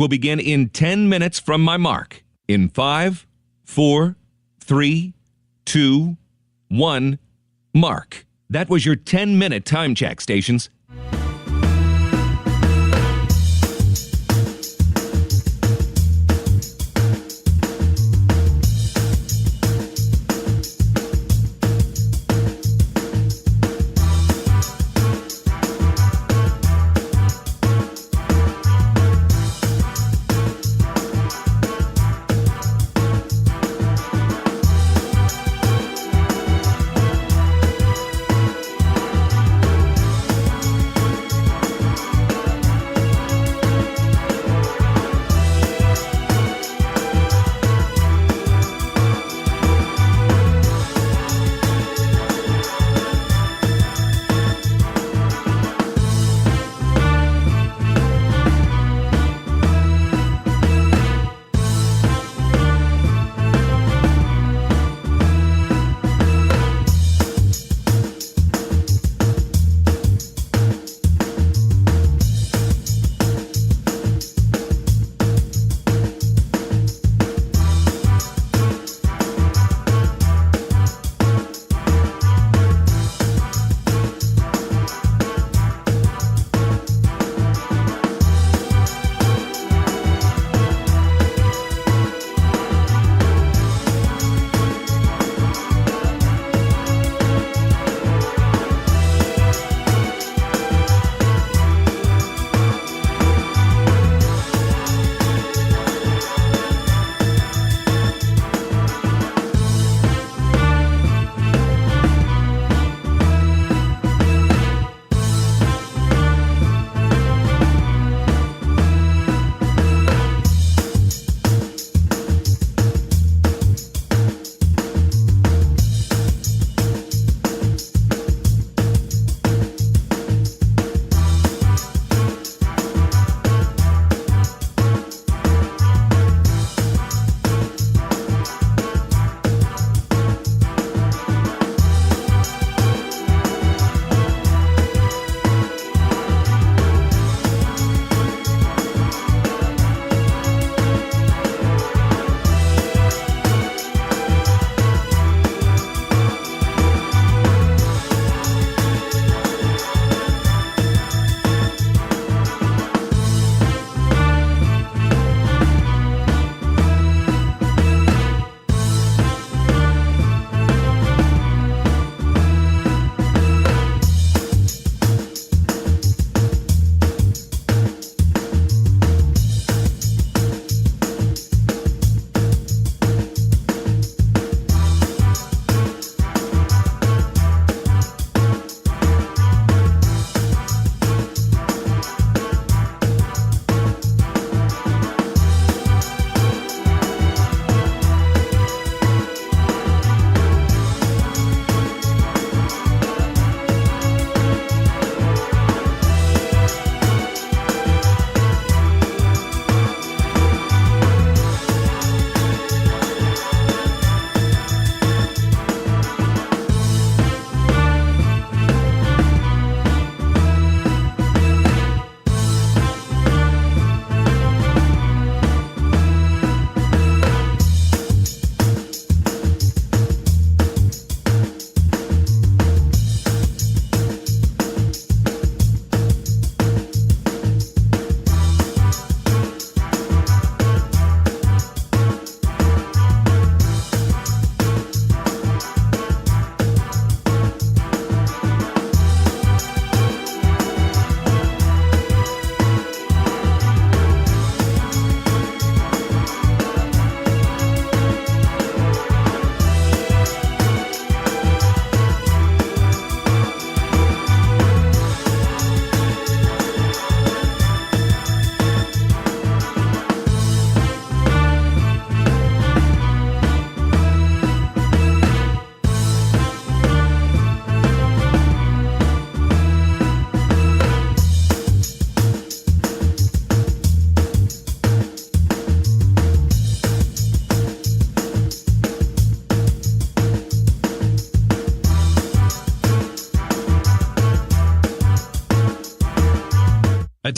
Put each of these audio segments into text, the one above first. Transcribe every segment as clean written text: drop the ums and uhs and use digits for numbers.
will begin in 10 minutes from my mark. In 5, 4, 3, 2, 1, mark. That was your 10-minute time check, stations.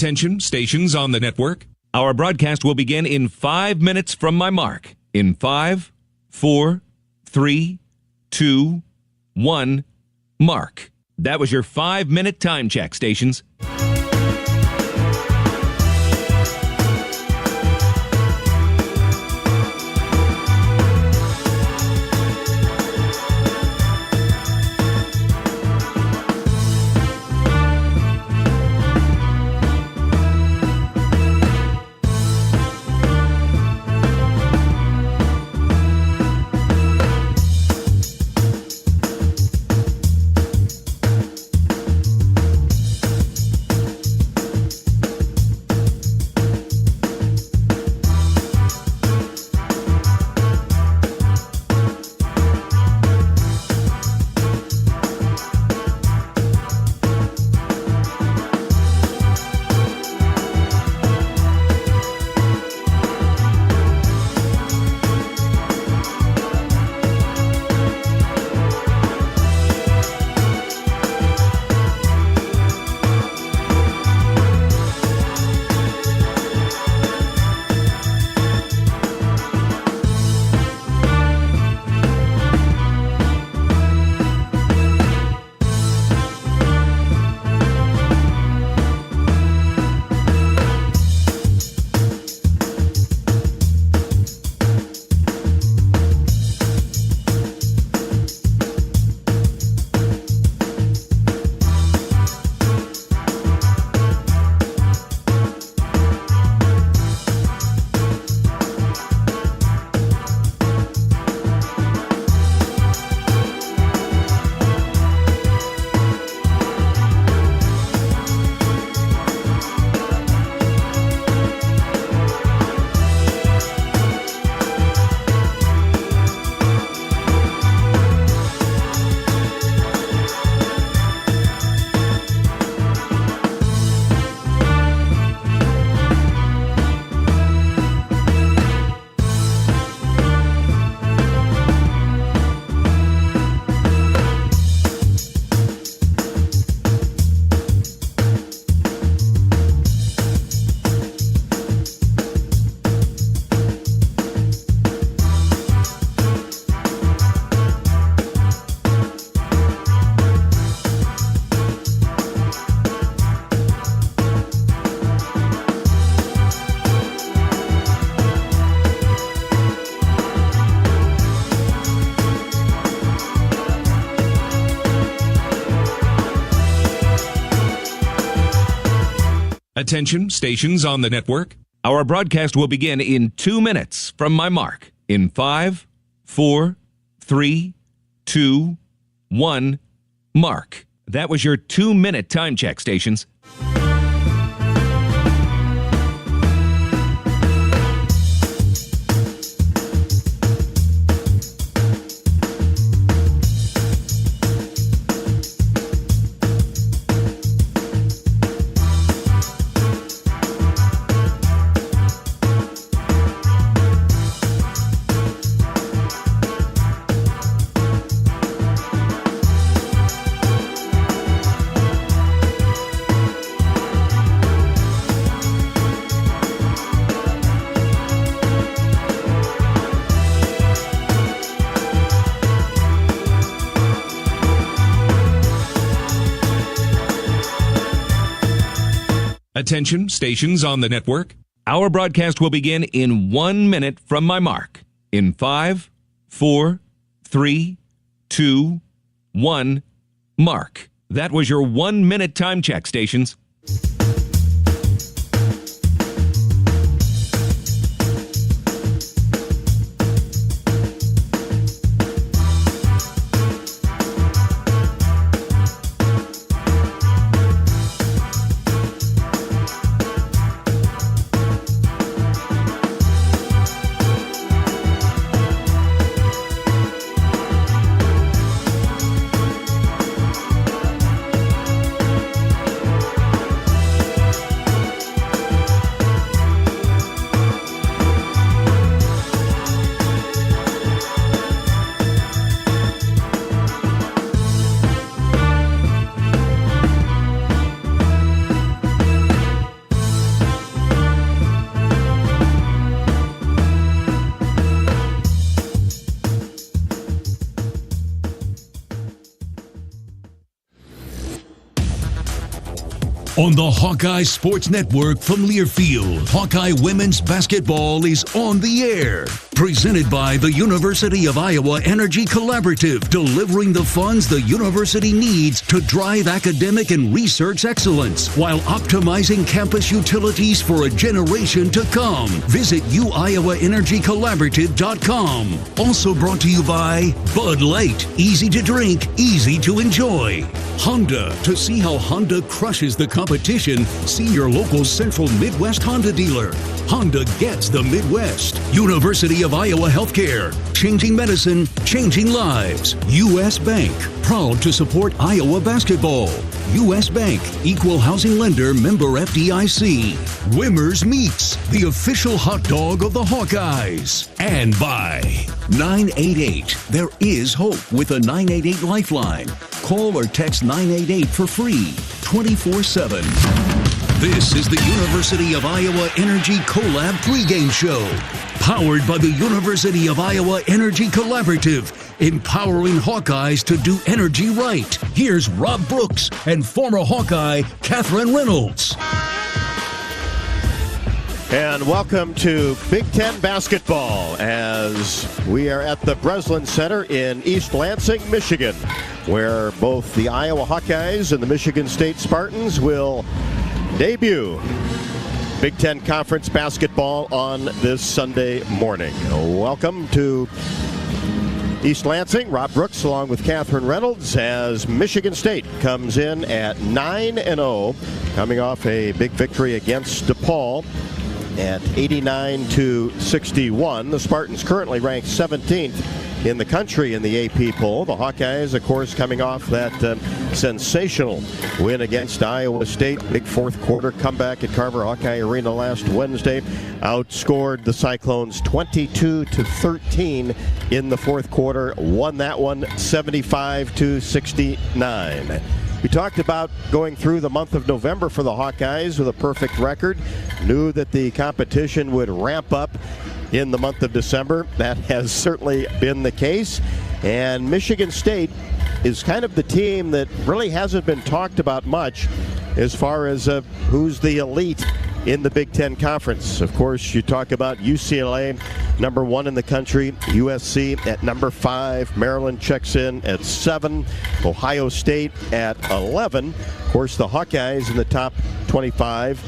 Attention, stations on the network. Our broadcast will begin in 5 minutes from my mark. In 5, 4, 3, 2, 1, mark. That was your 5-minute time check, stations. Attention, stations on the network. Our broadcast will begin in 2 minutes from my mark. In 5, 4, 3, 2, 1, mark. That was your 2-minute time check, stations. Attention, stations on the network. Our broadcast will begin in 1 minute from my mark. In 5, 4, 3, 2, 1, mark. That was your 1-minute time check, stations. On the Hawkeye Sports Network from Learfield, Hawkeye Women's Basketball is on the air. Presented by the University of Iowa Energy Collaborative, delivering the funds the university needs to drive academic and research excellence while optimizing campus utilities for a generation to come. Visit uiowaenergycollaborative.com. Also brought to you by Bud Light. Easy to drink, easy to enjoy. Honda. To see how Honda crushes the competition, see your local Central Midwest Honda dealer. Honda gets the Midwest. University of Iowa Healthcare. Changing medicine, changing lives. U.S. Bank. Proud to support Iowa basketball. U.S. Bank. Equal housing lender, member FDIC. Wimmer's Meats. The official hot dog of the Hawkeyes. And by 988. There is hope with a 988 Lifeline. Call or text 988 for free, 24/7. This is the University of Iowa Energy Collab pregame show, powered by the University of Iowa Energy Collaborative, empowering Hawkeyes to do energy right. Here's Rob Brooks and former Hawkeye Catherine Reynolds. And welcome to Big Ten basketball as we are at the Breslin Center in East Lansing, Michigan, where both the Iowa Hawkeyes and the Michigan State Spartans will debut Big Ten Conference basketball on this Sunday morning. Welcome to East Lansing. Rob Brooks along with Catherine Reynolds as Michigan State comes in at 9-0, coming off a big victory against DePaul at 89-61. The Spartans currently ranked 17th in the country in the AP poll. The Hawkeyes, of course, coming off that sensational win against Iowa State. Big fourth quarter comeback at Carver Hawkeye Arena last Wednesday. Outscored the Cyclones 22-13 in the fourth quarter. Won that one 75-69. We talked about going through the month of November for the Hawkeyes with a perfect record. Knew that the competition would ramp up in the month of December. That has certainly been the case. And Michigan State is kind of the team that really hasn't been talked about much as far as who's the elite in the Big Ten Conference. Of course, you talk about UCLA, number 1 in the country, USC at number 5, Maryland checks in at 7, Ohio State at 11. Of course, the Hawkeyes in the top 25,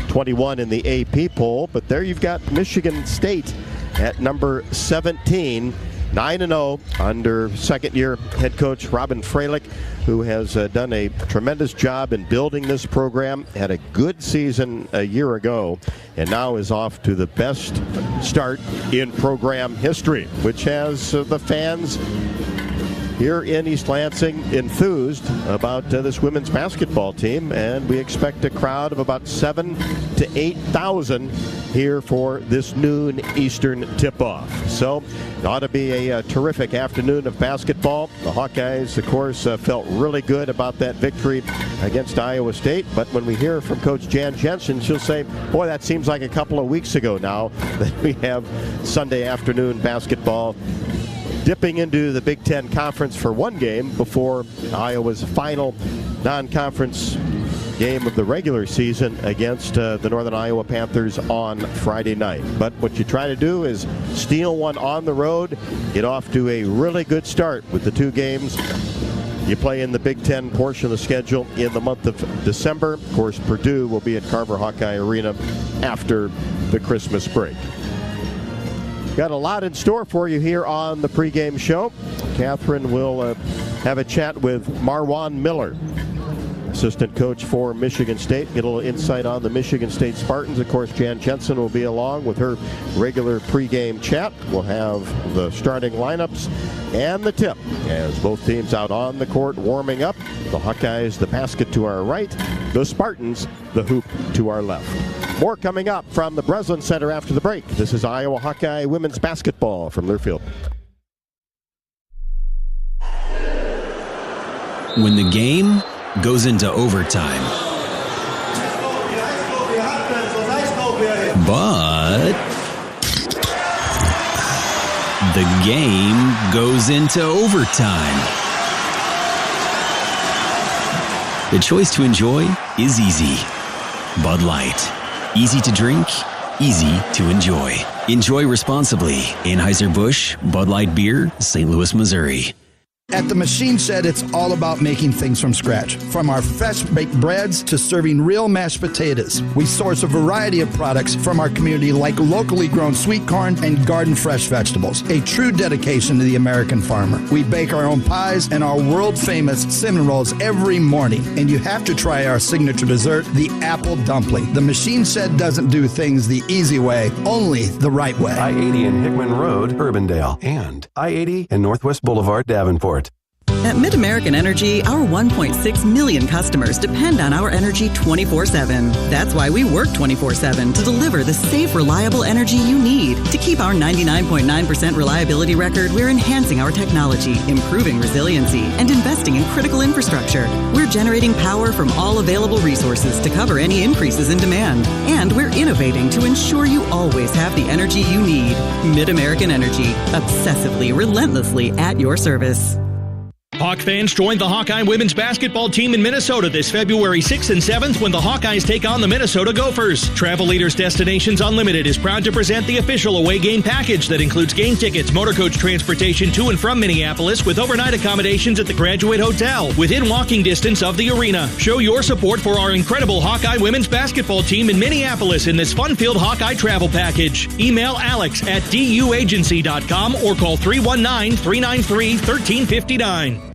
21 in the AP poll, but there you've got Michigan State at number 17, 9-0 under second-year head coach Robin Freilich, who has done a tremendous job in building this program. Had a good season a year ago, and now is off to the best start in program history, which has the fans here in East Lansing enthused about this women's basketball team, and we expect a crowd of about 7,000 to 8,000 here for this noon Eastern tip-off. So it ought to be a terrific afternoon of basketball. The Hawkeyes, of course, felt really good about that victory against Iowa State, but when we hear from Coach Jan Jensen, she'll say, boy, that seems like a couple of weeks ago now that we have Sunday afternoon basketball, dipping into the Big Ten Conference for one game before Iowa's final non-conference game of the regular season against the Northern Iowa Panthers on Friday night. But what you try to do is steal one on the road, get off to a really good start with the two games you play in the Big Ten portion of the schedule in the month of December. Of course, Purdue will be at Carver Hawkeye Arena after the Christmas break. Got a lot in store for you here on the pregame show. Catherine will have a chat with Marwan Miller, assistant coach for Michigan State. Get a little insight on the Michigan State Spartans. Of course, Jan Jensen will be along with her regular pregame chat. We'll have the starting lineups and the tip as both teams out on the court warming up. The Hawkeyes, the basket to our right. The Spartans, the hoop to our left. More coming up from the Breslin Center after the break. This is Iowa Hawkeye women's basketball from Learfield. When the game goes into overtime, but the game goes into overtime. The choice to enjoy is easy. Bud Light. Easy to drink, easy to enjoy. Enjoy responsibly. Anheuser-Busch, Bud Light Beer, St. Louis, Missouri. At the Machine Shed, it's all about making things from scratch. From our fresh-baked breads to serving real mashed potatoes. We source a variety of products from our community like locally grown sweet corn and garden fresh vegetables. A true dedication to the American farmer. We bake our own pies and our world-famous cinnamon rolls every morning. And you have to try our signature dessert, the apple dumpling. The Machine Shed doesn't do things the easy way, only the right way. I-80 and Hickman Road, Urbandale. And I-80 and Northwest Boulevard, Davenport. At Mid-American Energy, our 1.6 million customers depend on our energy 24/7. That's why we work 24/7 to deliver the safe, reliable energy you need. To keep our 99.9% reliability record, we're enhancing our technology, improving resiliency, and investing in critical infrastructure. We're generating power from all available resources to cover any increases in demand. And we're innovating to ensure you always have the energy you need. Mid-American Energy, obsessively, relentlessly at your service. Hawk fans, join the Hawkeye women's basketball team in Minnesota this February 6th and 7th when the Hawkeyes take on the Minnesota Gophers. Travel Leaders Destinations Unlimited is proud to present the official away game package that includes game tickets, motor coach transportation to and from Minneapolis with overnight accommodations at the Graduate Hotel within walking distance of the arena. Show your support for our incredible Hawkeye women's basketball team in Minneapolis in this fun-filled Hawkeye travel package. Email Alex at duagency.com or call 319-393-1359.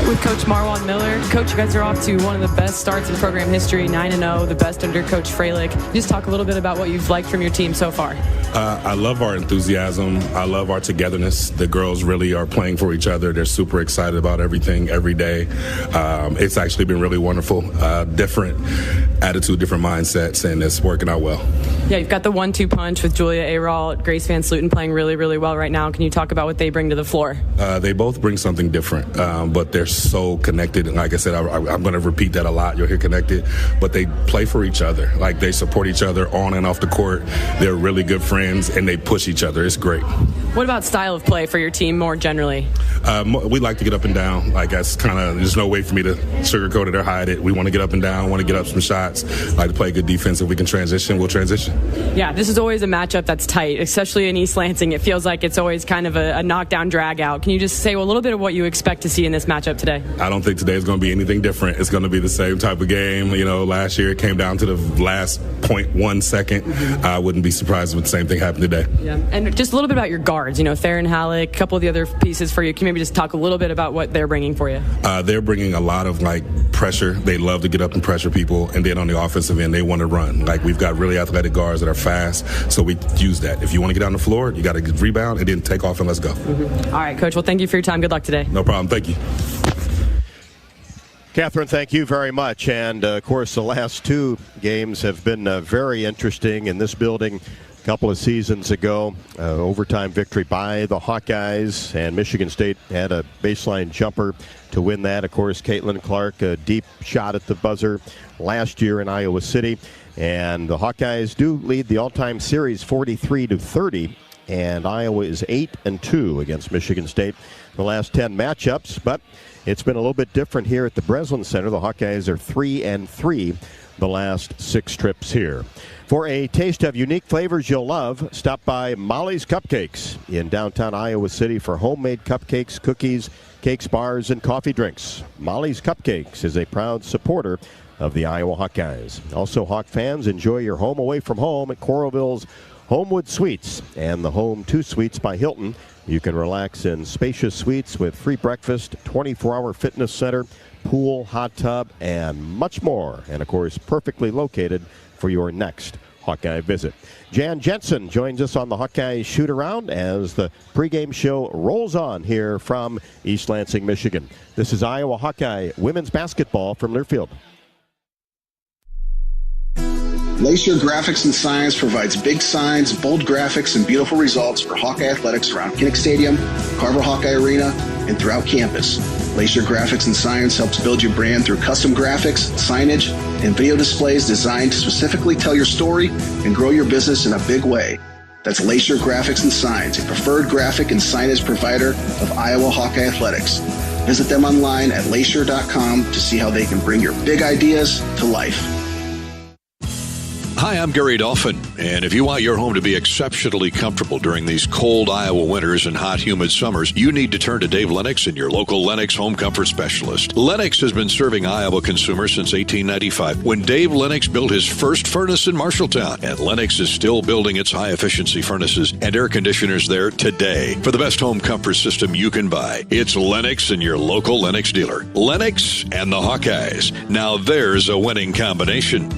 With Coach Marwan Miller. Coach, you guys are off to one of the best starts in program history, 9-0, the best under Coach Freilich. Just talk a little bit about what you've liked from your team so far. I love our enthusiasm. I love our togetherness. The girls really are playing for each other. They're super excited about everything every day. It's actually been really wonderful. Different attitude, different mindsets, and it's working out well. Yeah, you've got the 1-2 punch with Julia Ayral, Grace Van Sluten playing really, really well right now. Can you talk about what they bring to the floor? They both bring something different, but they're so connected. And like I said, I'm going to repeat that a lot. You'll hear connected, but they play for each other. Like, they support each other on and off the court. They're really good friends, and they push each other. It's great. What about style of play for your team more generally? We like to get up and down. Like, that's kind of, there's no way for me to sugarcoat it or hide it. We want to get up and down, want to get up some shots, like to play good defense. If we can transition, we'll transition. Yeah, this is always a matchup that's tight, especially in East Lansing. It feels like it's always kind of a knockdown drag out. Can you just say a little bit of what you expect to see in this matchup today? I don't think today is going to be anything different. It's going to be the same type of game. You know, last year it came down to the last 0.1 second. I wouldn't be surprised if the same thing happened today. Yeah, and just a little bit about your guards. You know, Theron Halleck, a couple of the other pieces for you. Can you maybe just talk a little bit about what they're bringing for you? They're bringing a lot of, like, pressure. They love to get up and pressure people, and then on the offensive end, they want to run. Like, we've got really athletic guards that are fast, so we use that. If you want to get on the floor, you got to rebound and then take off and let's go. All right, Coach. Well, thank you for your time. Good luck today. No problem. Thank you. Catherine, thank you very much. And, of course, the last two games have been very interesting in this building. A couple of seasons ago, overtime victory by the Hawkeyes, and Michigan State had a baseline jumper to win that. Of course, Caitlin Clark, a deep shot at the buzzer last year in Iowa City. And the Hawkeyes do lead the all-time series 43-30. And Iowa is 8-2 against Michigan State the last 10 matchups. But it's been a little bit different here at the Breslin Center. The Hawkeyes are 3-3 the last 6 trips here. For a taste of unique flavors you'll love, stop by Molly's Cupcakes in downtown Iowa City for homemade cupcakes, cookies, cakes, bars, and coffee drinks. Molly's Cupcakes is a proud supporter of the Iowa Hawkeyes. Also, Hawk fans, enjoy your home away from home at Coralville's Homewood Suites and the Home 2 Suites by Hilton. You can relax in spacious suites with free breakfast, 24-hour fitness center, pool, hot tub, and much more. And, of course, perfectly located for your next Hawkeye visit. Jan Jensen joins us on the Hawkeye shoot-around as the pregame show rolls on here from East Lansing, Michigan. This is Iowa Hawkeye women's basketball from Learfield. Lacer Graphics and Science provides big signs, bold graphics, and beautiful results for Hawkeye athletics around Kinnick Stadium, Carver Hawkeye Arena, and throughout campus. Lacer Graphics and Science helps build your brand through custom graphics, signage, and video displays designed to specifically tell your story and grow your business in a big way. That's Lacer Graphics and Signs, a preferred graphic and signage provider of Iowa Hawkeye Athletics. Visit them online at lacer.com to see how they can bring your big ideas to life. Hi, I'm Gary Dolphin, and if you want your home to be exceptionally comfortable during these cold Iowa winters and hot, humid summers, you need to turn to Dave Lennox and your local Lennox home comfort specialist. Lennox has been serving Iowa consumers since 1895, when Dave Lennox built his first furnace in Marshalltown, and Lennox is still building its high-efficiency furnaces and air conditioners there today. For the best home comfort system you can buy, it's Lennox and your local Lennox dealer. Lennox and the Hawkeyes. Now there's a winning combination.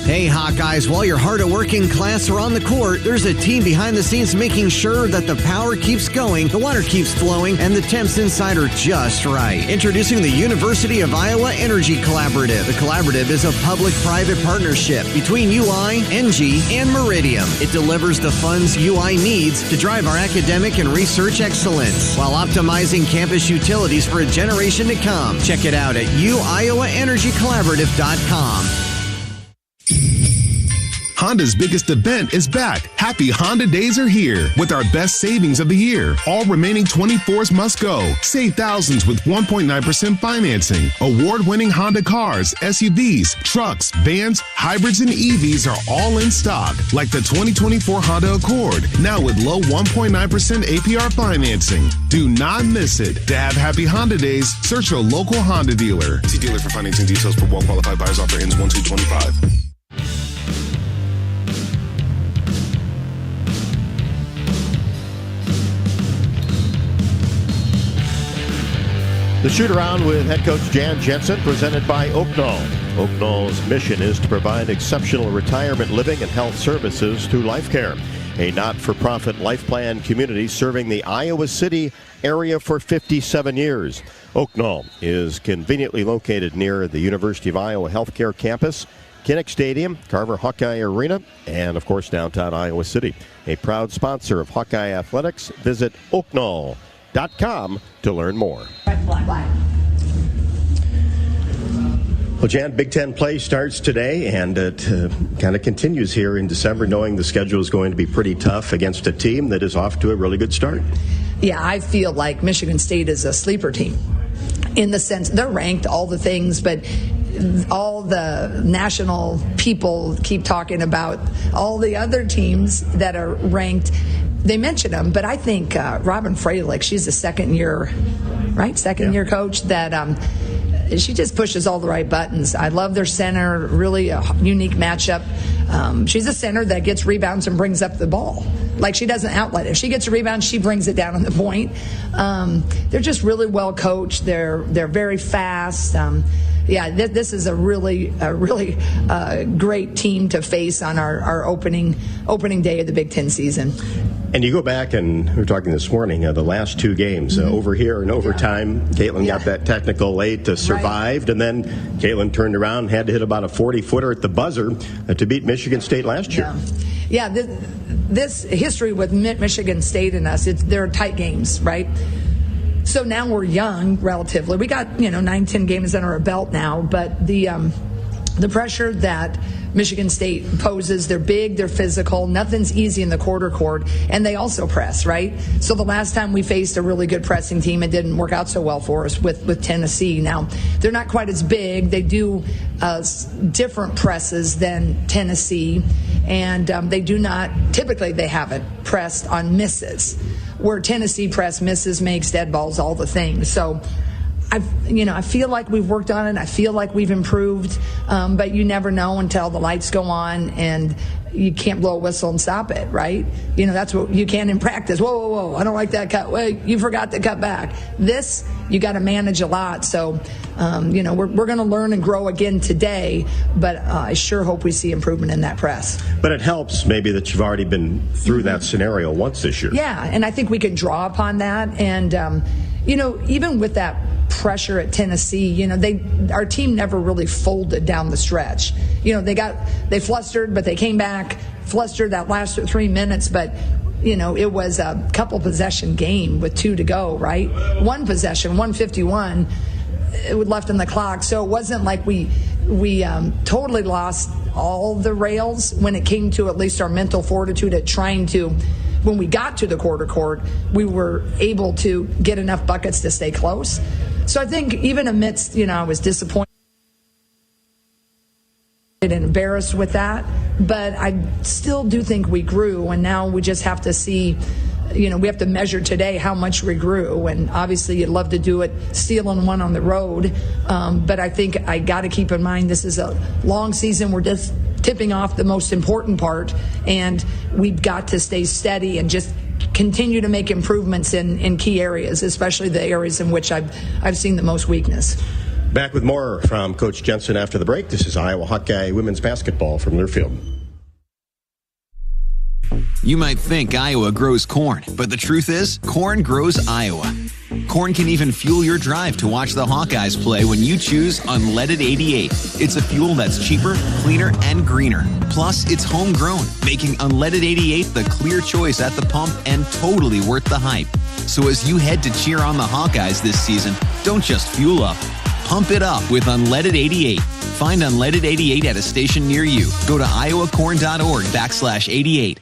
Hey, Hawkeyes, while your hard-working class are on the court, there's a team behind the scenes making sure that the power keeps going, the water keeps flowing, and the temps inside are just right. Introducing the University of Iowa Energy Collaborative. The collaborative is a public-private partnership between UI, NG, and Meridium. It delivers the funds UI needs to drive our academic and research excellence while optimizing campus utilities for a generation to come. Check it out at uiowaenergycollaborative.com. Honda's biggest event is back. Happy Honda Days are here with our best savings of the year. All remaining 24s must go. Save thousands with 1.9% financing. Award-winning Honda cars, SUVs, trucks, vans, hybrids, and EVs are all in stock, like the 2024 Honda Accord, now with low 1.9% APR financing. Do not miss it. To have Happy Honda Days, search your local Honda dealer. See dealer for financing details for well-qualified buyers. Offer ends 1/2/25. The shoot-around with head coach Jan Jensen, presented by Oaknall. Oaknall's mission is to provide exceptional retirement living and health services through Life Care, a not-for-profit life plan community serving the Iowa City area for 57 years. Oaknall is conveniently located near the University of Iowa Healthcare Campus, Kinnick Stadium, Carver Hawkeye Arena, and, of course, downtown Iowa City. A proud sponsor of Hawkeye Athletics. Visit Oaknall.com to learn more. Well, Jan, Big Ten play starts today, and it kind of continues here in December, knowing the schedule is going to be pretty tough against a team that is off to a really good start. Yeah, I feel like Michigan State is a sleeper team in the sense they're ranked, all the things, but all the national people keep talking about all the other teams that are ranked. They mention them, but I think Robin Freilich, she's a second-year coach that she just pushes all the right buttons. I love their center, really a unique matchup. She's a center that gets rebounds and brings up the ball. Like, she doesn't outlet. If she gets a rebound, she brings it down on the point. They're just really well coached. They're very fast. This is a really great team to face on our opening day of the Big Ten season. And you go back, and we were talking this morning, the last two games, over here in overtime, Caitlin got that technical late, survived, and then Caitlin turned around and had to hit about a 40-footer at the buzzer to beat Michigan State last year. Yeah, this history with Michigan State and us, they're tight games, right? So now we're young, relatively. We got 9-10 games under our belt now, but the pressure that Michigan State poses, they're big, they're physical, nothing's easy in the quarter court, and they also press, right? So the last time we faced a really good pressing team, it didn't work out so well for us with Tennessee. Now, they're not quite as big. They do different presses than Tennessee, and they do not, typically they haven't pressed on misses, where Tennessee press misses, makes dead balls, all the things. So I feel like we've worked on it. I feel like we've improved, but you never know until the lights go on and you can't blow a whistle and stop it, right? That's what you can in practice. Whoa, I don't like that cut. Wait, you forgot to cut back. This, you got to manage a lot. So, we're going to learn and grow again today, but I sure hope we see improvement in that press. But it helps maybe that you've already been through that scenario once this year. Yeah, and I think we can draw upon that. And, even with that pressure at Tennessee, our team never really folded down the stretch. They flustered, but they came back, flustered that last 3 minutes, but it was a couple possession game with 2 to go, right? One possession, 151, it was left in the clock. So it wasn't like we we totally lost all the rails when it came to at least our mental fortitude at trying to, when we got to the quarter court, we were able to get enough buckets to stay close. So I think even amidst, I was disappointed and embarrassed with that, but I still do think we grew, and now we just have to see, we have to measure today how much we grew, and obviously you'd love to do it stealing one on the road, but I think I got to keep in mind this is a long season. We're just tipping off the most important part, and we've got to stay steady and just continue to make improvements in key areas, especially the areas in which I've seen the most weakness. Back with more from Coach Jensen after the break. This is Iowa Hawkeye women's basketball from Learfield. You might think Iowa grows corn, but the truth is, corn grows Iowa. Corn can even fuel your drive to watch the Hawkeyes play when you choose Unleaded 88. It's a fuel that's cheaper, cleaner, and greener. Plus, it's homegrown, making Unleaded 88 the clear choice at the pump and totally worth the hype. So as you head to cheer on the Hawkeyes this season, don't just fuel up. Pump it up with Unleaded 88. Find Unleaded 88 at a station near you. Go to iowacorn.org/88.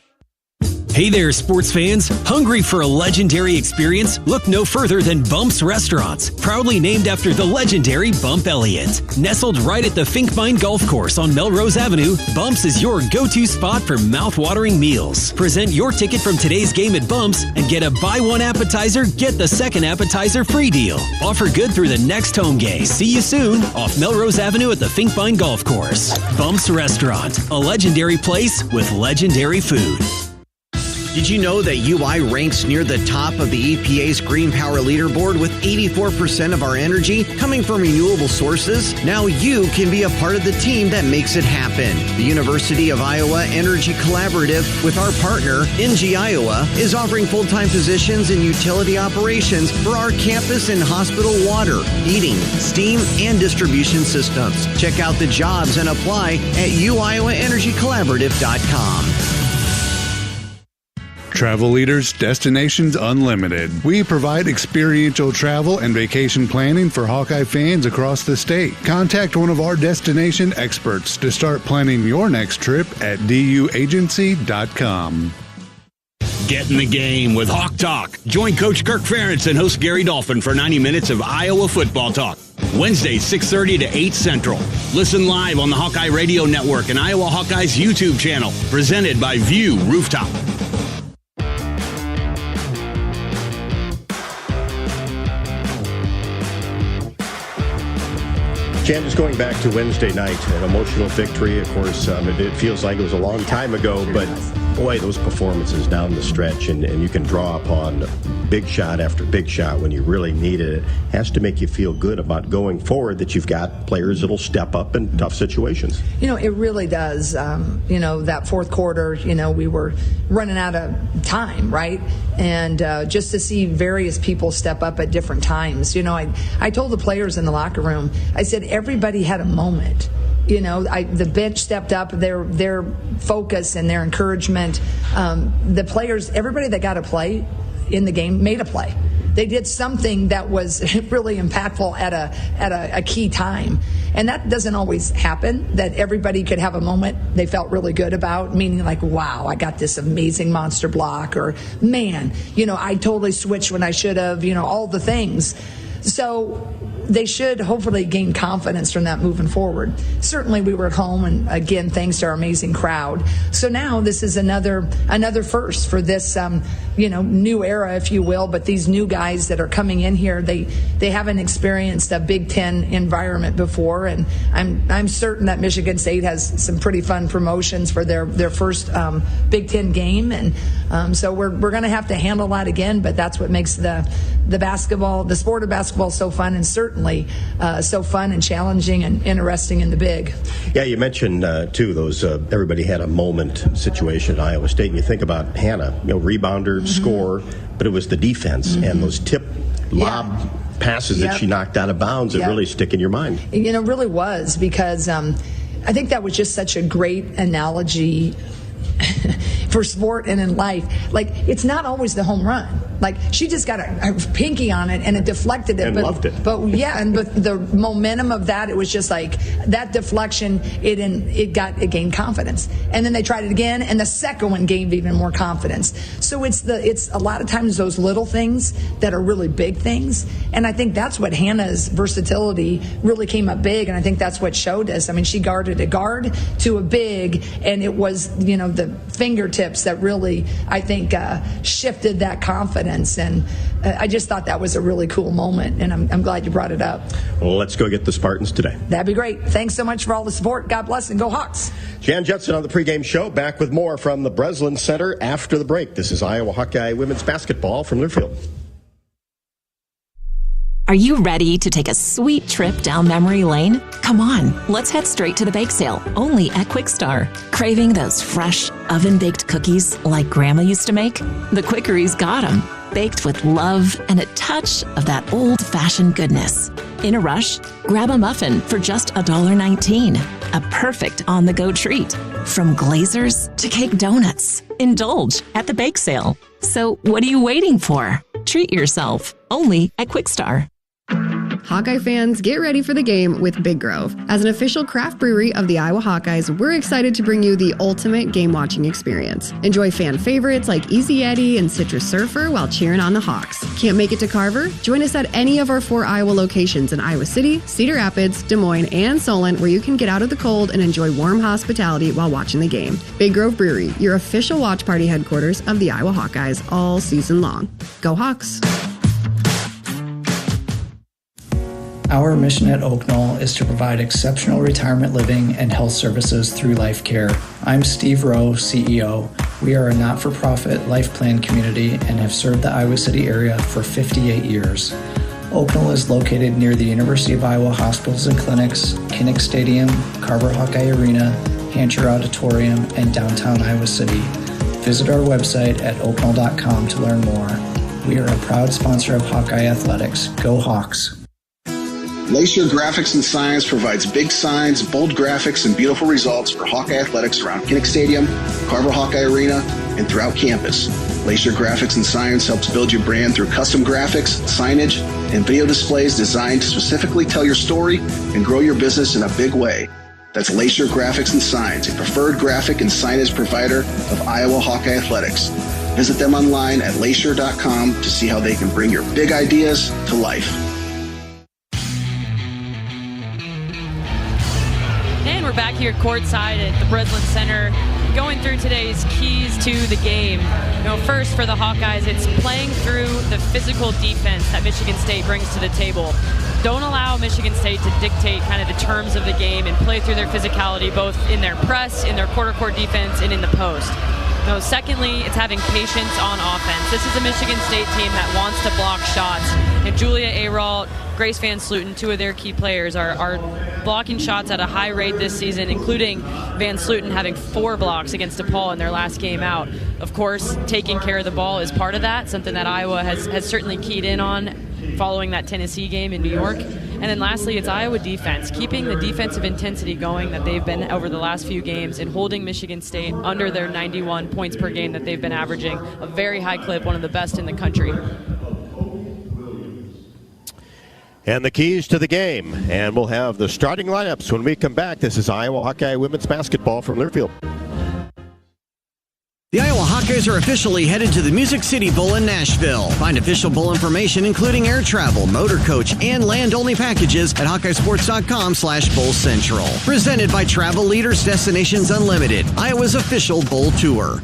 Hey there, sports fans. Hungry for a legendary experience? Look no further than Bumps Restaurants, proudly named after the legendary Bump Elliott. Nestled right at the Finkbine Golf Course on Melrose Avenue, Bumps is your go-to spot for mouth-watering meals. Present your ticket from today's game at Bumps and get a buy one appetizer, get the second appetizer free deal. Offer good through the next home game. See you soon off Melrose Avenue at the Finkbine Golf Course. Bumps Restaurant, a legendary place with legendary food. Did you know that UI ranks near the top of the EPA's Green Power Leaderboard with 84% of our energy coming from renewable sources? Now you can be a part of the team that makes it happen. The University of Iowa Energy Collaborative, with our partner, NG Iowa, is offering full-time positions in utility operations for our campus and hospital water, heating, steam, and distribution systems. Check out the jobs and apply at uiowaenergycollaborative.com. Travel Leaders Destinations Unlimited. We provide experiential travel and vacation planning for Hawkeye fans across the state. Contact one of our destination experts to start planning your next trip at duagency.com. Get in the game with Hawk Talk. Join Coach Kirk Ferentz and host Gary Dolphin for 90 minutes of Iowa football talk. Wednesday, 6:30 to 8 Central. Listen live on the Hawkeye Radio Network and Iowa Hawkeyes YouTube channel. Presented by View Rooftop. Jan, just going back to Wednesday night, an emotional victory. Of course, it feels like it was a long time ago, but boy, those performances down the stretch, and you can draw upon big shot after big shot when you really need it. It has to make you feel good about going forward that you've got players that'll step up in tough situations. It really does. That fourth quarter, we were running out of time, right? And just to see various people step up at different times. I told the players in the locker room, I said, everybody had a moment. The bench stepped up, their focus and their encouragement. The players, everybody that got a play in the game made a play. They did something that was really impactful at a key time. And that doesn't always happen, that everybody could have a moment they felt really good about, meaning like, wow, I got this amazing monster block, or man, I totally switched when I should have, all the things. So they should hopefully gain confidence from that moving forward. Certainly we were at home, and again, thanks to our amazing crowd. So now this is another first for this new era, if you will, but these new guys that are coming in here, they haven't experienced a Big Ten environment before, and I'm certain that Michigan State has some pretty fun promotions for their first Big Ten game, and so we're going to have to handle that again, but that's what makes the sport of basketball so fun, and certainly so fun and challenging and interesting in the big. Yeah, you mentioned too those everybody had a moment situation at Iowa State, and you think about Hannah, rebounder, score, but it was the defense and those tip lob passes that she knocked out of bounds that really stick in your mind. Really was, because I think that was just such a great analogy for sport and in life. Like, it's not always the home run. Like, she just got a pinky on it and it deflected it. And loved it. But the momentum of that, it was just like that deflection, it gained confidence. And then they tried it again, and the second one gained even more confidence. So it's a lot of times those little things that are really big things. And I think that's what Hannah's versatility really came up big, and I think that's what showed us. I mean, she guarded a guard to a big, and it was, the fingertips that really, I think, shifted that confidence. And I just thought that was a really cool moment, and I'm glad you brought it up. Well, let's go get the Spartans today. That'd be great. Thanks so much for all the support. God bless, and go Hawks. Jensen on the pregame show, back with more from the Breslin Center after the break. This is Iowa Hawkeye women's basketball from Learfield. Are you ready to take a sweet trip down memory lane? Come on, let's head straight to the bake sale, only at Quick Star. Craving those fresh, oven-baked cookies like Grandma used to make? The Quickery's got them, baked with love and a touch of that old-fashioned goodness. In a rush? Grab a muffin for just $1.19. A perfect on-the-go treat. From glazers to cake donuts. Indulge at the bake sale. So what are you waiting for? Treat yourself, only at Quick Star. Hawkeye fans, get ready for the game with Big Grove. As an official craft brewery of the Iowa Hawkeyes, we're excited to bring you the ultimate game-watching experience. Enjoy fan favorites like Easy Eddie and Citrus Surfer while cheering on the Hawks. Can't make it to Carver? Join us at any of our 4 Iowa locations in Iowa City, Cedar Rapids, Des Moines, and Solon, where you can get out of the cold and enjoy warm hospitality while watching the game. Big Grove Brewery, your official watch party headquarters of the Iowa Hawkeyes all season long. Go Hawks! Our mission at Oak Knoll is to provide exceptional retirement living and health services through Life Care. I'm Steve Rowe, CEO. We are a not-for-profit life plan community and have served the Iowa City area for 58 years. Oak Knoll is located near the University of Iowa hospitals and clinics, Kinnick Stadium, Carver Hawkeye Arena, Hancher Auditorium, and downtown Iowa City. Visit our website at oakknoll.com to learn more. We are a proud sponsor of Hawkeye Athletics. Go Hawks! Lacier Graphics and Signs provides big signs, bold graphics, and beautiful results for Hawkeye athletics around Kinnick Stadium, Carver Hawkeye Arena, and throughout campus. Lacier Graphics and Signs helps build your brand through custom graphics, signage, and video displays designed to specifically tell your story and grow your business in a big way. That's Lacier Graphics and Signs, a preferred graphic and signage provider of Iowa Hawkeye athletics. Visit them online at lacier.com to see how they can bring your big ideas to life. And we're back here courtside at the Breslin Center, going through today's keys to the game. First for the Hawkeyes, it's playing through the physical defense that Michigan State brings to the table. Don't allow Michigan State to dictate kind of the terms of the game and play through their physicality, both in their press, in their quarter court defense, and in the post. Secondly, it's having patience on offense. This is a Michigan State team that wants to block shots. And Julia Ayrault, Grace Van Sluten, 2 of their key players, are blocking shots at a high rate this season, including Van Sluten having 4 blocks against DePaul in their last game out. Of course, taking care of the ball is part of that, something that Iowa has certainly keyed in on following that Tennessee game in New York. And then lastly, it's Iowa defense, keeping the defensive intensity going that they've been over the last few games and holding Michigan State under their 91 points per game that they've been averaging, a very high clip, one of the best in the country. And the keys to the game. And we'll have the starting lineups when we come back. This is Iowa Hawkeye women's basketball from Learfield. The Iowa Hawkeyes are officially headed to the Music City Bowl in Nashville. Find official bowl information, including air travel, motor coach, and land-only packages at HawkeyeSports.com/Bowl Central. Presented by Travel Leaders Destinations Unlimited, Iowa's official bowl tour.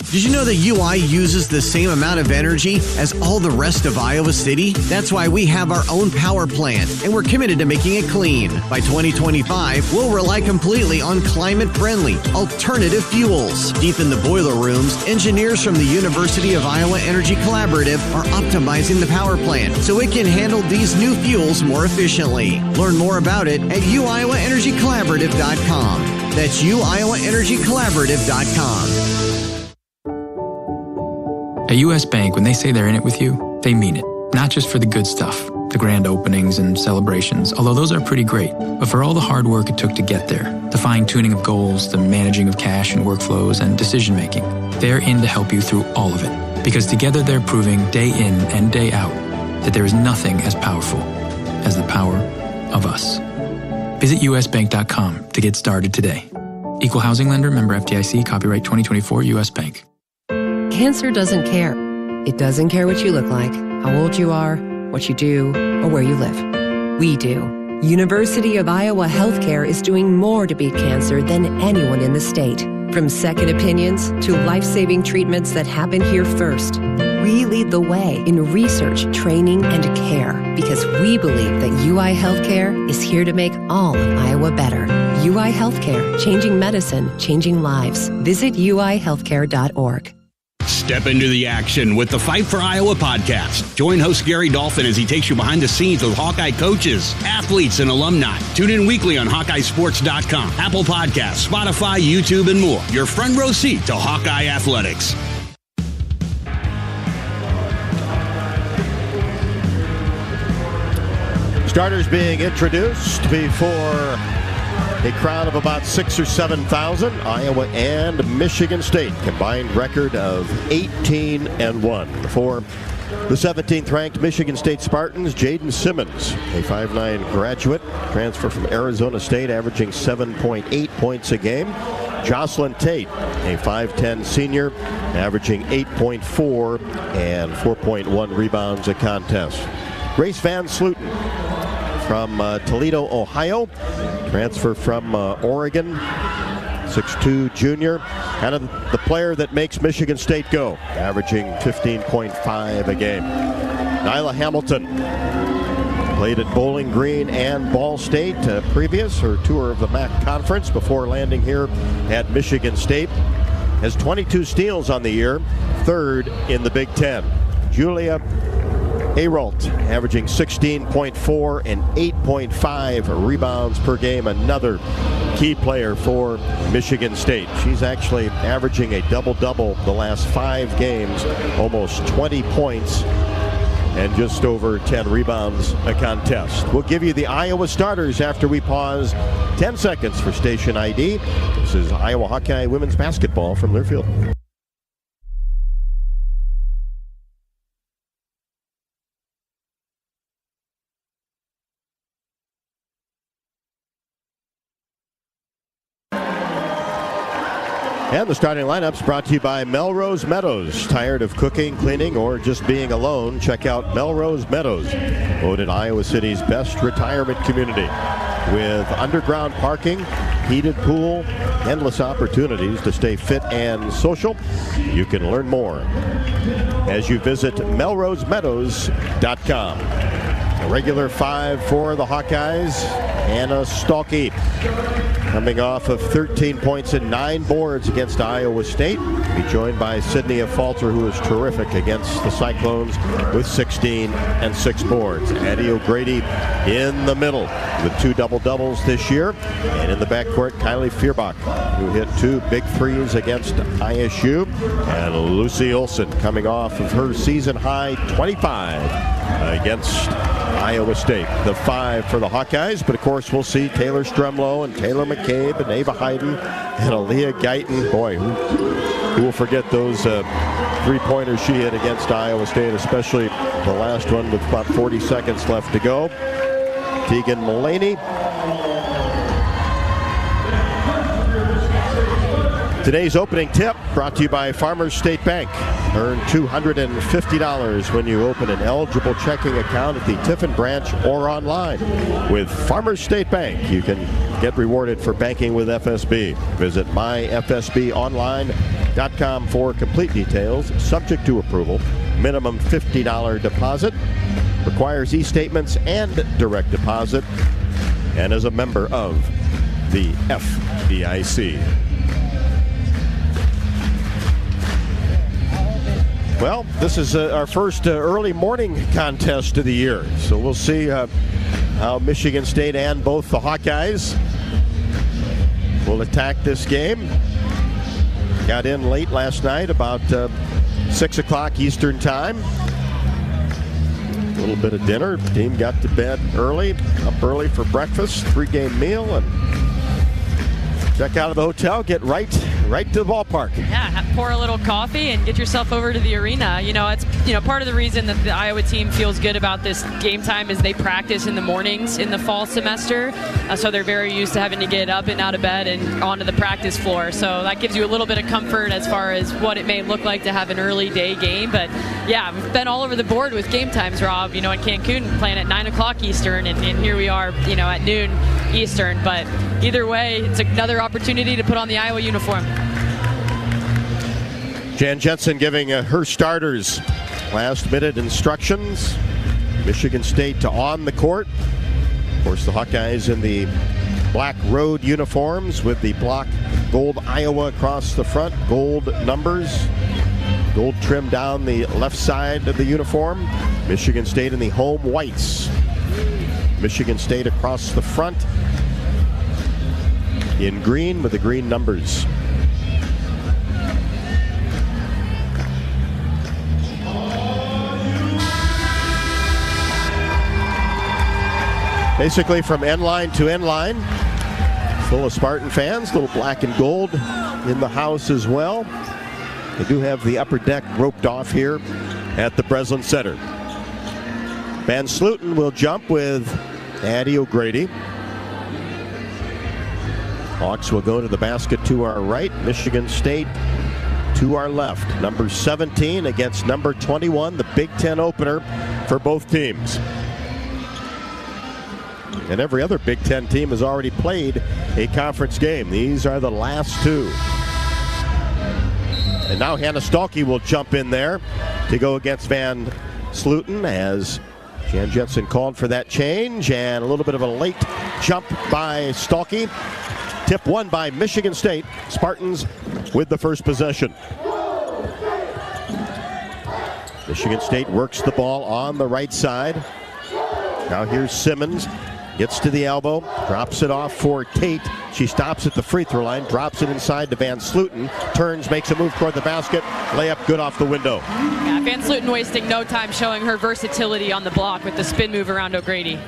Did you know that UI uses the same amount of energy as all the rest of Iowa City? That's why we have our own power plant, and we're committed to making it clean. By 2025, we'll rely completely on climate-friendly, alternative fuels. Deep in the boiler rooms, engineers from the University of Iowa Energy Collaborative are optimizing the power plant so it can handle these new fuels more efficiently. Learn more about it at uiowaenergycollaborative.com. That's uiowaenergycollaborative.com. At U.S. Bank, when they say they're in it with you, they mean it. Not just for the good stuff, the grand openings and celebrations, although those are pretty great, but for all the hard work it took to get there, the fine-tuning of goals, the managing of cash and workflows, and decision-making. They're in to help you through all of it, because together they're proving day in and day out that there is nothing as powerful as the power of us. Visit usbank.com to get started today. Equal housing lender, member FDIC, copyright 2024 U.S. Bank. Cancer doesn't care. It doesn't care what you look like, how old you are, what you do, or where you live. We do. University of Iowa Healthcare is doing more to beat cancer than anyone in the state. From second opinions to life-saving treatments that happen here first. We lead the way in research, training, and care because we believe that UI Healthcare is here to make all of Iowa better. UI Healthcare, changing medicine, changing lives. Visit uihealthcare.org. Step into the action with the Fight for Iowa podcast. Join host Gary Dolphin as he takes you behind the scenes with Hawkeye coaches, athletes, and alumni. Tune in weekly on HawkeyeSports.com, Apple Podcasts, Spotify, YouTube, and more. Your front row seat to Hawkeye athletics. Starters being introduced before a crowd of about 6,000 or 7,000. Iowa and Michigan State combined record of 18-1. For the 17th ranked Michigan State Spartans, Jaden Simmons, a 5'9" graduate, transfer from Arizona State, averaging 7.8 points a game. Jocelyn Tate, a 5'10" senior, averaging 8.4 and 4.1 rebounds a contest. Grace Van Sluten from Toledo, Ohio, transfer from Oregon, 6'2" junior, kind of the player that makes Michigan State go, averaging 15.5 a game. Nyla Hamilton played at Bowling Green and Ball State previous, her tour of the MAC Conference before landing here at Michigan State. Has 22 steals on the year, third in the Big Ten. Julia Ayrault, averaging 16.4 and 8.5 rebounds per game, another key player for Michigan State. She's actually averaging a double-double the last 5 games, almost 20 points and just over 10 rebounds a contest. We'll give you the Iowa starters after we pause 10 seconds for station ID. This is Iowa Hawkeye women's basketball from Learfield. And the starting lineups brought to you by Melrose Meadows. Tired of cooking, cleaning, or just being alone? Check out Melrose Meadows, voted Iowa City's best retirement community. With underground parking, heated pool, endless opportunities to stay fit and social. You can learn more as you visit melrosemeadows.com. A regular 5 for the Hawkeyes, Anna Stalkey, coming off of 13 points and 9 boards against Iowa State. Be joined by Sydney Falter, who is terrific against the Cyclones with 16 and 6 boards. Addie O'Grady in the middle with 2 double-doubles this year. And in the backcourt, Kylie Fierbach, who hit 2 big threes against ISU. And Lucy Olson coming off of her season-high 25 against Iowa State. The 5 for the Hawkeyes, but of course we'll see Taylor Stremlow and Taylor McCabe and Ava Hayden and Aaliyah Guyton. Boy, who will forget those 3-pointers she hit against Iowa State, especially the last one with about 40 seconds left to go. Tegan Mullaney. Today's opening tip brought to you by Farmers State Bank. Earn $250 when you open an eligible checking account at the Tiffin branch or online. With Farmers State Bank, you can get rewarded for banking with FSB. Visit myfsbonline.com for complete details. Subject to approval. Minimum $50 deposit. Requires e-statements and direct deposit. And is a member of the FDIC. Well, this is our first early morning contest of the year, so we'll see how Michigan State and both the Hawkeyes will attack this game. Got in late last night, about 6 o'clock Eastern time. A little bit of dinner. Team got to bed early, up early for breakfast, pregame meal, and check out of the hotel, get right right to the ballpark. Yeah, pour a little coffee and get yourself over to the arena. It's part of the reason that the Iowa team feels good about this game time is they practice in the mornings in the fall semester, so they're very used to having to get up and out of bed and onto the practice floor. So that gives you a little bit of comfort as far as what it may look like to have an early day game. But yeah, we've been all over the board with game times, Rob. In Cancun playing at 9 o'clock Eastern, and here we are, at noon Eastern. But either way, it's another opportunity to put on the Iowa uniform. Jan Jensen giving her starters last-minute instructions. Michigan State to on the court. Of course, the Hawkeyes in the black road uniforms with the block gold Iowa across the front, gold numbers, gold trim down the left side of the uniform. Michigan State in the home whites. Michigan State across the front in green with the green numbers. Basically from end line to end line, full of Spartan fans, little black and gold in the house as well. They do have the upper deck roped off here at the Breslin Center. Van Sluten will jump with Addie O'Grady. Hawks will go to the basket to our right. Michigan State to our left. Number 17 against number 21, the Big Ten opener for both teams. And every other Big Ten team has already played a conference game. These are the last two. And now Hannah Stalkey will jump in there to go against Van Sluten as Jan Jensen called for that change, and a little bit of a late jump by Stalkey. Tip won by Michigan State. Spartans with the first possession. Michigan State works the ball on the right side. Now here's Simmons. Gets to the elbow, drops it off for Tate. She stops at the free throw line, drops it inside to Van Sluten, turns, makes a move toward the basket, layup good off the window. Yeah, Van Sluten wasting no time showing her versatility on the block with the spin move around O'Grady.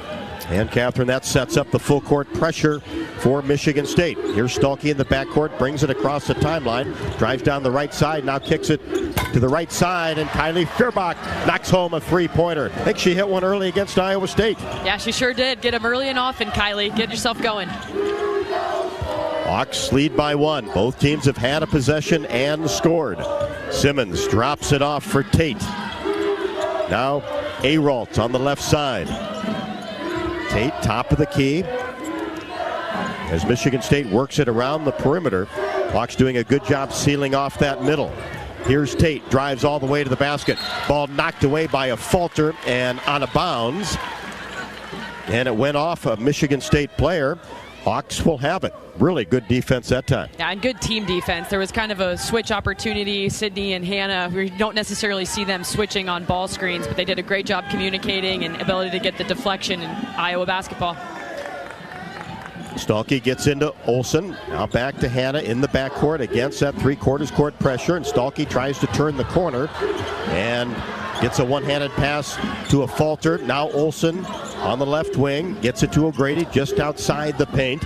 And Catherine, that sets up the full court pressure for Michigan State. Here's Stalkey in the backcourt, brings it across the timeline, drives down the right side, now kicks it to the right side, and Kylie Feuerbach knocks home a three-pointer. I think she hit one early against Iowa State. Yeah, she sure did. Get them early and often, Kylie. Get yourself going. Hawks lead by one. Both teams have had a possession and scored. Simmons drops it off for Tate. Now Aralt on the left side. Tate, top of the key. As Michigan State works it around the perimeter, Hawks doing a good job sealing off that middle. Here's Tate, drives all the way to the basket. Ball knocked away by a falter and out of bounds. And it went off a Michigan State player. Hawks will have it. Really good defense that time. Yeah, and good team defense. There was kind of a switch opportunity. Sydney and Hannah, we don't necessarily see them switching on ball screens, but they did a great job communicating and ability to get the deflection in Iowa basketball. Stalkey gets into Olsen. Now back to Hannah in the backcourt against that three-quarters court pressure. And Stalkey tries to turn the corner and gets a one-handed pass to a falter. Now Olsen on the left wing. Gets it to O'Grady just outside the paint.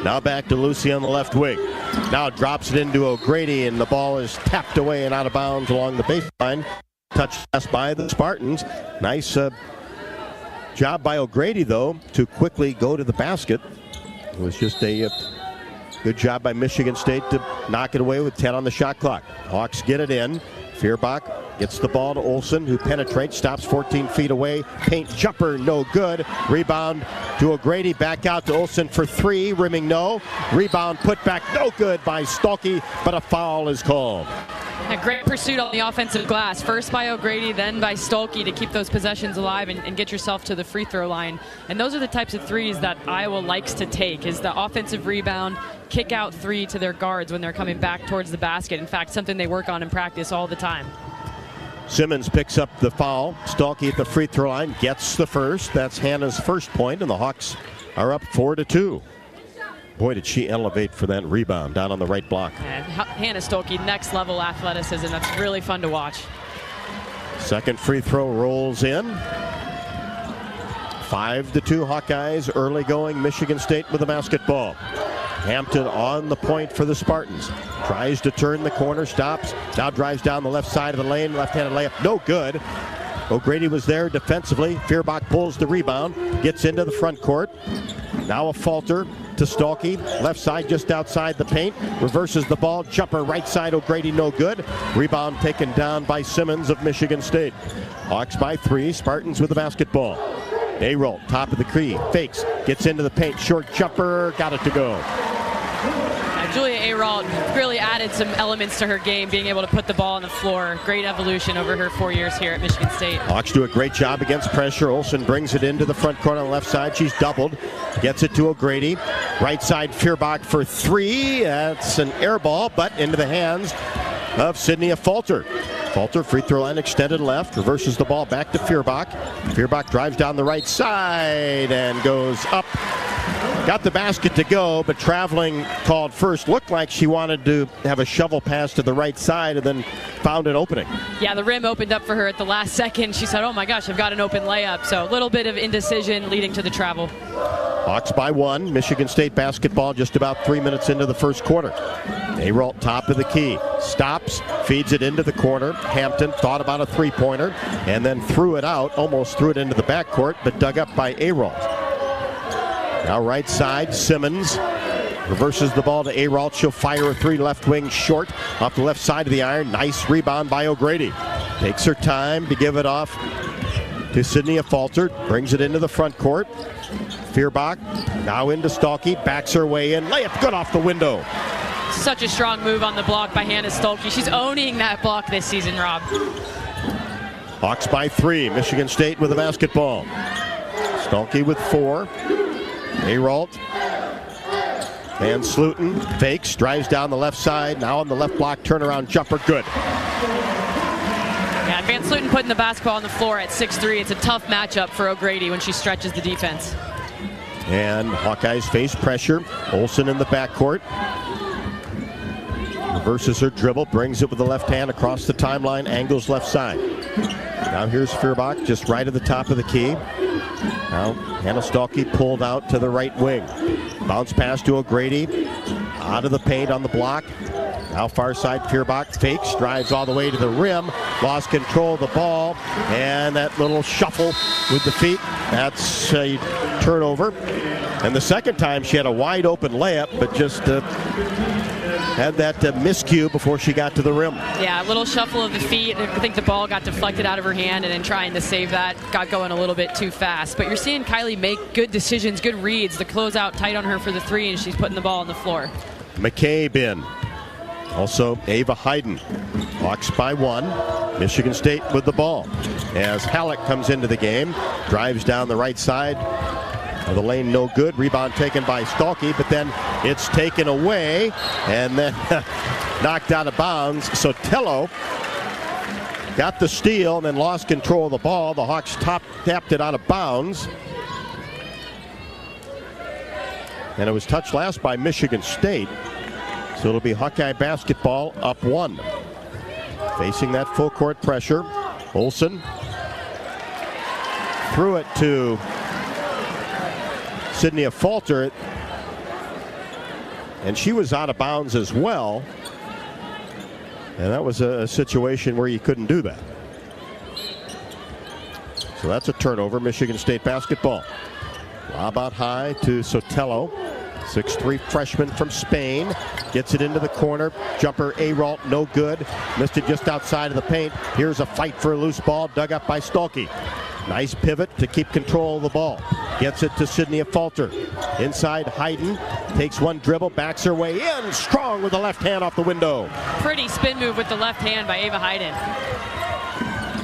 Now back to Lucy on the left wing. Now drops it into O'Grady, and the ball is tapped away and out of bounds along the baseline. Touched pass by the Spartans. Nice job by O'Grady, though, to quickly go to the basket. It was just a good job by Michigan State to knock it away with 10 on the shot clock. Hawks get it in. Feuerbach gets the ball to Olsen, who penetrates, stops 14 feet away. Paint jumper, no good. Rebound to O'Grady, back out to Olsen for three, rimming no. Rebound put back, no good by Stalkey, but a foul is called. A great pursuit on the offensive glass. First by O'Grady, then by Stalkey to keep those possessions alive and get yourself to the free throw line. And those are the types of threes that Iowa likes to take, is the offensive rebound, kick out three to their guards when they're coming back towards the basket. In fact, something they work on in practice all the time. Simmons picks up the foul. Stalkey at the free throw line gets the first. That's Hannah's first point, and the Hawks are up 4-2. Boy, did she elevate for that rebound down on the right block. And Hannah Stalkey, next level athleticism. That's really fun to watch. Second free throw rolls in. 5-2 Hawkeyes, early going. Michigan State with the basketball. Hampton on the point for the Spartans. Tries to turn the corner, stops. Now drives down the left side of the lane. Left-handed layup, no good. O'Grady was there defensively. Feuerbach pulls the rebound, gets into the front court. Now a falter to Stolke. Left side just outside the paint. Reverses the ball. Jumper right side. O'Grady no good. Rebound taken down by Simmons of Michigan State. Hawks by 3. Spartans with the basketball. A-roll, top of the key. Fakes. Gets into the paint. Short jumper. Got it to go. Julia Ayrault really added some elements to her game, being able to put the ball on the floor. Great evolution over her 4 years here at Michigan State. Hawks do a great job against pressure. Olsen brings it into the front court on the left side. She's doubled. Gets it to O'Grady. Right side, Feuerbach for 3. That's an air ball, but into the hands of Sydney Falter. Falter, free throw line extended left. Reverses the ball back to Feuerbach. Feuerbach drives down the right side and goes up. Got the basket to go, but traveling called first. Looked like she wanted to have a shovel pass to the right side and then found an opening. Yeah, the rim opened up for her at the last second. She said, oh my gosh, I've got an open layup. So a little bit of indecision leading to the travel. Hawks by 1. Michigan State basketball just about 3 minutes into the first quarter. Ayrault top of the key. Stops, feeds it into the corner. Hampton thought about a three-pointer and then threw it out. Almost threw it into the backcourt, but dug up by Ayrault. Now right side, Simmons reverses the ball to Ayrault. She'll fire a 3 left wing short off the left side of the iron. Nice rebound by O'Grady. Takes her time to give it off to Sydney Falter. Brings it into the front court. Feuerbach now into Stolke. Backs her way in. Layup good off the window. Such a strong move on the block by Hannah Stolke. She's owning that block this season, Rob. Hawks by 3. Michigan State with the basketball. Stolke with 4. Ayrault. Van Sluten fakes, drives down the left side. Now on the left block, turnaround jumper, good. Yeah, Van Sluten putting the basketball on the floor at 6'3". It's a tough matchup for O'Grady when she stretches the defense. And Hawkeyes face pressure. Olsen in the backcourt. Reverses her dribble, brings it with the left hand across the timeline, angles left side. Now here's Feuerbach, just right at the top of the key. Now Hannah Stolke pulled out to the right wing. Bounce pass to O'Grady. Out of the paint on the block. Now far side, Feuerbach fakes, drives all the way to the rim. Lost control of the ball. And that little shuffle with the feet. That's a turnover. And the second time she had a wide open layup, but just had that miscue before she got to the rim. Yeah, a little shuffle of the feet. I think the ball got deflected out of her hand, and then trying to save that got going a little bit too fast. But you're seeing Kylie make good decisions, good reads. The closeout tight on her for the 3, and she's putting the ball on the floor. McCabe in. Also Ava Hayden. Hawks by 1. Michigan State with the ball. As Halleck comes into the game, drives down the right side. The lane no good. Rebound taken by Stolke, but then it's taken away and then knocked out of bounds. So Tello got the steal and then lost control of the ball. The Hawks tapped it out of bounds. And it was touched last by Michigan State. So it'll be Hawkeye basketball up 1. Facing that full court pressure. Olsen threw it to Sydney Falter, and she was out of bounds as well. And that was a situation where you couldn't do that. So that's a turnover, Michigan State basketball. Lob out high to Sotelo. 6'3" freshman from Spain. Gets it into the corner. Jumper Ayrault, no good. Missed it just outside of the paint. Here's a fight for a loose ball, dug up by Stolke. Nice pivot to keep control of the ball. Gets it to Sydney Falter. Inside, Hayden takes one dribble, backs her way in. Strong with the left hand off the window. Pretty spin move with the left hand by Ava Hayden.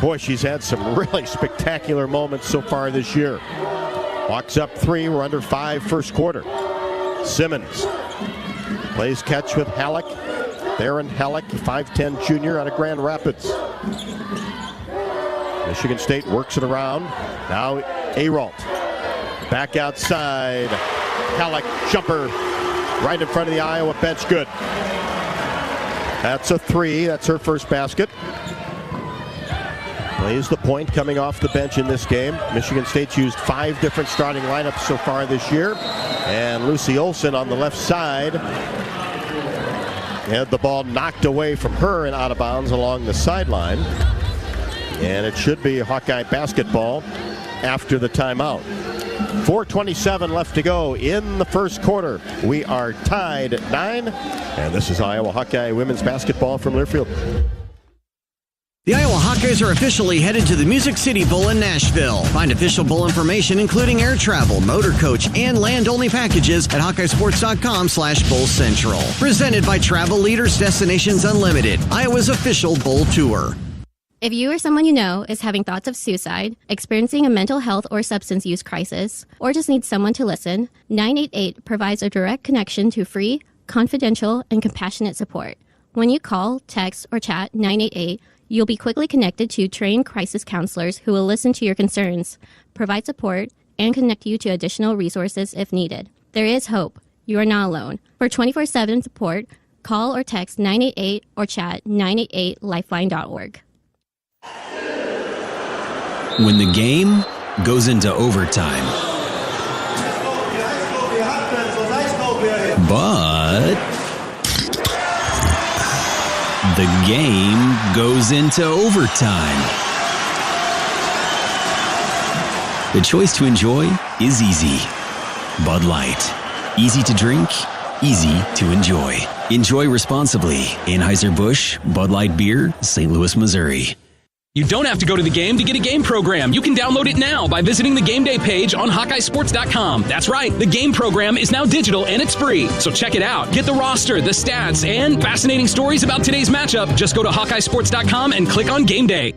Boy, she's had some really spectacular moments so far this year. Hawks up 3. We're under 5 first quarter. Simmons plays catch with Halleck. Theron Halleck, 5'10" junior out of Grand Rapids. Michigan State works it around. Now Ayrault. Back outside. Halleck, jumper right in front of the Iowa bench. Good. That's a 3. That's her first basket. Plays the point coming off the bench in this game. Michigan State's used 5 different starting lineups so far this year. And Lucy Olson on the left side had the ball knocked away from her and out of bounds along the sideline. And it should be Hawkeye basketball after the timeout. 4:27 left to go in the first quarter. We are tied at 9. And this is Iowa Hawkeye women's basketball from Learfield. The Iowa Hawkeyes are officially headed to the Music City Bowl in Nashville. Find official bowl information, including air travel, motor coach, and land-only packages at HawkeyeSports.com/Bowl Central. Presented by Travel Leaders Destinations Unlimited, Iowa's official bowl tour. If you or someone you know is having thoughts of suicide, experiencing a mental health or substance use crisis, or just needs someone to listen, 988 provides a direct connection to free, confidential, and compassionate support. When you call, text, or chat 988, you'll be quickly connected to trained crisis counselors who will listen to your concerns, provide support, and connect you to additional resources if needed. There is hope. You are not alone. For 24/7 support, call or text 988 or chat 988lifeline.org. When the game goes into overtime, but the game goes into overtime. The choice to enjoy is easy. Bud Light. Easy to drink, easy to enjoy. Enjoy responsibly. Anheuser-Busch, Bud Light Beer, St. Louis, Missouri. You don't have to go to the game to get a game program. You can download it now by visiting the game day page on HawkeyeSports.com. That's right, the game program is now digital and it's free. So check it out. Get the roster, the stats, and fascinating stories about today's matchup. Just go to HawkeyeSports.com and click on Game Day.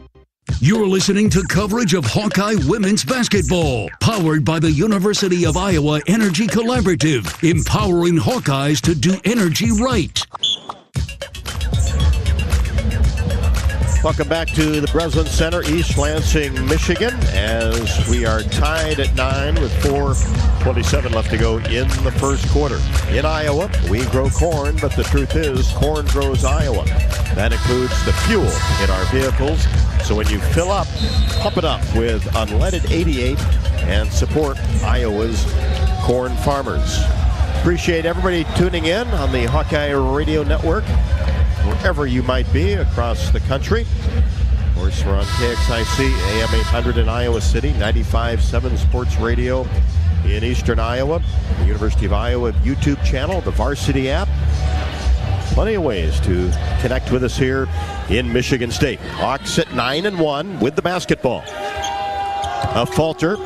You're listening to coverage of Hawkeye women's basketball, powered by the University of Iowa Energy Collaborative, empowering Hawkeyes to do energy right. Welcome back to the Breslin Center, East Lansing, Michigan, as we are tied at 9 with 4:27 left to go in the first quarter. In Iowa, we grow corn, but the truth is, corn grows Iowa. That includes the fuel in our vehicles. So when you fill up, pump it up with unleaded 88 and support Iowa's corn farmers. Appreciate everybody tuning in on the Hawkeye Radio Network, wherever you might be across the country. Of course, we're on KXIC, AM 800 in Iowa City, 95.7 Sports Radio in Eastern Iowa, the University of Iowa YouTube channel, the Varsity app. Plenty of ways to connect with us here in Michigan State. Hawks at 9-1 with the basketball. A Falter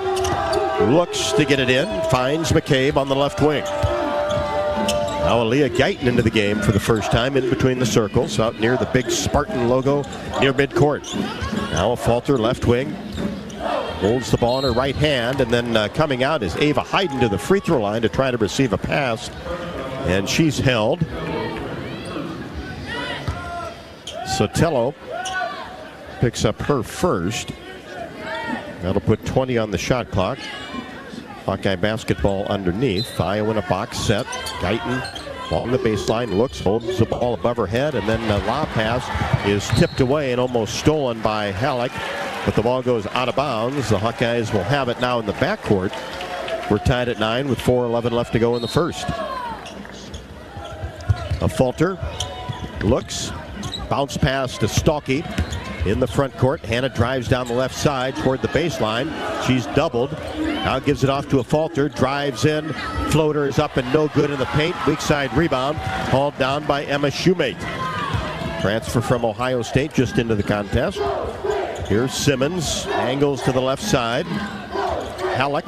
looks to get it in, finds McCabe on the left wing. Now Aaliyah Guyton into the game for the first time in between the circles, out near the big Spartan logo near midcourt. Now a Falter left wing, holds the ball in her right hand, and then coming out is Ava Hayden to the free throw line to try to receive a pass, and she's held. Sotelo picks up her first. That'll put 20 on the shot clock. Hawkeye basketball underneath. Iowa in a box set. Guyton along the baseline, looks, holds the ball above her head, and then the lob pass is tipped away and almost stolen by Halleck. But the ball goes out of bounds. The Hawkeyes will have it now in the backcourt. We're tied at 9 with 4:11 left to go in the first. A Falter looks. Bounce pass to Stalky in the front court. Hannah drives down the left side toward the baseline. She's doubled. Now gives it off to a Falter. Drives in. Floater is up and no good in the paint. Weak side rebound. Hauled down by Emma Shoemate. Transfer from Ohio State just into the contest. Here's Simmons. Angles to the left side. Halleck.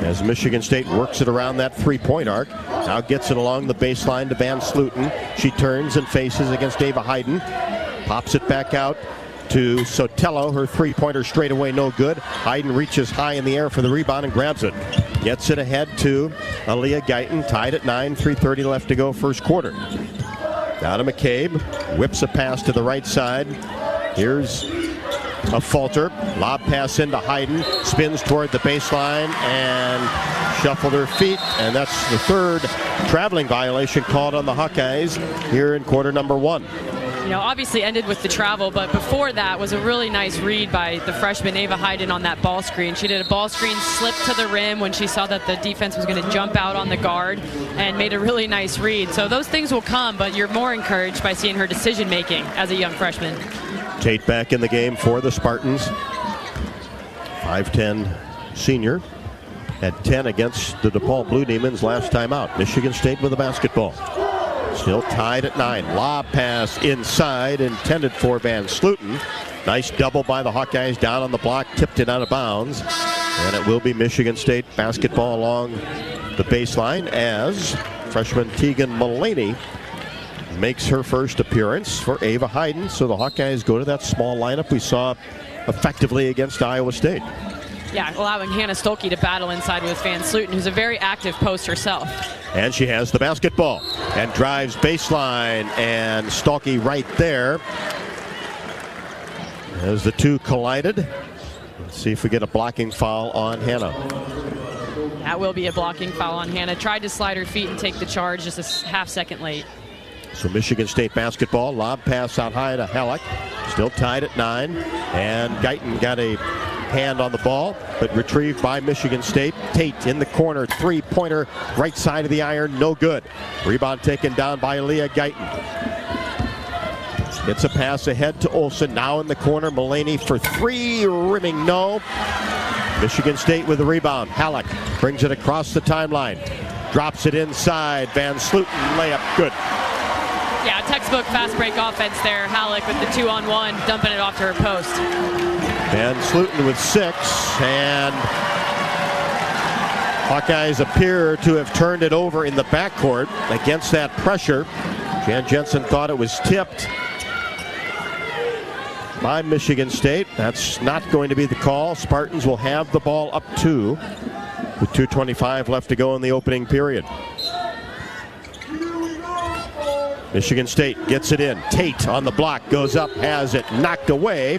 As Michigan State works it around that three-point arc. Now gets it along the baseline to Van Sluten. She turns and faces against Ava Hayden. Pops it back out to Sotelo. Her three-pointer straight away no good. Hayden reaches high in the air for the rebound and grabs it. Gets it ahead to Aaliyah Guyton. Tied at 9, 3:30 left to go first quarter. Down to McCabe. Whips a pass to the right side. Here's a Falter. Lob pass into Hayden. Spins toward the baseline and shuffled her feet. And that's the third traveling violation called on the Hawkeyes here in quarter number 1. obviously ended with the travel, but before that was a really nice read by the freshman Ava Hayden on that ball screen. She did a ball screen, slipped to the rim when she saw that the defense was going to jump out on the guard, and made a really nice read. So those things will come, but you're more encouraged by seeing her decision making as a young freshman. Tate back in the game for the Spartans. 5'10" senior. Had 10 against the DePaul Blue Demons last time out. Michigan State with the basketball. Still tied at 9. Lob pass inside, intended for Van Sluten. Nice double by the Hawkeyes down on the block, tipped it out of bounds. And it will be Michigan State basketball along the baseline as freshman Tegan Mullaney makes her first appearance for Ava Hayden. So the Hawkeyes go to that small lineup we saw effectively against Iowa State. Yeah, allowing Hannah Stolke to battle inside with Van Sluten, who's a very active post herself. And she has the basketball and drives baseline, and Stolke right there as the two collided. Let's see if we get a blocking foul on Hannah. That will be a blocking foul on Hannah. Tried to slide her feet and take the charge just a half second late. So Michigan State basketball, lob pass out high to Halleck. Still tied at 9, and Guyton got a hand on the ball, but retrieved by Michigan State. Tate in the corner, three-pointer, right side of the iron, no good. Rebound taken down by Leah Guyton. It's a pass ahead to Olsen, now in the corner. Mullaney for three, rimming no. Michigan State with the rebound. Halleck brings it across the timeline, drops it inside. Van Sluten layup, good. Yeah, textbook fast break offense there. Halleck with the 2-on-1, dumping it off to her post. Van Sluten with 6, and Hawkeyes appear to have turned it over in the backcourt against that pressure. Jensen thought it was tipped by Michigan State. That's not going to be the call. Spartans will have the ball up 2 with 2:25 left to go in the opening period. Michigan State gets it in. Tate on the block, goes up, has it knocked away.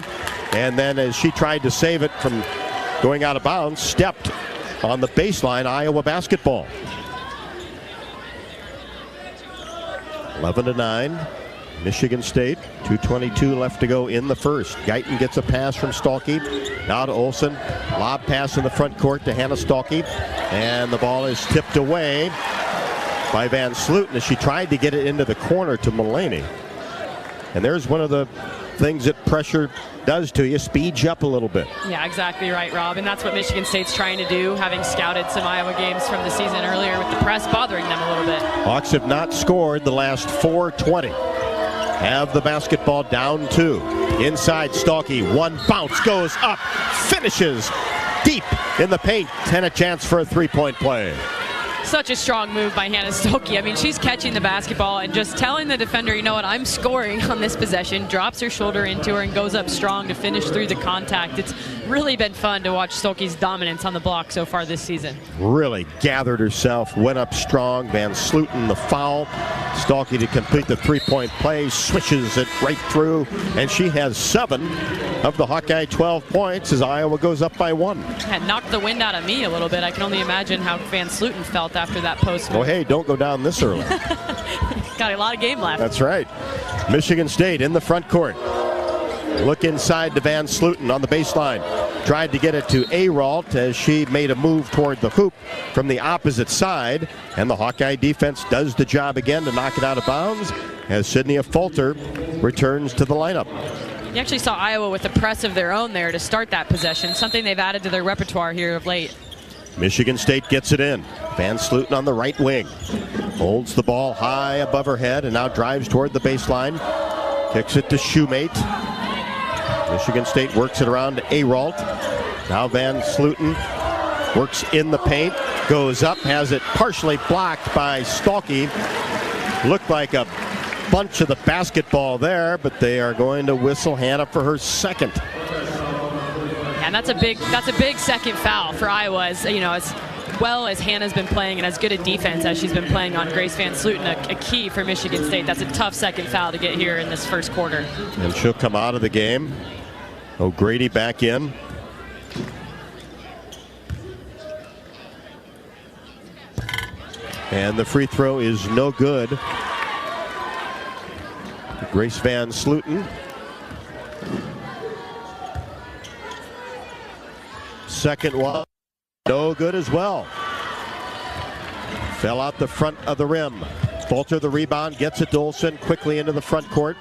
And then as she tried to save it from going out of bounds, stepped on the baseline. Iowa basketball. 11-9. Michigan State. 2:22 left to go in the first. Guyton gets a pass from Stolke. Now to Olsen. Lob pass in the front court to Hannah Stolke. And the ball is tipped away by Van Sluten as she tried to get it into the corner to Mullaney. And there's one of the things that pressure does to you, speeds you up a little bit. Yeah, exactly right, Rob. And that's what Michigan State's trying to do, having scouted some Iowa games from the season earlier with the press bothering them a little bit. Hawks have not scored the last 4:20. Have the basketball down 2. Inside Stolke, one bounce, goes up, finishes deep in the paint, and a chance for a three-point play. Such a strong move by Hannah Stolke. I mean, she's catching the basketball and just telling the defender, you know what, I'm scoring on this possession, drops her shoulder into her and goes up strong to finish through the contact. It's really been fun to watch Stolke's dominance on the block so far this season. Really Gathered herself, went up strong. Van Sluten the foul. Stolke to complete the three-point play, swishes it right through, and she has 7 of the Hawkeye 12 points as Iowa goes up by 1. Had knocked the wind out of me a little bit. I can only imagine how Van Sluten felt after that post. Oh, hey, don't go down this early. Got a lot of game left. That's right. Michigan State in the front court. Look inside to Van Sluten on the baseline. Tried to get it to Aralt as she made a move toward the hoop from the opposite side. And the Hawkeye defense does the job again to knock it out of bounds as Sydney Fulter returns to the lineup. You actually saw Iowa with a press of their own there to start that possession, something they've added to their repertoire here of late. Michigan State gets it in. Van Sluten on the right wing. Holds the ball high above her head and now drives toward the baseline. Kicks it to Shoemate. Michigan State works it around to Aralt. Now Van Sluten works in the paint. Goes up, has it partially blocked by Stolke. Looked like a bunch of the basketball there, but they are going to whistle Hannah for her second. And that's a big second foul for Iowa, as you know, as well as Hannah's been playing and as good a defense as she's been playing on Grace Van Sluten, a key for Michigan State. That's a tough second foul to get here in this first quarter. And she'll come out of the game. O'Grady back in. And the free throw is no good. Grace Van Slooten. Second one, no good as well. Fell out the front of the rim. Falter the rebound, gets it to Olsen, quickly into the front court.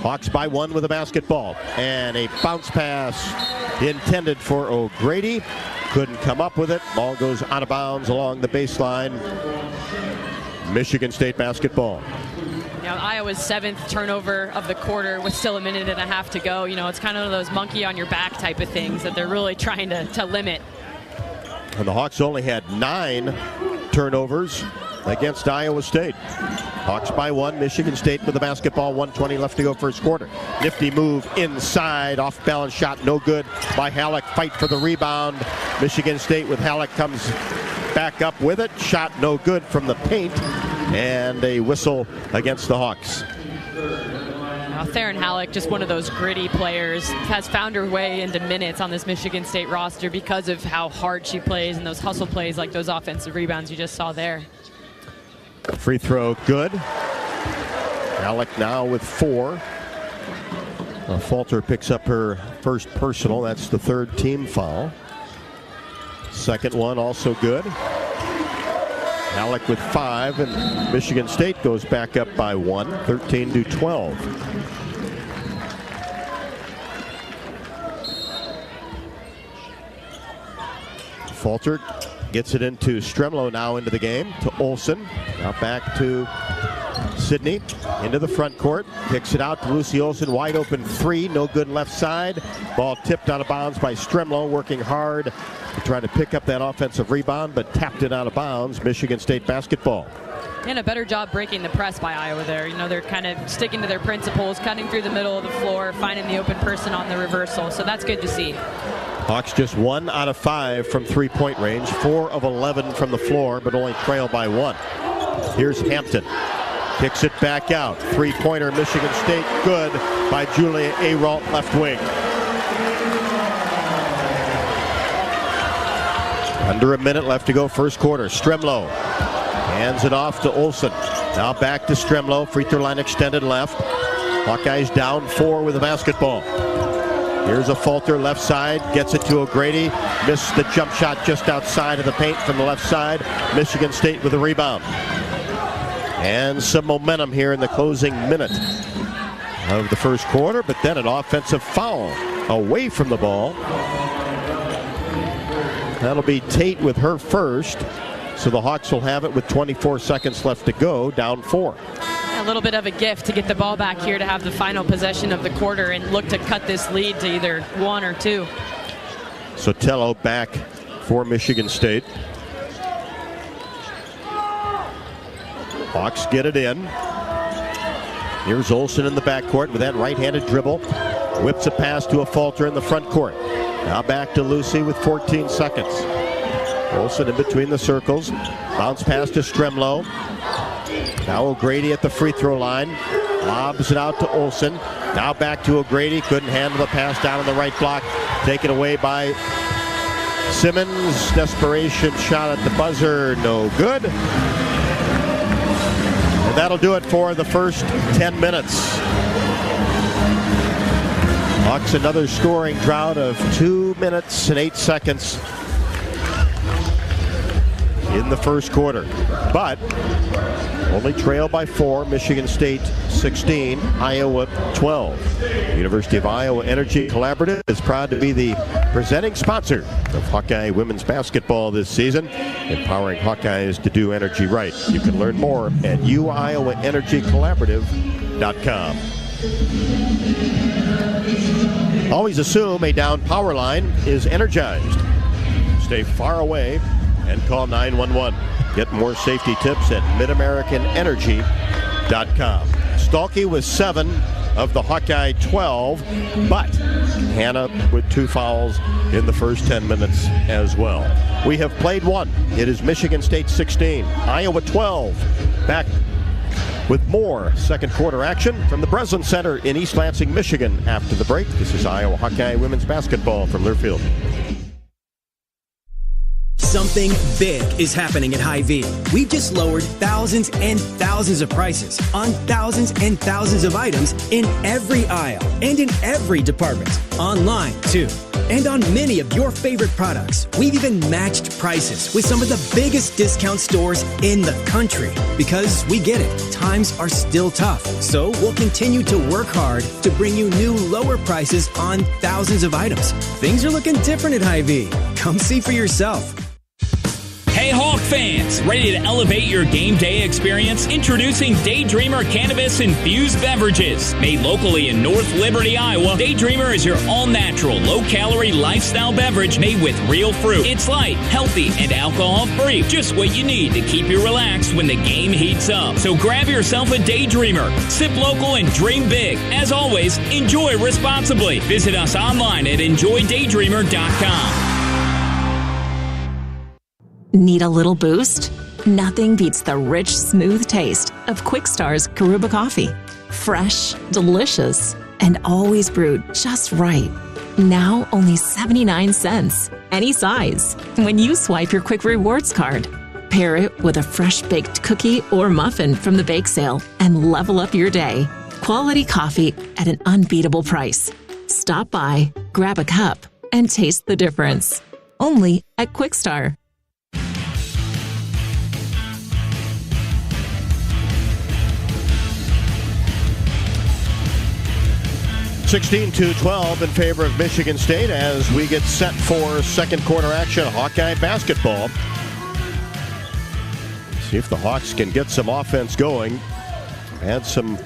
Hawks by 1 with a basketball. And a bounce pass intended for O'Grady. Couldn't come up with it. Ball goes out of bounds along the baseline. Michigan State basketball. Iowa's 7th turnover of the quarter with still a minute and a half to go. It's kind of one of those monkey on your back type of things that they're really trying to limit. And the Hawks only had 9 turnovers against Iowa State. Hawks by 1, Michigan State with the basketball, 1:20 left to go first quarter. Nifty move inside, off balance shot, no good by Halleck. Fight for the rebound. Michigan State with Halleck comes back up with it. Shot no good from the paint, and a whistle against the Hawks. Theron Halleck, just one of those gritty players, has found her way into minutes on this Michigan State roster because of how hard she plays and those hustle plays like those offensive rebounds you just saw there. Free throw good. Halleck now with 4. Falter picks up her first personal. That's the 3rd team foul. Second one also good. Halleck with 5, and Michigan State goes back up by 1, 13-12. Falter gets it into Stremlo now into the game, to Olsen. Now back to Sidney, into the front court. Kicks it out to Lucy Olsen, wide open 3, no good left side. Ball tipped out of bounds by Stremlo, working hard to try to pick up that offensive rebound, but tapped it out of bounds. Michigan State basketball. And a better job breaking the press by Iowa there. They're kind of sticking to their principles, cutting through the middle of the floor, finding the open person on the reversal. So that's good to see. Hawks just 1 out of 5 from 3-point range, 4 of 11 from the floor, but only trail by 1. Here's Hampton. Kicks it back out. 3-pointer, Michigan State, good by Julia Aralt, left wing. Under a minute left to go first quarter. Stremlo hands it off to Olsen. Now back to Stremlo. Free throw line extended left. Hawkeyes down 4 with the basketball. Here's a Falter left side. Gets it to O'Grady. Missed the jump shot just outside of the paint from the left side. Michigan State with a rebound. And some momentum here in the closing minute of the first quarter, but then an offensive foul away from the ball. That'll be Tate with her first. So the Hawks will have it with 24 seconds left to go, down 4. A little bit of a gift to get the ball back here to have the final possession of the quarter and look to cut this lead to either 1 or 2. Sotelo back for Michigan State. Hawks get it in. Here's Olsen in the backcourt with that right-handed dribble. Whips a pass to a Falter in the front court. Now back to Lucy with 14 seconds. Olsen in between the circles. Bounce pass to Stremlo. Now O'Grady at the free throw line. Lobs it out to Olsen. Now back to O'Grady. Couldn't handle the pass down on the right block. Taken away by Simmons. Desperation shot at the buzzer. No good. And that'll do it for the first 10 minutes. Hawks another scoring drought of 2 minutes and 8 seconds in the first quarter. But only trail by 4. Michigan State 16, Iowa 12. University of Iowa Energy Collaborative is proud to be the presenting sponsor of Hawkeye women's basketball this season, empowering Hawkeyes to do energy right. You can learn more at uiowaenergycollaborative.com. Always assume a down power line is energized. Stay far away and call 911. Get more safety tips at midamericanenergy.com. Stalky was 7 of the Hawkeye 12, but Hannah with 2 fouls in the first 10 minutes as well. We have played 1. It is Michigan State 16, Iowa 12. Back with more second quarter action from the Breslin Center in East Lansing, Michigan after the break. This is Iowa Hawkeye women's basketball from Learfield. Something big is happening at Hy-Vee. We've just lowered thousands and thousands of prices on thousands and thousands of items in every aisle and in every department. Online, too. And on many of your favorite products, we've even matched prices with some of the biggest discount stores in the country. Because we get it, times are still tough. So we'll continue to work hard to bring you new lower prices on thousands of items. Things are looking different at Hy-Vee. Come see for yourself. Hey Hawk fans, ready to elevate your game day experience? Introducing Daydreamer Cannabis Infused Beverages. Made locally in North Liberty, Iowa, Daydreamer is your all-natural, low-calorie lifestyle beverage made with real fruit. It's light, healthy, and alcohol-free. Just what you need to keep you relaxed when the game heats up. So grab yourself a Daydreamer. Sip local and dream big. As always, enjoy responsibly. Visit us online at enjoydaydreamer.com. Need a little boost? Nothing beats the rich, smooth taste of Quickstar's Karuba coffee. Fresh, delicious, and always brewed just right. Now only 79 cents. Any size. When you swipe your Quick Rewards card. Pair it with a fresh baked cookie or muffin from the bake sale and level up your day. Quality coffee at an unbeatable price. Stop by, grab a cup, and taste the difference. Only at Quickstar. 16-12 in favor of Michigan State as we get set for second quarter action. Hawkeye basketball. See if the Hawks can get some offense going. Had some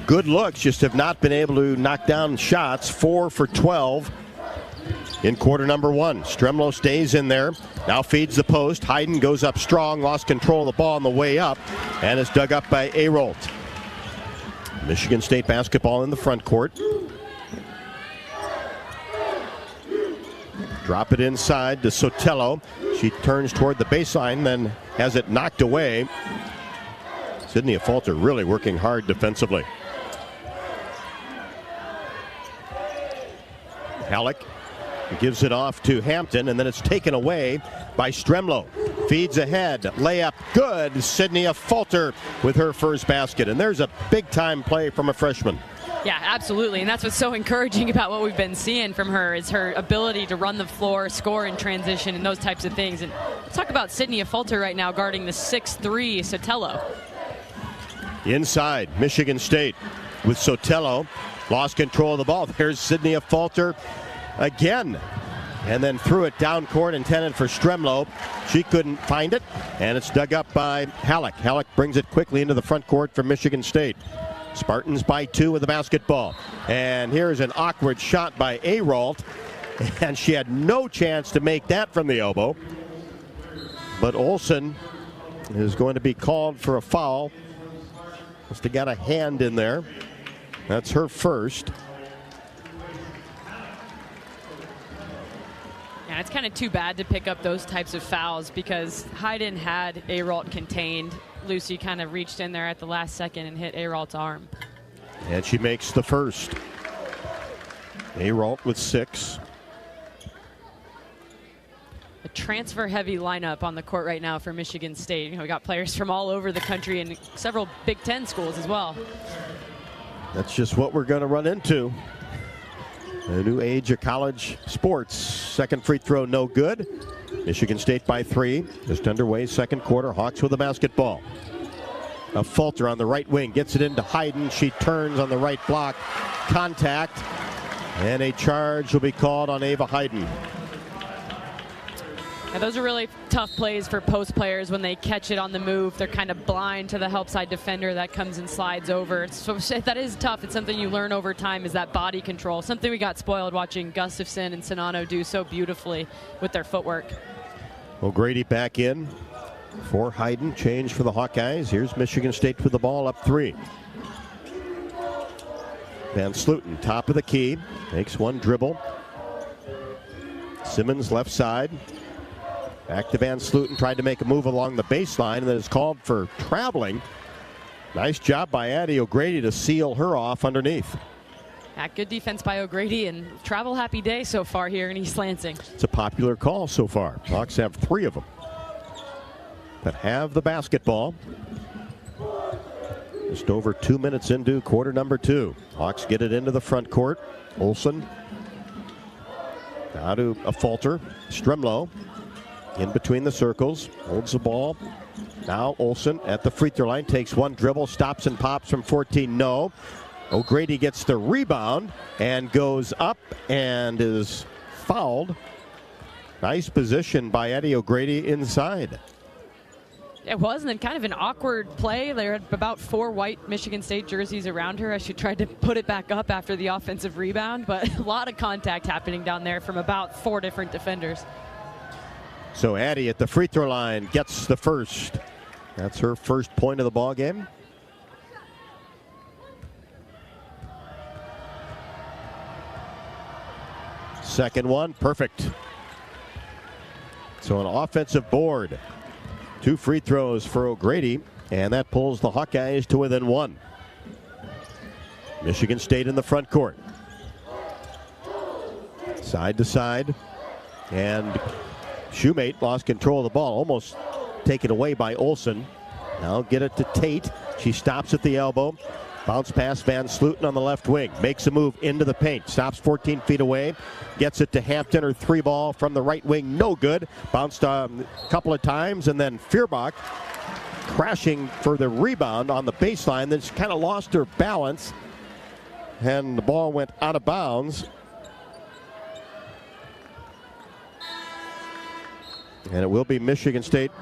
good looks, just have not been able to knock down shots. 4 for 12 in quarter number one. Stremlo stays in there. Now feeds the post. Hayden goes up strong, lost control of the ball on the way up, and is dug up by Arolt. Michigan State basketball in the front court. Drop it inside to Sotelo. She turns toward the baseline, then has it knocked away. Sydney Falter really working hard defensively. Halleck gives it off to Hampton, and then it's taken away by Stremlo. Feeds ahead, layup good. Sydney Falter with her first basket, and there's a big-time play from a freshman. Yeah, absolutely, and that's what's so encouraging about what we've been seeing from her is her ability to run the floor, score in transition, and those types of things. And let's talk about Sydney Falter right now guarding the 6'3" Sotelo. Inside, Michigan State with Sotelo. Lost control of the ball. There's Sydney Falter again. And then threw it down court, intended for Stremlo. She couldn't find it, and it's dug up by Halleck. Halleck brings it quickly into the front court for Michigan State. Spartans by 2 with the basketball. And here's an awkward shot by Arolt, and she had no chance to make that from the elbow. But Olsen is going to be called for a foul. Must have got a hand in there. That's her first. Yeah, it's kind of too bad to pick up those types of fouls because Hayden had Arolt contained. Lucy kind of reached in there at the last second and hit Arolt's arm. And she makes the first. Arolt with 6. A transfer-heavy lineup on the court right now for Michigan State. You know, we got players from all over the country and several Big Ten schools as well. That's just what we're going to run into. The new age of college sports. Second free throw, no good. Michigan State by 3. Just underway, second quarter. Hawks with the basketball. A Falter on the right wing. Gets it into Hayden. She turns on the right block. Contact. And a charge will be called on Ava Hayden. Now, those are really tough plays for post players when they catch it on the move. They're kind of blind to the help side defender that comes and slides over. So that is tough. It's something you learn over time is that body control. Something we got spoiled watching Gustafson and Sonano do so beautifully with their footwork. O'Grady back in for Hayden. Change for the Hawkeyes. Here's Michigan State with the ball up 3. Van Sluten, top of the key. Makes one dribble. Simmons left side. Back to Van Sluten, tried to make a move along the baseline, and then is called for traveling. Nice job by Addie O'Grady to seal her off underneath. Good defense by O'Grady, and travel happy day so far here in East Lansing. It's a popular call so far. Hawks have 3 of them that have the basketball. Just over 2 minutes into quarter number 2. Hawks get it into the front court. Olsen now to a falter. Stremlow in between the circles, holds the ball. Now Olsen at the free throw line, takes one dribble, stops and pops from 14, no. O'Grady gets the rebound and goes up and is fouled. Nice position by Eddie O'Grady inside. It was, and then kind of an awkward play. There had about 4 white Michigan State jerseys around her as she tried to put it back up after the offensive rebound, but a lot of contact happening down there from about 4 different defenders. So Addie at the free throw line gets the first. That's her first point of the ball game. Second one, perfect. So an offensive board. 2 free throws for O'Grady, and that pulls the Hawkeyes to within 1. Michigan State in the front court. Side to side, and Shoemate lost control of the ball, almost taken away by Olsen. Now get it to Tate. She stops at the elbow. Bounce pass Van Sluten on the left wing. Makes a move into the paint. Stops 14 feet away. Gets it to Hampton. Her 3 ball from the right wing. No good. Bounced a couple of times. And then Feuerbach crashing for the rebound on the baseline. Then she kind of lost her balance. And the ball went out of bounds. And it will be Michigan State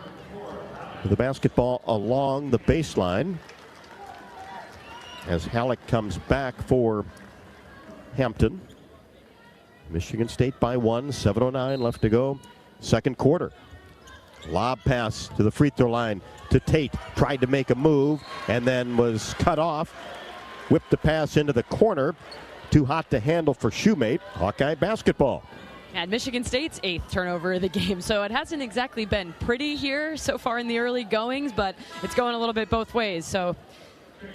with the basketball along the baseline as Halleck comes back for Hampton. Michigan State by 1, 7:09 left to go, second quarter. Lob pass to the free throw line to Tate. Tried to make a move and then was cut off. Whipped the pass into the corner. Too hot to handle for Shoemate. Hawkeye basketball. And Michigan State's 8th turnover of the game, so it hasn't exactly been pretty here so far in the early goings, but it's going a little bit both ways, so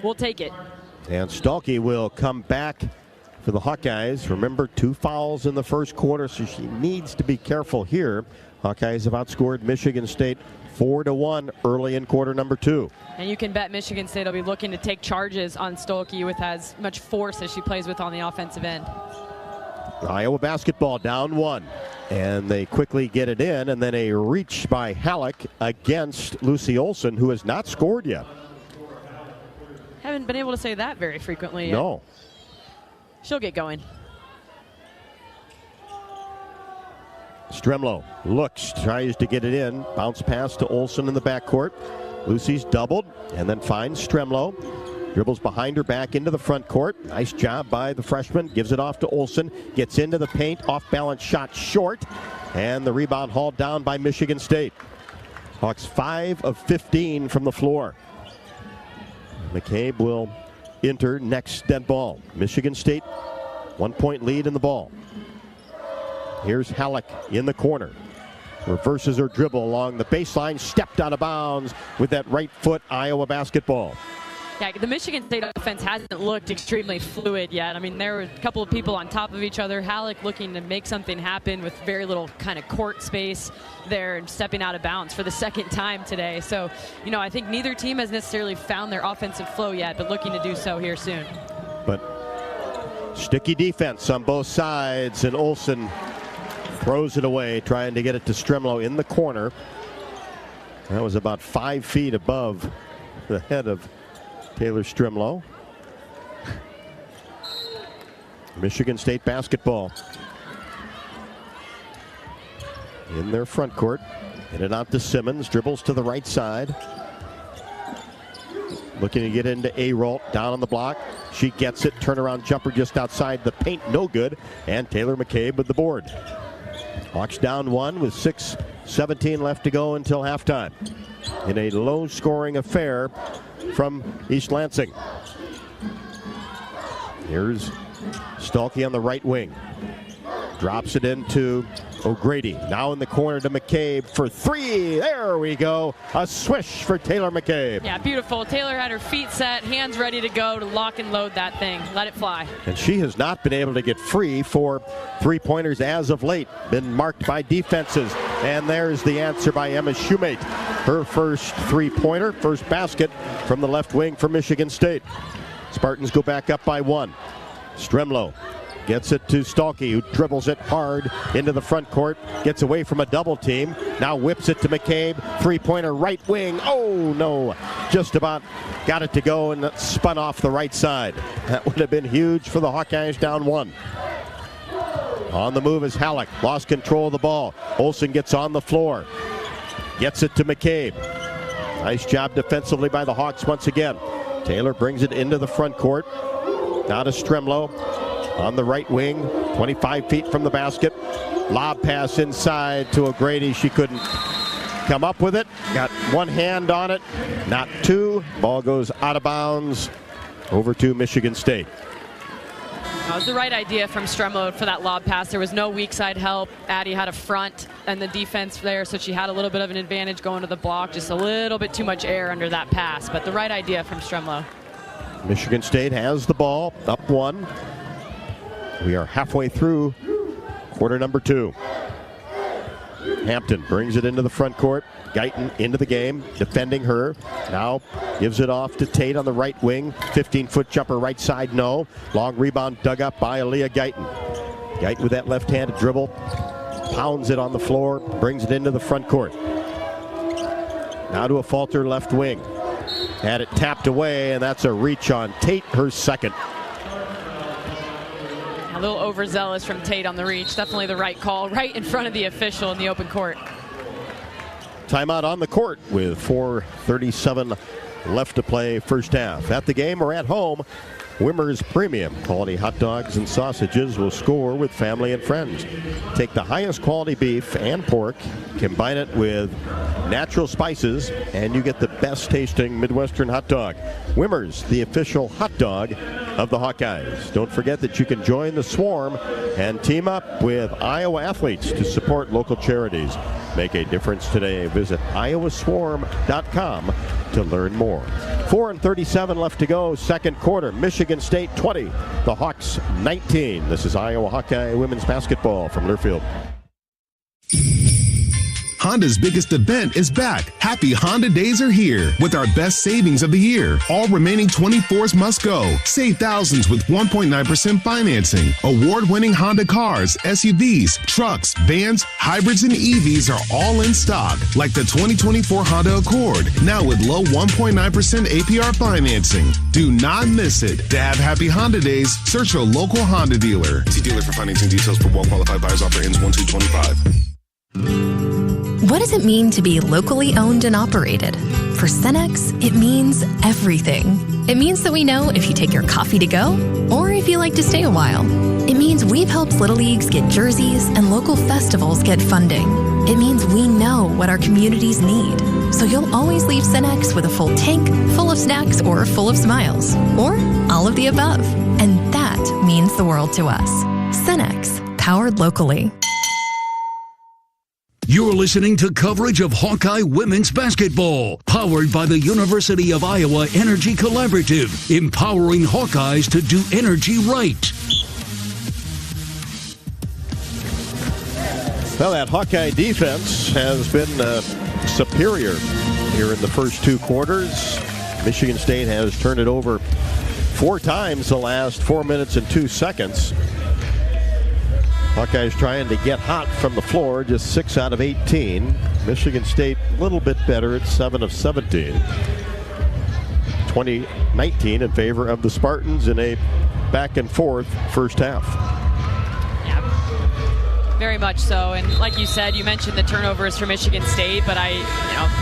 we'll take it. And Stalky will come back for the Hawkeyes. Remember, 2 fouls in the first quarter, so she needs to be careful here. Hawkeyes have outscored Michigan State 4-1 early in quarter number 2. And you can bet Michigan State will be looking to take charges on Stolke with as much force as she plays with on the offensive end. Iowa basketball down 1. And they quickly get it in, and then a reach by Halleck against Lucy Olsen, who has not scored yet. Haven't been able to say that very frequently yet. No. She'll get going. Stremlow looks, tries to get it in. Bounce pass to Olsen in the backcourt. Lucy's doubled and then finds Stremlow. Dribbles behind her back into the front court. Nice job by the freshman. Gives it off to Olsen. Gets into the paint. Off balance shot short. And the rebound hauled down by Michigan State. Hawks 5 of 15 from the floor. McCabe will enter next dead ball. Michigan State 1-point lead in the ball. Here's Halleck in the corner. Reverses her dribble along the baseline. Stepped out of bounds with that right foot. Iowa basketball. Yeah, the Michigan State offense hasn't looked extremely fluid yet. I mean, there were a couple of people on top of each other. Halleck looking to make something happen with very little kind of court space there and stepping out of bounds for the second time today. So, you know, I think neither team has necessarily found their offensive flow yet, but looking to do so here soon. But sticky defense on both sides, and Olsen throws it away, trying to get it to Stremlow in the corner. That was about 5 feet above the head of Taylor Stremlow. Michigan State basketball in their front court. Hit it out to Simmons. Dribbles to the right side. Looking to get into Arolt. Down on the block. She gets it. Turnaround jumper just outside the paint. No good. And Taylor McCabe with the board. Hawks down 1 with 6:17 left to go until halftime. In a low-scoring affair from East Lansing. Here's Stalky on the right wing. Drops it into O'Grady now in the corner to McCabe for three. There we go. A swish for Taylor McCabe. Yeah, beautiful. Taylor had her feet set, hands ready to go to lock and load that thing. Let it fly. And she has not been able to get free for three-pointers as of late. Been marked by defenses. And there's the answer by Emma Shoemate. Her first three-pointer, first basket from the left wing for Michigan State. Spartans go back up by one. Stremlow gets it to Stalkey, who dribbles it hard into the front court, gets away from a double team, now whips it to McCabe, three-pointer right wing. Oh no, just about got it to go and spun off the right side. That would have been huge for the Hawkeyes, down one. On the move is Halleck, lost control of the ball. Olsen gets on the floor, gets it to McCabe. Nice job defensively by the Hawks once again. Taylor brings it into the front court, now to Stremlow. On the right wing, 25 feet from the basket. Lob pass inside to O'Grady. She couldn't come up with it. Got one hand on it, not two. Ball goes out of bounds over to Michigan State. That was the right idea from Stremlow for that lob pass. There was no weak side help. Addie had a front and the defense there, so she had a little bit of an advantage going to the block. Just a little bit too much air under that pass, but the right idea from Stremlow. Michigan State has the ball, up one. We are halfway through quarter number two. Hampton brings it into the front court. Guyton into the game, defending her. Now gives it off to Tate on the right wing. 15-foot jumper right side, no. Long rebound dug up by Aaliyah Guyton. Guyton with that left-handed dribble. Pounds it on the floor, brings it into the front court. Now to a falter left wing. Had it tapped away, and that's a reach on Tate, her second. A little overzealous from Tate on the reach. Definitely the right call, right in front of the official in the open court. Timeout on the court with 4:37 left to play first half. At the game or at home, Wimmer's Premium Quality Hot Dogs and Sausages will score with family and friends. Take the highest quality beef and pork, combine it with natural spices, and you get the best tasting Midwestern hot dog. Wimmer's, the official hot dog of the Hawkeyes. Don't forget that you can join the Swarm and team up with Iowa athletes to support local charities. Make a difference today. Visit iowaswarm.com to learn more. 4:37 left to go, second quarter. Michigan State 20, the Hawks 19. This is Iowa Hawkeye women's basketball from Learfield. Honda's biggest event is back. Happy Honda Days are here with our best savings of the year. All remaining 24s must go. Save thousands with 1.9% financing. Award-winning Honda cars, SUVs, trucks, vans, hybrids, and EVs are all in stock, like the 2024 Honda Accord, now with low 1.9% APR financing. Do not miss it. To have happy Honda Days, search your local Honda dealer. See dealer for financing details for well-qualified buyers. Offer ends 1/2/25. What does it mean to be locally owned and operated? For Cenex, it means everything. It means that we know if you take your coffee to go or if you like to stay a while. It means we've helped Little Leagues get jerseys and local festivals get funding. It means we know what our communities need. So you'll always leave Cenex with a full tank, full of snacks, or full of smiles. Or all of the above. And that means the world to us. Cenex, powered locally. You're listening to coverage of Hawkeye women's basketball, powered by the University of Iowa Energy Collaborative, empowering Hawkeyes to do energy right. Well, that Hawkeye defense has been superior here in the first two quarters. Michigan State has turned it over 4 times the last 4 minutes and 2 seconds. Hawkeyes trying to get hot from the floor, just 6 out of 18. Michigan State a little bit better at 7 of 17. 20-19 in favor of the Spartans in a back and forth first half. Very much so, and like you said, you mentioned the turnovers for Michigan State, but I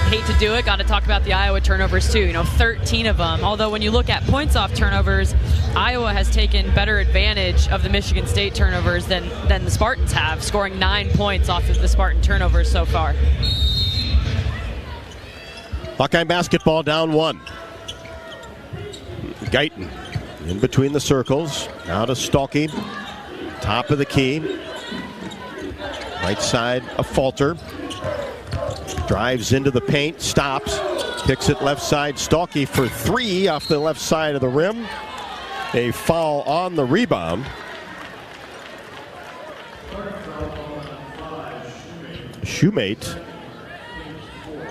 hate to do it, got to talk about the Iowa turnovers too. 13 of them, although when you look at points off turnovers, Iowa has taken better advantage of the Michigan State turnovers than the Spartans have, scoring 9 points off of the Spartan turnovers so far. Hawkeye basketball down 1. Guyton in between the circles, now to Stalkey, top of the key. Right side, a Falter. Drives into the paint, stops, kicks it left side. Stolke for 3 off the left side of the rim. A foul on the rebound. Shoemate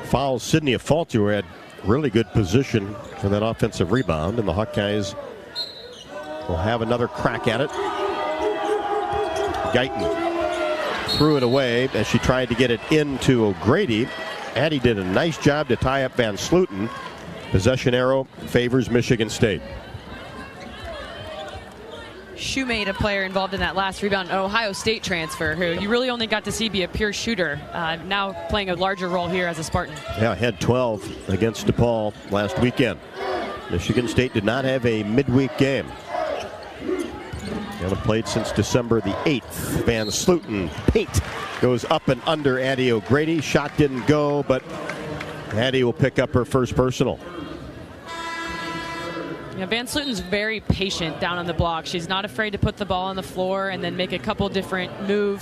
fouls Sydney Falter, who had really good position for that offensive rebound, and the Hawkeyes will have another crack at it. Guyton threw it away as she tried to get it into O'Grady. Addie did a nice job to tie up Van Sluten. Possession arrow favors Michigan State. Shoemate, a player involved in that last rebound, an Ohio State transfer, who you really only got to see be a pure shooter, now playing a larger role here as a Spartan. Yeah, had 12 against DePaul last weekend. Michigan State did not have a midweek game. They haven't played since December the 8th. Van Sluten, paint goes up and under Addie O'Grady. Shot didn't go, but Addie will pick up her first personal. Yeah, Van Sluten's very patient down on the block. She's not afraid to put the ball on the floor and then make a couple different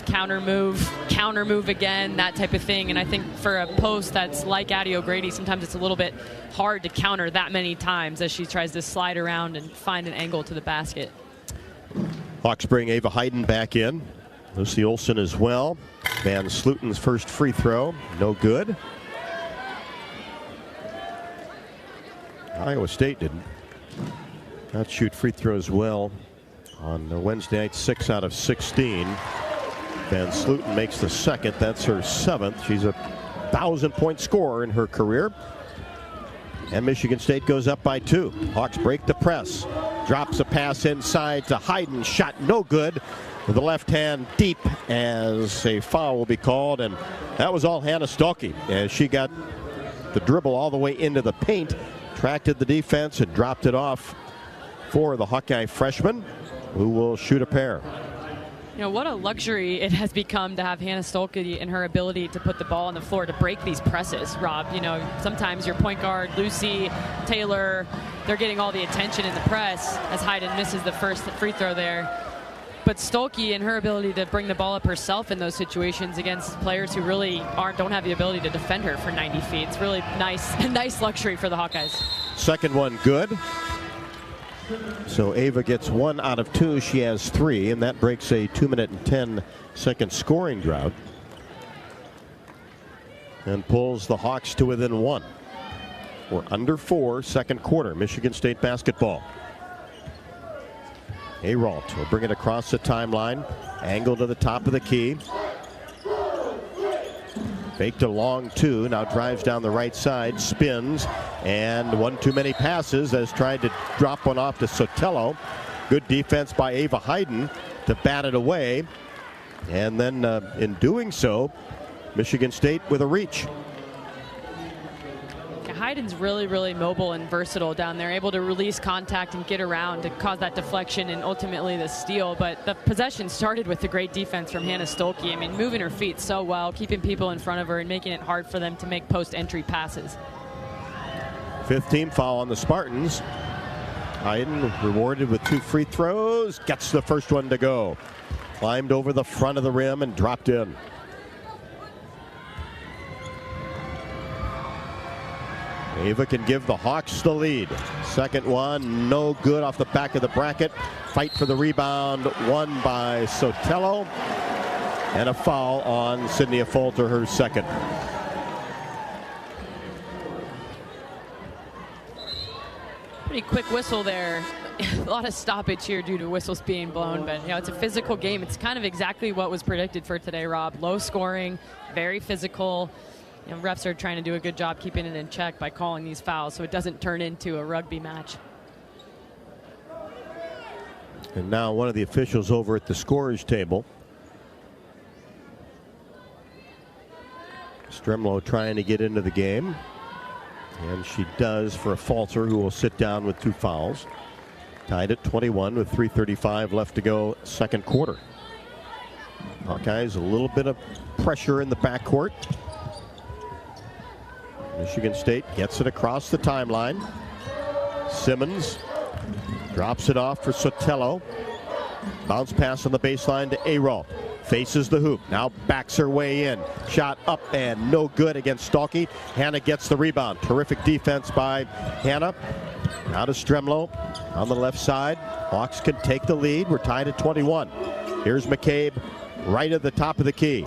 counter move again, that type of thing. And I think for a post that's like Addie O'Grady, sometimes it's a little bit hard to counter that many times as she tries to slide around and find an angle to the basket. Hawks bring Ava Hayden back in. Lucy Olson as well. Van Sluten's first free throw, no good. Iowa State didn't not shoot free throws well on Wednesday night, 6 out of 16. Van Sluten makes the second. That's her 7th. She's a 1,000-point scorer in her career. And Michigan State goes up by 2. Hawks break the press. Drops a pass inside to Hayden. Shot no good. With the left hand deep as a foul will be called. And that was all Hannah Stolke as she got the dribble all the way into the paint. Attracted the defense and dropped it off for the Hawkeye freshman, who will shoot a pair. You know, what a luxury it has become to have Hannah Stolke and her ability to put the ball on the floor to break these presses, Rob. You know, sometimes your point guard, Lucy, Taylor, they're getting all the attention in the press as Hayden misses the first free throw there. But Stolke and her ability to bring the ball up herself in those situations against players who really don't have the ability to defend her for 90 feet. It's really nice luxury for the Hawkeyes. Second one good. So Ava gets 1 out of 2. She has 3, and that breaks a 2-minute and 10-second scoring drought and pulls the Hawks to within 1. We're under 4, second quarter. Michigan State basketball. Aralt will bring it across the timeline. Angle to the top of the key. Faked a long 2, now drives down the right side, spins, and one too many passes as tried to drop one off to Sotelo. Good defense by Ava Hayden to bat it away. And then in doing so, Michigan State with a reach. Hayden's really mobile and versatile down there, able to release contact and get around to cause that deflection and ultimately the steal. But the possession started with the great defense from Hannah Stolke. I mean, moving her feet so well, keeping people in front of her and making it hard for them to make post-entry passes. 5th team foul on the Spartans. Hayden rewarded with 2 free throws, gets the first one to go. Climbed over the front of the rim and dropped in. Ava can give the Hawks the lead. Second one, no good off the back of the bracket. Fight for the rebound, won by Sotelo. And a foul on Sydney Falter, her second. Pretty quick whistle there. A lot of stoppage here due to whistles being blown, but you know, it's a physical game. It's kind of exactly what was predicted for today, Rob. Low scoring, very physical. You know, refs are trying to do a good job keeping it in check by calling these fouls so it doesn't turn into a rugby match. And now one of the officials over at the scorers table. Stremlow trying to get into the game. And she does for a Falter, who will sit down with 2 fouls. Tied at 21 with 3:35 left to go, second quarter. Hawkeyes a little bit of pressure in the backcourt. Michigan State gets it across the timeline. Simmons drops it off for Sotelo. Bounce pass on the baseline to Aralt. faces the hoop. Now backs her way in. Shot up and no good against Stalky. Hannah gets the rebound. Terrific defense by Hannah. Now to Stremlow on the left side. Hawks can take the lead. We're tied at 21. Here's McCabe right at the top of the key.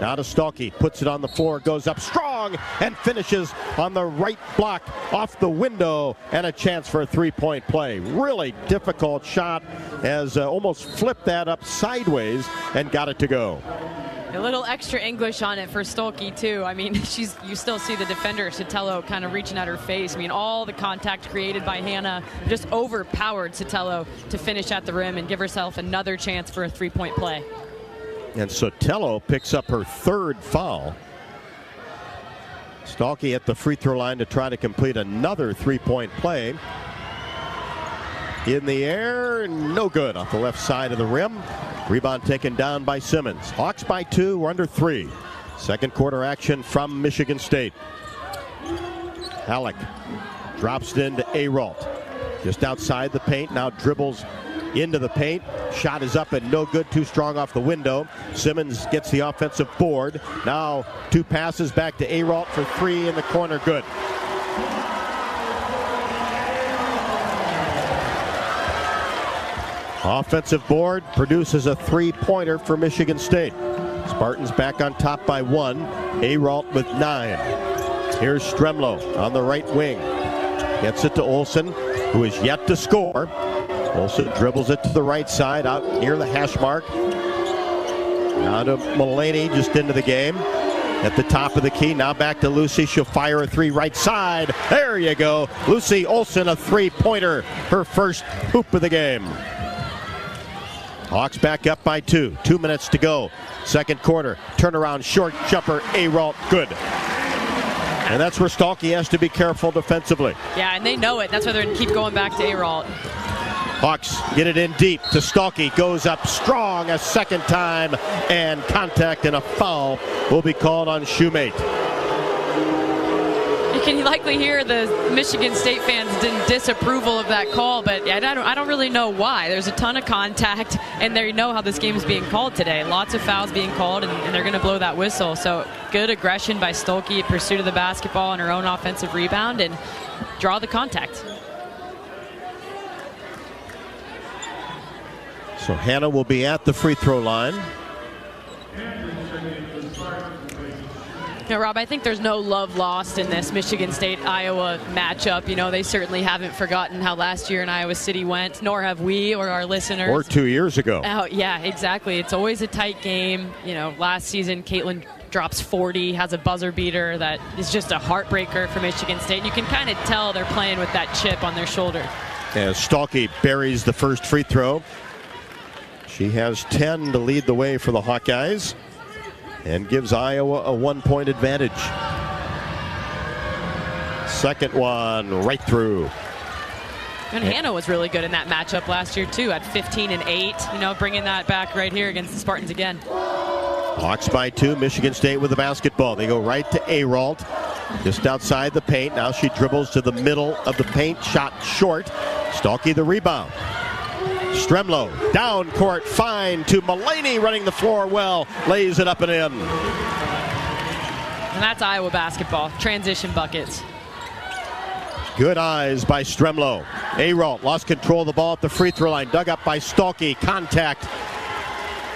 Now to Stalky. Puts it on the floor. Goes up strong and finishes on the right block off the window, and a chance for a three-point play. Really difficult shot, as almost flipped that up sideways and got it to go. A little extra English on it for Stolke too. I mean, you still see the defender Sotelo kind of reaching at her face. I mean, all the contact created by Hannah just overpowered Sotelo to finish at the rim and give herself another chance for a three-point play. And Sotelo picks up her third foul. Stalky at the free throw line to try to complete another three-point play. In the air, no good off the left side of the rim. Rebound taken down by Simmons. Hawks by 2, we're under 3. Second quarter action from Michigan State. Halleck drops it into Aralt. Just outside the paint, now dribbles into the paint. Shot is up and no good, too strong off the window. Simmons gets the offensive board. Now 2 passes back to Aralt for 3 in the corner, good. Offensive board produces a 3-pointer for Michigan State. Spartans back on top by 1. Aralt with 9. Here's Stremlow on the right wing. Gets it to Olsen, who is yet to score. Olsen dribbles it to the right side, out near the hash mark. Now to Mulaney, just into the game. At the top of the key, now back to Lucy. She'll fire a 3 right side. There you go. Lucy Olsen, a 3-pointer. Her first hoop of the game. Hawks back up by 2. 2 minutes to go. Second quarter. Turnaround short jumper. Aralt, good. And that's where Stalky has to be careful defensively. Yeah, and they know it. That's why they're going to keep going back to Aralt. Hawks get it in deep to Stalky. Goes up strong a second time, and contact and a foul will be called on Shoemate. You can likely hear the Michigan State fans in disapproval of that call, but I don't really know why. There's a ton of contact, and they know how this game is being called today. Lots of fouls being called, and they're going to blow that whistle. So good aggression by Stolke in pursuit of the basketball and her own offensive rebound, and draw the contact. So Hannah will be at the free throw line. Now, Rob, I think there's no love lost in this Michigan State-Iowa matchup. You know, they certainly haven't forgotten how last year in Iowa City went, nor have we or our listeners. Or 2 years ago. Oh, yeah, exactly. It's always a tight game. You know, last season, Caitlin drops 40, has a buzzer beater that is just a heartbreaker for Michigan State. You can kind of tell they're playing with that chip on their shoulder. As Stalky buries the first free throw. She has 10 to lead the way for the Hawkeyes and gives Iowa a 1-point advantage. Second one right through. And Hannah was really good in that matchup last year too, at 15 and 8. You know, bringing that back right here against the Spartans again. Hawks by 2. Michigan State with the basketball. They go right to Aralt, just outside the paint. Now she dribbles to the middle of the paint. Shot short. Stalky the rebound. Stremlow down court, fine to Mulaney, running the floor well, lays it up and in. And that's Iowa basketball, transition buckets. Good eyes by Stremlow. Aralt lost control of the ball at the free throw line, dug up by Stalky, contact.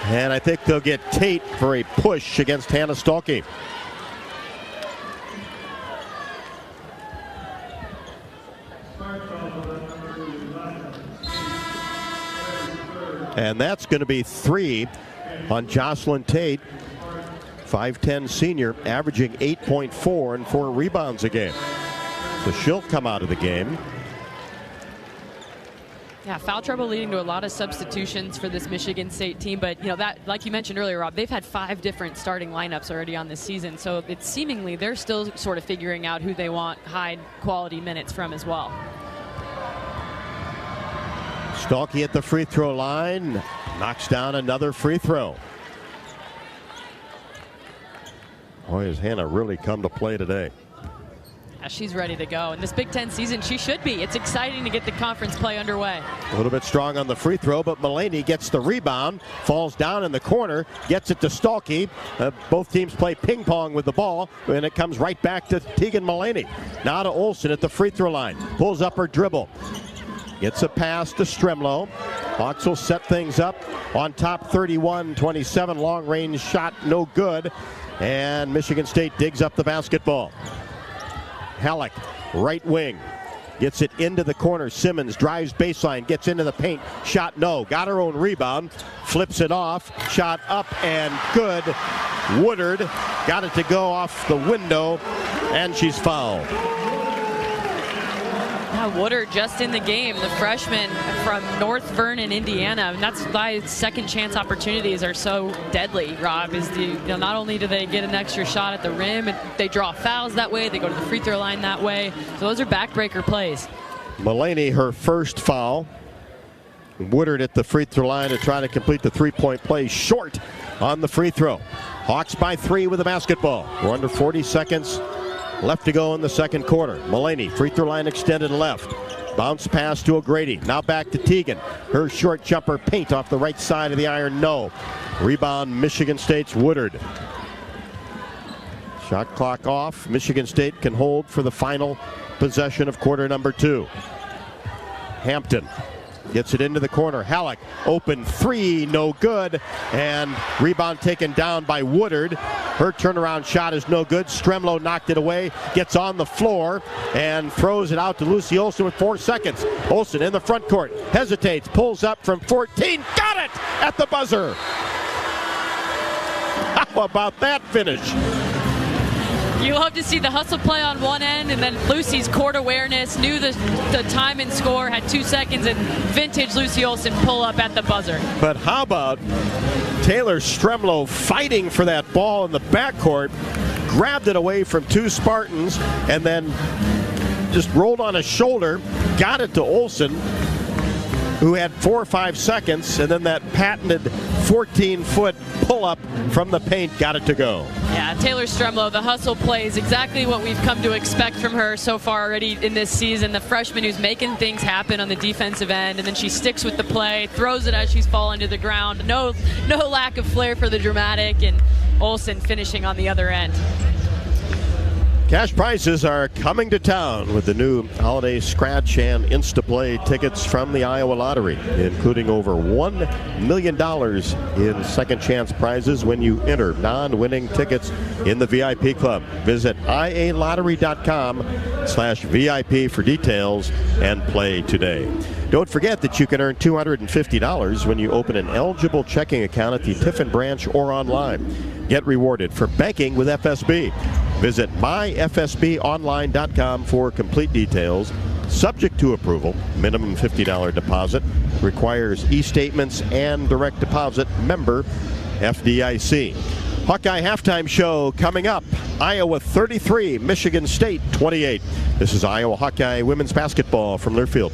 And I think they'll get Tate for a push against Hannah Stalky. And that's going to be 3 on Jocelyn Tate, 5'10 senior, averaging 8.4 and 4 rebounds a game. So she'll come out of the game. Yeah, foul trouble leading to a lot of substitutions for this Michigan State team. But, you know, that, like you mentioned earlier, Rob, they've had 5 different starting lineups already on this season. So it's seemingly they're still sort of figuring out who they want high quality minutes from as well. Stalky at the free throw line, knocks down another free throw. Boy, has Hannah really come to play today. Yeah, she's ready to go. In this Big Ten season, she should be. It's exciting to get the conference play underway. A little bit strong on the free throw, but Mulaney gets the rebound, falls down in the corner, gets it to Stalkey. Both teams play ping pong with the ball, and it comes right back to Tegan Mulaney. Now to Olsen at the free throw line. Pulls up her dribble. Gets a pass to Stremlo. Hawks will set things up on top 31-27. Long range shot, no good. And Michigan State digs up the basketball. Halleck, right wing. Gets it into the corner. Simmons drives baseline, gets into the paint. Shot no. Got her own rebound. Flips it off. Shot up and good. Woodard got it to go off the window, and she's fouled. Woodard just in the game, the freshman from North Vernon, Indiana. And that's why second chance opportunities are so deadly, Rob, is not only do they get an extra shot at the rim, they draw fouls that way, they go to the free throw line that way. So those are backbreaker plays. Mulaney, her first foul. Woodard at the free throw line to try to complete the three-point play, short on the free throw. Hawks by 3 with the basketball. We're under 40 seconds left to go in the second quarter. Mulaney, free throw line extended left. Bounce pass to O'Grady. Now back to Tegan. Her short jumper, paint off the right side of the iron, no. Rebound, Michigan State's Woodard. Shot clock off. Michigan State can hold for the final possession of quarter number 2. Hampton gets it into the corner. Halleck, open three, no good. And rebound taken down by Woodard. Her turnaround shot is no good. Stremlo knocked it away, gets on the floor, and throws it out to Lucy Olsen with 4 seconds. Olsen in the front court, hesitates, pulls up from 14, got it at the buzzer. How about that finish? You love to see the hustle play on one end, and then Lucy's court awareness, knew the time and score, had 2 seconds, and vintage Lucy Olsen pull up at the buzzer. But how about Taylor Stremlo fighting for that ball in the backcourt, grabbed it away from 2 Spartans, and then just rolled on his shoulder, got it to Olsen, who had 4 or 5 seconds, and then that patented 14-foot pull-up from the paint got it to go. Yeah, Taylor Stremlo, the hustle play is exactly what we've come to expect from her so far already in this season. The freshman who's making things happen on the defensive end, and then she sticks with the play, throws it as she's falling to the ground. No lack of flair for the dramatic, and Olsen finishing on the other end. Cash prizes are coming to town with the new holiday scratch and Instaplay tickets from the Iowa Lottery, including over $1 million in second chance prizes when you enter non-winning tickets in the VIP club. Visit ialottery.com/VIP for details and play today. Don't forget that you can earn $250 when you open an eligible checking account at the Tiffin branch or online. Get rewarded for banking with FSB. Visit myfsbonline.com for complete details. Subject to approval, minimum $50 deposit, requires e-statements and direct deposit. Member FDIC. Hawkeye halftime show coming up. Iowa 33, Michigan State 28. This is Iowa Hawkeye women's basketball from Learfield.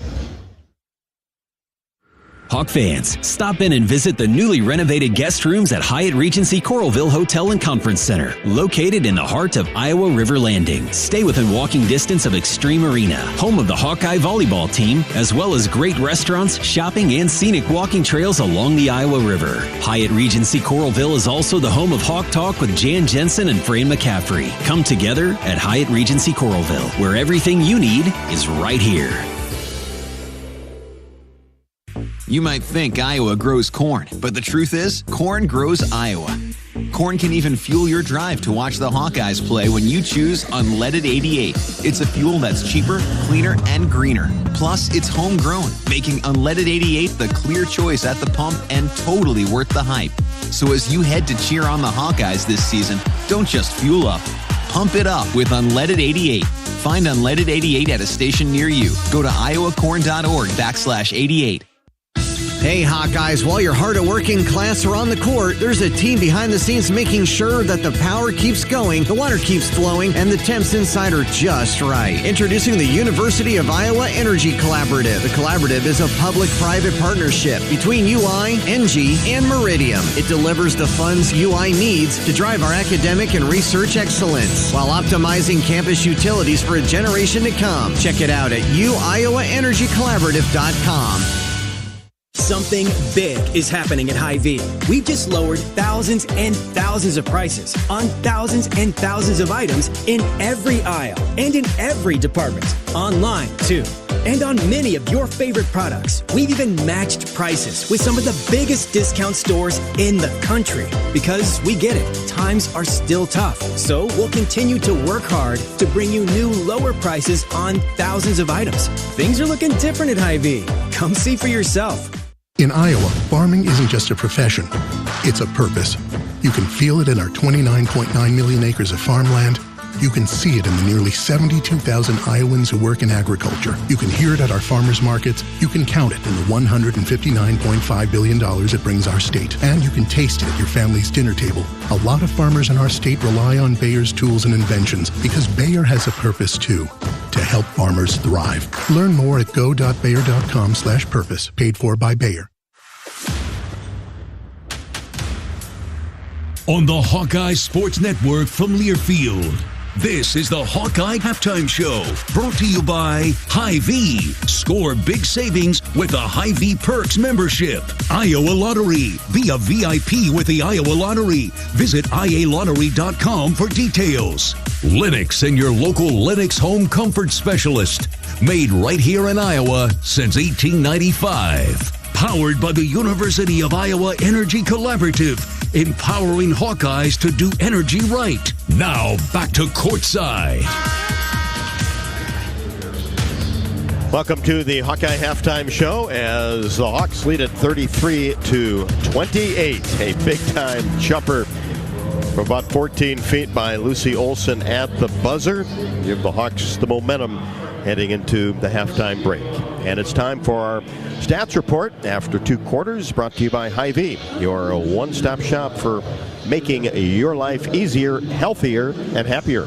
Hawk fans, stop in and visit the newly renovated guest rooms at Hyatt Regency Coralville Hotel and Conference Center, located in the heart of Iowa River Landing. Stay within walking distance of Extreme Arena, home of the Hawkeye volleyball team, as well as great restaurants, shopping, and scenic walking trails along the Iowa River. Hyatt Regency Coralville is also the home of Hawk Talk with Jan Jensen and Fran McCaffrey. Come together at Hyatt Regency Coralville, where everything you need is right here. You might think Iowa grows corn, but the truth is, corn grows Iowa. Corn can even fuel your drive to watch the Hawkeyes play when you choose Unleaded 88. It's a fuel that's cheaper, cleaner, and greener. Plus, it's homegrown, making Unleaded 88 the clear choice at the pump and totally worth the hype. So as you head to cheer on the Hawkeyes this season, don't just fuel up. Pump it up with Unleaded 88. Find Unleaded 88 at a station near you. Go to iowacorn.org/88. Hey, Hawkeyes, while your hard working class are on the court, there's a team behind the scenes making sure that the power keeps going, the water keeps flowing, and the temps inside are just right. Introducing the University of Iowa Energy Collaborative. The collaborative is a public-private partnership between UI, NG, and Meridium. It delivers the funds UI needs to drive our academic and research excellence while optimizing campus utilities for a generation to come. Check it out at uiowaenergycollaborative.com. Something big is happening at Hy-Vee. We've just lowered thousands and thousands of prices on thousands and thousands of items in every aisle and in every department. Online, too. And on many of your favorite products. We've even matched prices with some of the biggest discount stores in the country. Because we get it, times are still tough. So we'll continue to work hard to bring you new lower prices on thousands of items. Things are looking different at Hy-Vee. Come see for yourself. In Iowa, farming isn't just a profession, it's a purpose. You can feel it in our 29.9 million acres of farmland. You can see it in the nearly 72,000 Iowans who work in agriculture. You can hear it at our farmers markets. You can count it in the $159.5 billion it brings our state. And you can taste it at your family's dinner table. A lot of farmers in our state rely on Bayer's tools and inventions because Bayer has a purpose too, to help farmers thrive. Learn more at go.bayer.com/purpose, paid for by Bayer. On the Hawkeye Sports Network from Learfield, this is the Hawkeye Halftime Show, brought to you by Hy-Vee. Score big savings with the Hy-Vee Perks membership. Iowa Lottery. Be a VIP with the Iowa Lottery. Visit ialottery.com for details. Lennox and your local Lennox home comfort specialist. Made right here in Iowa since 1895. Powered by the University of Iowa Energy Collaborative, empowering Hawkeyes to do energy right. Now, back to courtside. Welcome to the Hawkeye Halftime Show as the Hawks lead at 33-28. A big-time jumper from about 14 feet by Lucy Olson at the buzzer. Give the Hawks the momentum heading into the halftime break. And it's time for our stats report after 2 quarters, brought to you by Hy-Vee, your one-stop shop for making your life easier, healthier, and happier.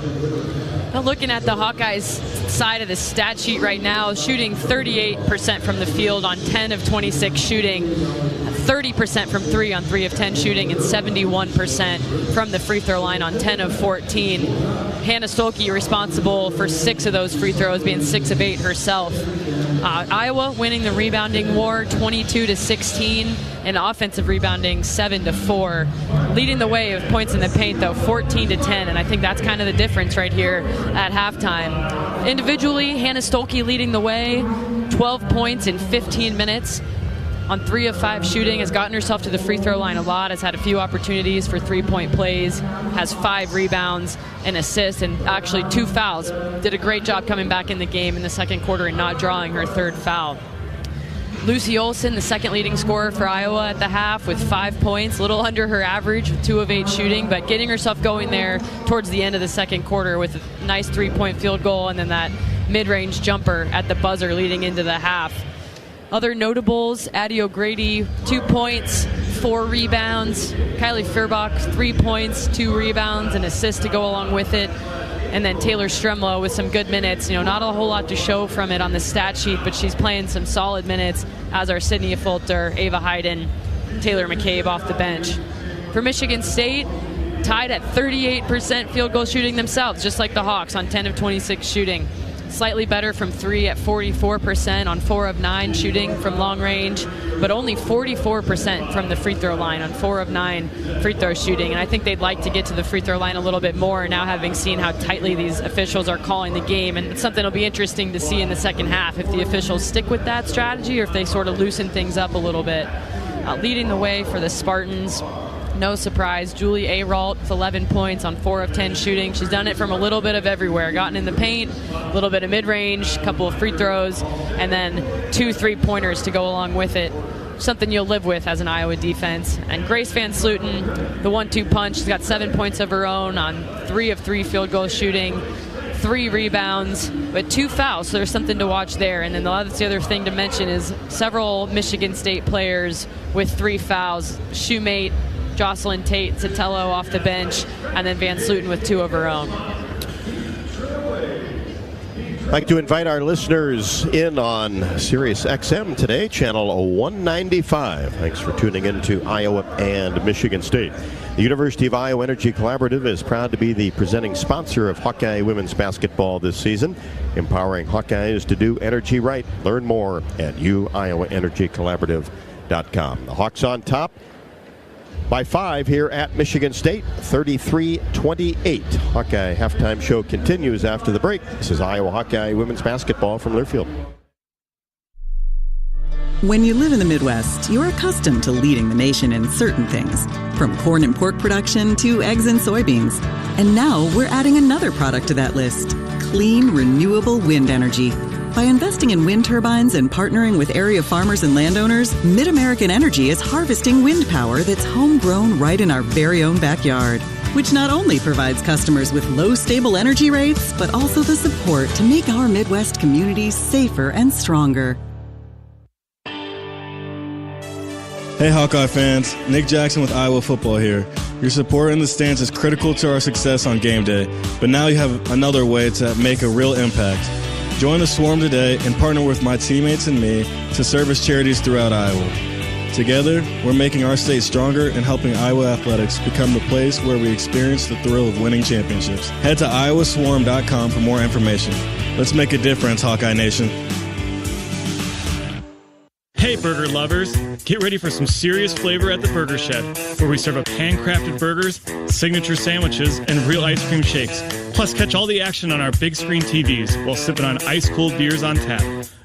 Well, looking at the Hawkeyes side of the stat sheet right now, shooting 38% from the field on 10 of 26 shooting, 30% from 3 on 3 of 10 shooting, and 71% from the free throw line on 10 of 14. Hannah Stolke responsible for 6 of those free throws, being 6 of 8 herself. Iowa winning the rebounding war 22-16, and offensive rebounding 7-4. Leading the way of points in the paint, though, 14-10, and I think that's kind of the difference right here at halftime. Individually, Hannah Stolke leading the way, 12 points in 15 minutes. On 3 of 5 shooting, has gotten herself to the free throw line a lot, has had a few opportunities for 3-point plays, has 5 rebounds, an assist, and actually 2 fouls. Did a great job coming back in the game in the second quarter and not drawing her 3rd foul. Lucy Olson, the second leading scorer for Iowa at the half with 5 points, a little under her average with 2 of 8 shooting, but getting herself going there towards the end of the second quarter with a nice 3-point field goal and then that mid-range jumper at the buzzer leading into the half. Other notables, Addie O'Grady, 2 points, 4 rebounds. Kylie Feuerbach, 3 points, 2 rebounds, an assist to go along with it. And then Taylor Stremlow with some good minutes. Not a whole lot to show from it on the stat sheet, but she's playing some solid minutes, as are Sydney Fulter, Ava Hayden, Taylor McCabe off the bench. For Michigan State, tied at 38% field goal shooting themselves, just like the Hawks on 10 of 26 shooting. Slightly better from 3 at 44% on 4 of 9 shooting from long range, but only 44% from the free throw line on 4 of 9 free throw shooting. And I think they'd like to get to the free throw line a little bit more now, having seen how tightly these officials are calling the game. And it's something that'll be interesting to see in the second half, if the officials stick with that strategy or if they sort of loosen things up a little bit. Leading the way for the Spartans, no surprise, Julie Aralt with 11 points on 4 of 10 shooting. She's done it from a little bit of everywhere. Gotten in the paint, a little bit of mid-range, a couple of free throws, and then 2 3-pointers to go along with it. Something you'll live with as an Iowa defense. And Grace Van Sluten, the 1-2 punch, she's got 7 points of her own on 3 of 3 field goal shooting, 3 rebounds, but 2 fouls, so there's something to watch there. And then the other thing to mention is several Michigan State players with 3 fouls. Shoemate, Jocelyn Tate, Sotelo off the bench, and then Van Sluten with 2 of her own. I'd like to invite our listeners in on Sirius XM today, channel 195. Thanks for tuning in to Iowa and Michigan State. The University of Iowa Energy Collaborative is proud to be the presenting sponsor of Hawkeye women's basketball this season, empowering Hawkeyes to do energy right. Learn more at uiowaenergycollaborative.com. The Hawks on top by 5 here at Michigan State, 33-28. Hawkeye halftime show continues after the break. This is Iowa Hawkeye women's basketball from Learfield. When you live in the Midwest, you're accustomed to leading the nation in certain things, from corn and pork production to eggs and soybeans. And now we're adding another product to that list: clean, renewable wind energy. By investing in wind turbines and partnering with area farmers and landowners, Mid-American Energy is harvesting wind power that's homegrown right in our very own backyard, which not only provides customers with low, stable energy rates, but also the support to make our Midwest communities safer and stronger. Hey Hawkeye fans, Nick Jackson with Iowa Football here. Your support in the stands is critical to our success on game day, but now you have another way to make a real impact. Join the Swarm today and partner with my teammates and me to service charities throughout Iowa. Together, we're making our state stronger and helping Iowa athletics become the place where we experience the thrill of winning championships. Head to iowaswarm.com for more information. Let's make a difference, Hawkeye Nation. Hey burger lovers, get ready for some serious flavor at the Burger Shed, where we serve up handcrafted burgers, signature sandwiches, and real ice cream shakes. Plus catch all the action on our big screen TVs while sipping on ice cold beers on tap.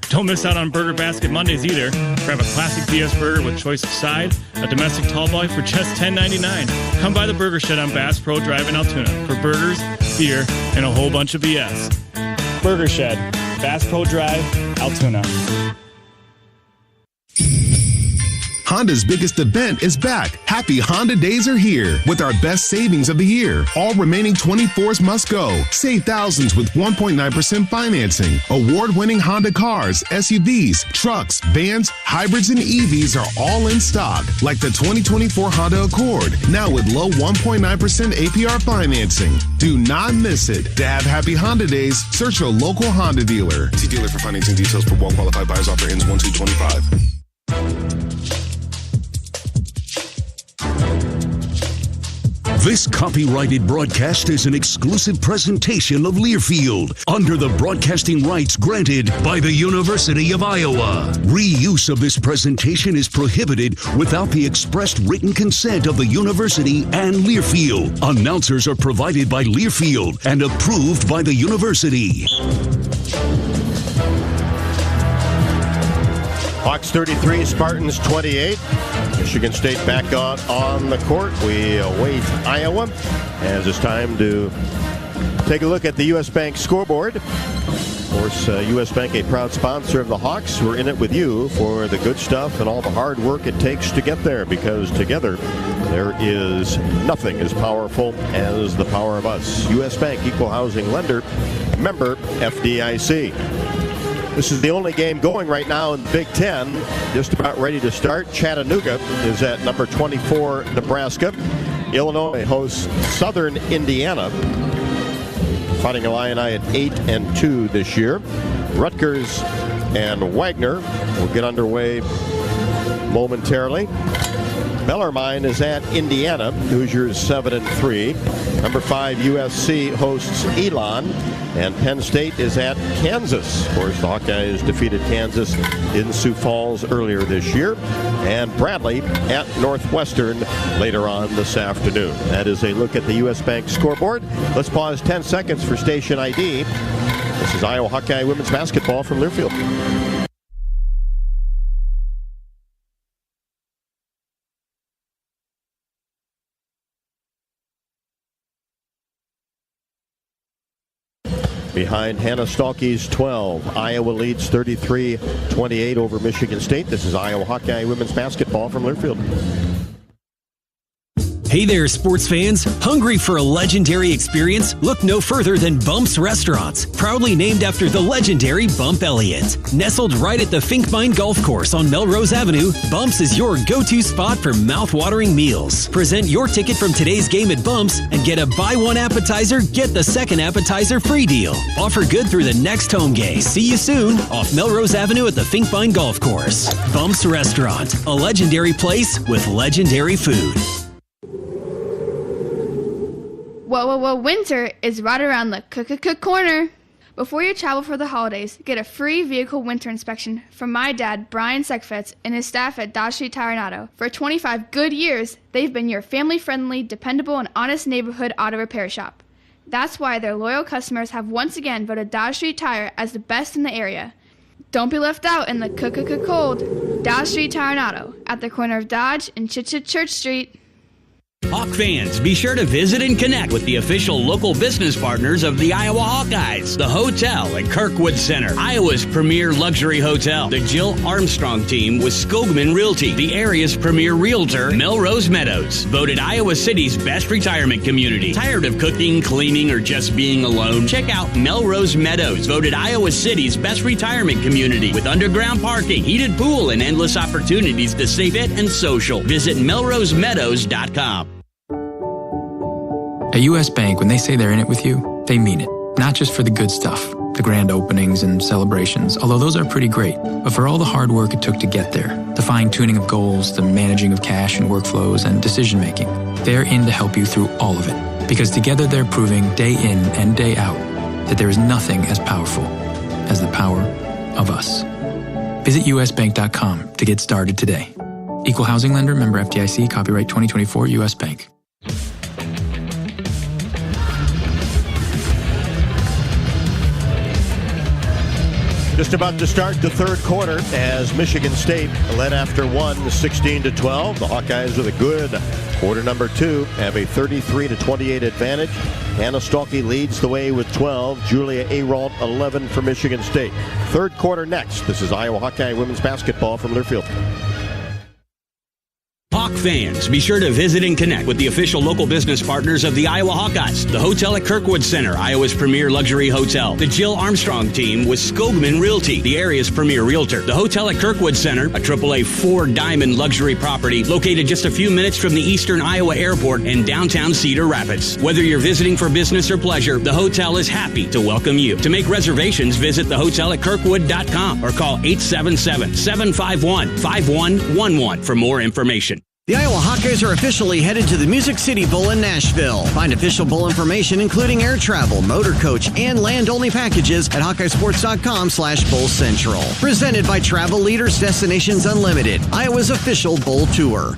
Don't miss out on Burger Basket Mondays either. Grab a classic BS burger with choice of side, a domestic tall boy for just $10.99. Come by the Burger Shed on Bass Pro Drive in Altoona for burgers, beer, and a whole bunch of BS. Burger Shed, Bass Pro Drive, Altoona. Honda's biggest event is back. Happy Honda Days are here with our best savings of the year. All remaining 24s must go. Save thousands with 1.9% financing. Award-winning Honda cars, SUVs, trucks, vans, hybrids, and EVs are all in stock, like the 2024 Honda Accord, now with low 1.9% APR financing. Do not miss it. To have Happy Honda Days, search your local Honda dealer. See dealer for financing details for well-qualified buyers. Offer ends 1/2/25. This copyrighted broadcast is an exclusive presentation of Learfield under the broadcasting rights granted by the University of Iowa. Reuse of this presentation is prohibited without the expressed written consent of the university and Learfield. Announcers are provided by Learfield and approved by the university. Hawks 33, Spartans 28. Michigan State back on the court. We await Iowa as it's time to take a look at the U.S. Bank scoreboard. Of course, U.S. Bank, a proud sponsor of the Hawks. We're in it with you for the good stuff and all the hard work it takes to get there, because together there is nothing as powerful as the power of us. U.S. Bank, equal housing lender, member FDIC. This is the only game going right now in the Big Ten. Just about ready to start. Chattanooga is at number 24, Nebraska. Illinois hosts Southern Indiana. Fighting Illini at 8-2 this year. Rutgers and Wagner will get underway momentarily. Bellarmine is at Indiana. Hoosiers 7-3. Number 5 USC hosts Elon, and Penn State is at Kansas. Of course, the Hawkeyes defeated Kansas in Sioux Falls earlier this year, and Bradley at Northwestern later on this afternoon. That is a look at the U.S. Bank scoreboard. Let's pause 10 seconds for station ID. This is Iowa Hawkeye women's basketball from Learfield. Behind Hannah Stalky's 12, Iowa leads 33-28 over Michigan State. This is Iowa Hawkeye women's basketball from Learfield. Hey there, sports fans. Hungry for a legendary experience? Look no further than Bump's Restaurants, proudly named after the legendary Bump Elliott. Nestled right at the Finkbine Golf Course on Melrose Avenue, Bump's is your go-to spot for mouth-watering meals. Present your ticket from today's game at Bump's and get a buy one appetizer, get the second appetizer free deal. Offer good through the next home game. See you soon off Melrose Avenue at the Finkbine Golf Course. Bump's Restaurant, a legendary place with legendary food. Whoa, winter is right around the corner. Before you travel for the holidays, get a free vehicle winter inspection from my dad, Brian Segfetz, and his staff at Dodge Street Tire and Auto. For 25 good years, they've been your family-friendly, dependable, and honest neighborhood auto repair shop. That's why their loyal customers have once again voted Dodge Street Tire as the best in the area. Don't be left out in the cold. Dodge Street Tire and Auto, at the corner of Dodge and Church Street. Hawk fans, be sure to visit and connect with the official local business partners of the Iowa Hawkeyes. The hotel at Kirkwood Center, Iowa's premier luxury hotel. The Jill Armstrong team with Skogman Realty, the area's premier realtor. Melrose Meadows, voted Iowa City's best retirement community. Tired of cooking, cleaning, or just being alone? Check out Melrose Meadows, voted Iowa City's best retirement community with underground parking, heated pool, and endless opportunities to stay fit and social. Visit melrosemeadows.com. At U.S. Bank, when they say they're in it with you, they mean it. Not just for the good stuff, the grand openings and celebrations, although those are pretty great, but for all the hard work it took to get there, the fine-tuning of goals, the managing of cash and workflows, and decision-making. They're in to help you through all of it, because together they're proving day in and day out that there is nothing as powerful as the power of us. Visit usbank.com to get started today. Equal housing lender, member FDIC, copyright 2024, U.S. Bank. Just about to start the third quarter as Michigan State led after one, 16-12. The Hawkeyes with a good quarter number two have a 33-28 advantage. Hannah Stolke leads the way with 12. Julia Aralt 11 for Michigan State. Third quarter next. This is Iowa Hawkeye women's basketball from Learfield. Hawk fans, be sure to visit and connect with the official local business partners of the Iowa Hawkeyes. The hotel at Kirkwood Center, Iowa's premier luxury hotel. The Jill Armstrong team with Skogman Realty, the area's premier realtor. The hotel at Kirkwood Center, a AAA 4-diamond luxury property located just a few minutes from the Eastern Iowa Airport and downtown Cedar Rapids. Whether you're visiting for business or pleasure, the hotel is happy to welcome you. To make reservations, visit thehotelatKirkwood.com or call 877-751-5111 for more information. The Iowa Hawkeyes are officially headed to the Music City Bowl in Nashville. Find official bowl information, including air travel, motor coach, and land-only packages at HawkeyeSports.com/Bowl Central. Presented by Travel Leaders Destinations Unlimited, Iowa's official bowl tour.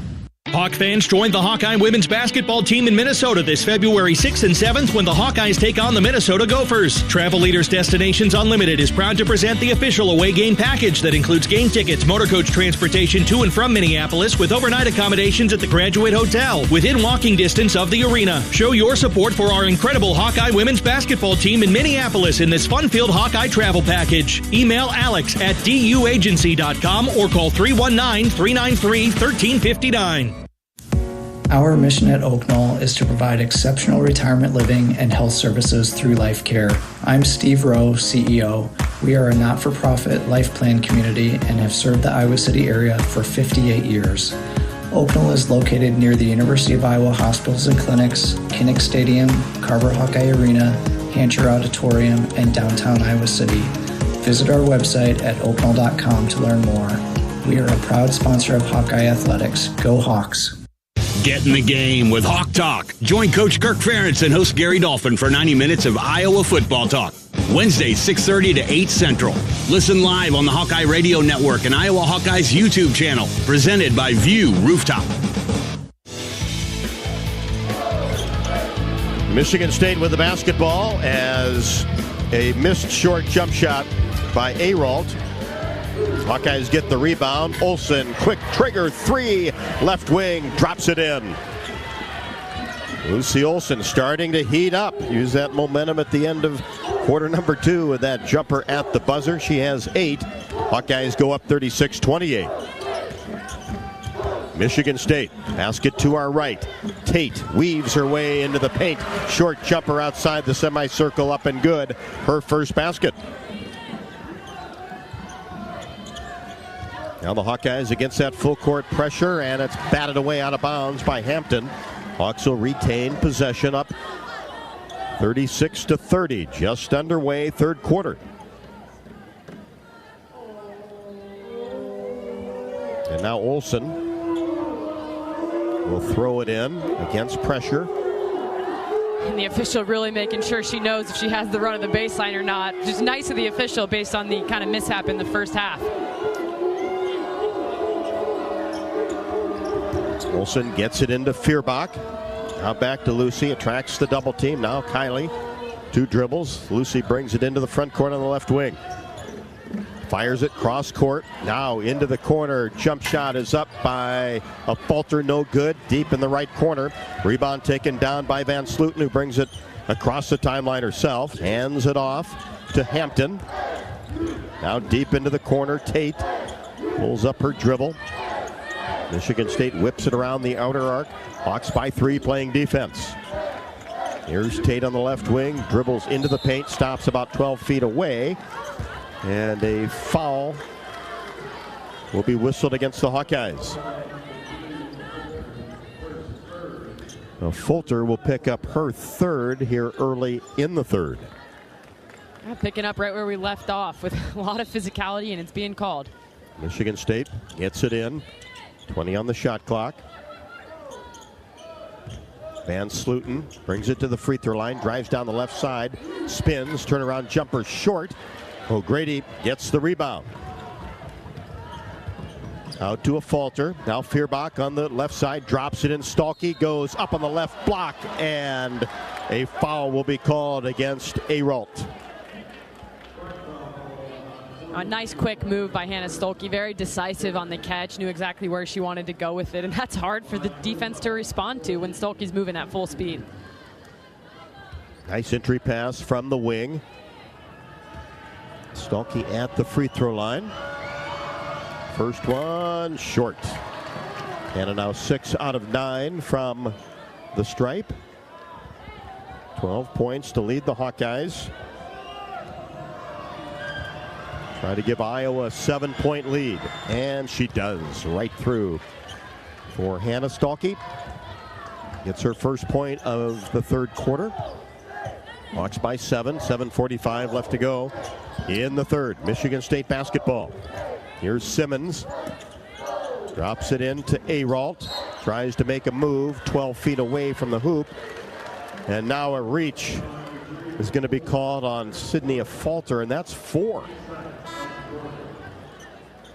Hawk fans, join the Hawkeye women's basketball team in Minnesota this February 6th and 7th when the Hawkeyes take on the Minnesota Gophers. Travel Leaders Destinations Unlimited is proud to present the official away game package that includes game tickets, motor coach transportation to and from Minneapolis with overnight accommodations at the Graduate Hotel within walking distance of the arena. Show your support for our incredible Hawkeye women's basketball team in Minneapolis in this fun-filled Hawkeye travel package. Email Alex at duagency.com or call 319-393-1359. Our mission at Oak Knoll is to provide exceptional retirement living and health services through Life Care. I'm Steve Rowe, CEO. We are a not-for-profit life plan community and have served the Iowa City area for 58 years. Oak Knoll is located near the University of Iowa hospitals and clinics, Kinnick Stadium, Carver Hawkeye Arena, Hancher Auditorium, and downtown Iowa City. Visit our website at oakknoll.com to learn more. We are a proud sponsor of Hawkeye Athletics. Go Hawks! Get in the game with Hawk Talk. Join Coach Kirk Ferentz and host Gary Dolphin for 90 minutes of Iowa football talk. Wednesdays, 6:30 to 8 Central. Listen live on the Hawkeye Radio Network and Iowa Hawkeyes YouTube channel. Presented by View Rooftop. Michigan State with the basketball as a missed short jump shot by Aralt. Hawkeyes get the rebound. Olsen, quick trigger three. Left wing, drops it in. Lucy Olsen starting to heat up. Use that momentum at the end of quarter number two with that jumper at the buzzer. She has 8. Hawkeyes go up 36-28. Michigan State. Basket to our right. Tate weaves her way into the paint. Short jumper outside the semicircle, up and good. Her first basket. Now the Hawkeyes against that full court pressure, and it's batted away out of bounds by Hampton. Hawks will retain possession, up 36-30, just underway, third quarter. And now Olsen will throw it in against pressure. And the official really making sure she knows if she has the run of the baseline or not. Just nice of the official based on the kind of mishap in the first half. Olsen gets it into Feuerbach. Now back to Lucy, attracts the double team. Now Kylie, 2 dribbles. Lucy brings it into the front court on the left wing. Fires it cross court. Now into the corner. Jump shot is up by a falter, no good. Deep in the right corner. Rebound taken down by Van Sluten, who brings it across the timeline herself. Hands it off to Hampton. Now deep into the corner. Tate pulls up her dribble. Michigan State whips it around the outer arc. Hawks by 3, playing defense. Here's Tate on the left wing. Dribbles into the paint. Stops about 12 feet away. And a foul will be whistled against the Hawkeyes. Now Fulter will pick up her third here early in the third. Picking up right where we left off with a lot of physicality, and it's being called. Michigan State gets it in. 20 on the shot clock. Van Sluten brings it to the free throw line, drives down the left side, spins, turnaround jumper short. O'Grady gets the rebound. Out to a falter. Now Feuerbach on the left side, drops it in. Stalky goes up on the left block, and a foul will be called against Aralt. A nice quick move by Hannah Stolke, very decisive on the catch, knew exactly where she wanted to go with it, and that's hard for the defense to respond to when Stolke's moving at full speed. Nice entry pass from the wing. Stolke at the free throw line. First one short. And now 6 out of 9 from the stripe. 12 points to lead the Hawkeyes. Try to give Iowa a 7-point lead. And she does, right through for Hannah Stolke. Gets her first point of the third quarter. Hawks by 7, 7:45 left to go in the third. Michigan State basketball. Here's Simmons. Drops it in to Aralt. Tries to make a move 12 feet away from the hoop. And now a reach is going to be called on Sydney, a falter, and that's 4.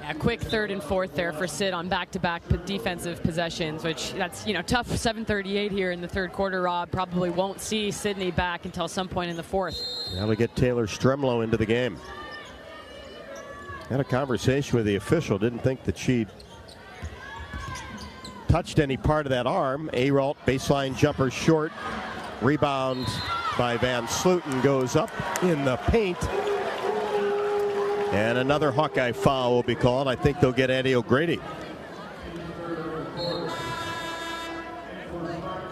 A quick third and fourth there for Sid on back-to-back defensive possessions, which that's, tough. 7:38 here in the third quarter. Rob probably won't see Sydney back until some point in the fourth. Now we get Taylor Stremlow into the game. Had a conversation with the official. Didn't think that she touched any part of that arm. Aralt baseline jumper short. Rebound by Van Sluten goes up in the paint. And another Hawkeye foul will be called. I think they'll get Eddie O'Grady.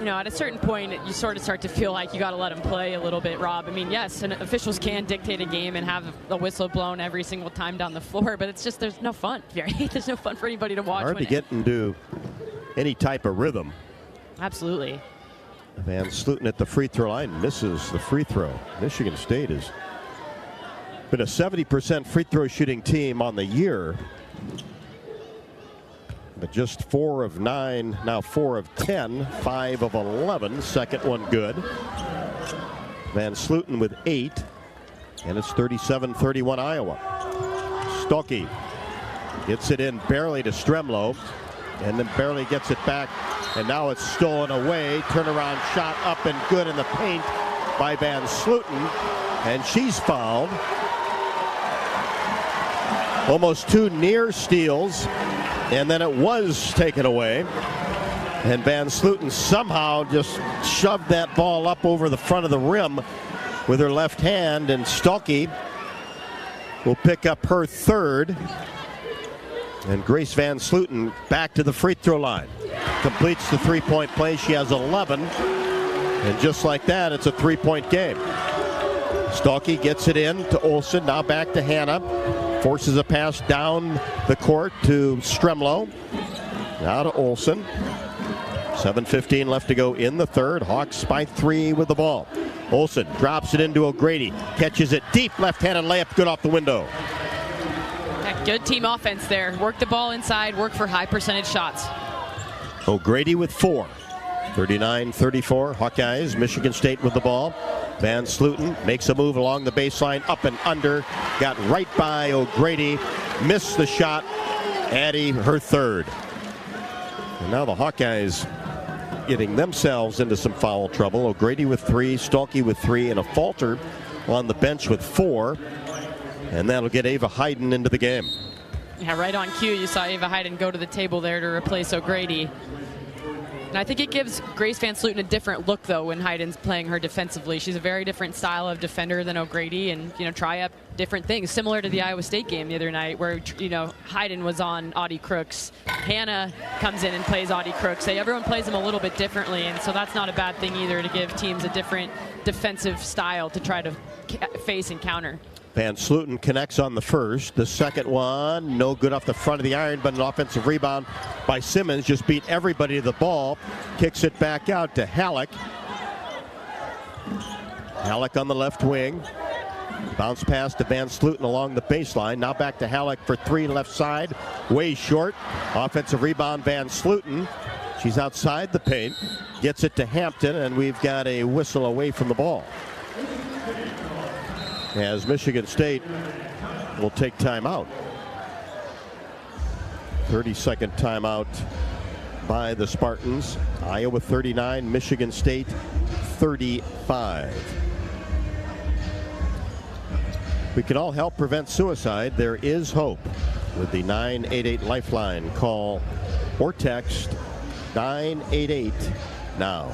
At a certain point, you sort of start to feel like you got to let him play a little bit, Rob. I mean, yes, and officials can dictate a game and have a whistle blown every single time down the floor, but it's just there's no fun. There's no fun for anybody to watch. Hard to get into any type of rhythm. Absolutely. Van Sluten at the free throw line misses the free throw. Michigan State has been a 70% free throw shooting team on the year, but just 4 of 9, now 4 of 10, 5 of 11. Second one good. Van Sluten with 8, and it's 37-31 Iowa. Stolke gets it in barely to Stremlow, and then barely gets it back, and now it's stolen away. Turnaround shot up and good in the paint by Van Sluten, and she's fouled. Almost 2 near steals, and then it was taken away. And Van Sluten somehow just shoved that ball up over the front of the rim with her left hand, and Stolke will pick up her third. And Grace Van Slooten back to the free throw line. Completes the three-point play. She has 11. And just like that, it's a three-point game. Stalkey gets it in to Olsen. Now back to Hannah. Forces a pass down the court to Stremlo. Now to Olsen. 7:15 left to go in the third. Hawks by 3 with the ball. Olsen drops it into O'Grady. Catches it deep. Left-handed layup. Good off the window. Good team offense there. Work the ball inside. Work for high percentage shots. O'Grady with 4. 39-34. Hawkeyes. Michigan State with the ball. Van Slooten makes a move along the baseline. Up and under. Got right by O'Grady. Missed the shot. Addie, her third. And now the Hawkeyes getting themselves into some foul trouble. O'Grady with 3. Stalkey with 3. And a Falter on the bench with 4. And that'll get Ava Hayden into the game. Yeah, right on cue. You saw Ava Hayden go to the table there to replace O'Grady. And I think it gives Grace Van Slooten a different look, though, when Hayden's playing her defensively. She's a very different style of defender than O'Grady, and, try up different things, similar to the Iowa State game the other night where, Hayden was on Audie Crooks. Hannah comes in and plays Audie Crooks. Everyone plays them a little bit differently, and so that's not a bad thing either, to give teams a different defensive style to try to face and counter. Van Slooten connects on the first. The second one, no good off the front of the iron, but an offensive rebound by Simmons. Just beat everybody to the ball. Kicks it back out to Halleck. Halleck on the left wing. Bounce pass to Van Slooten along the baseline. Now back to Halleck for 3 left side. Way short. Offensive rebound, Van Slooten. She's outside the paint. Gets it to Hampton, and we've got a whistle away from the ball, as Michigan State will take timeout. 30-second timeout by the Spartans. Iowa 39, Michigan State 35. We can all help prevent suicide. There is hope with the 988 Lifeline. Call or text 988 now.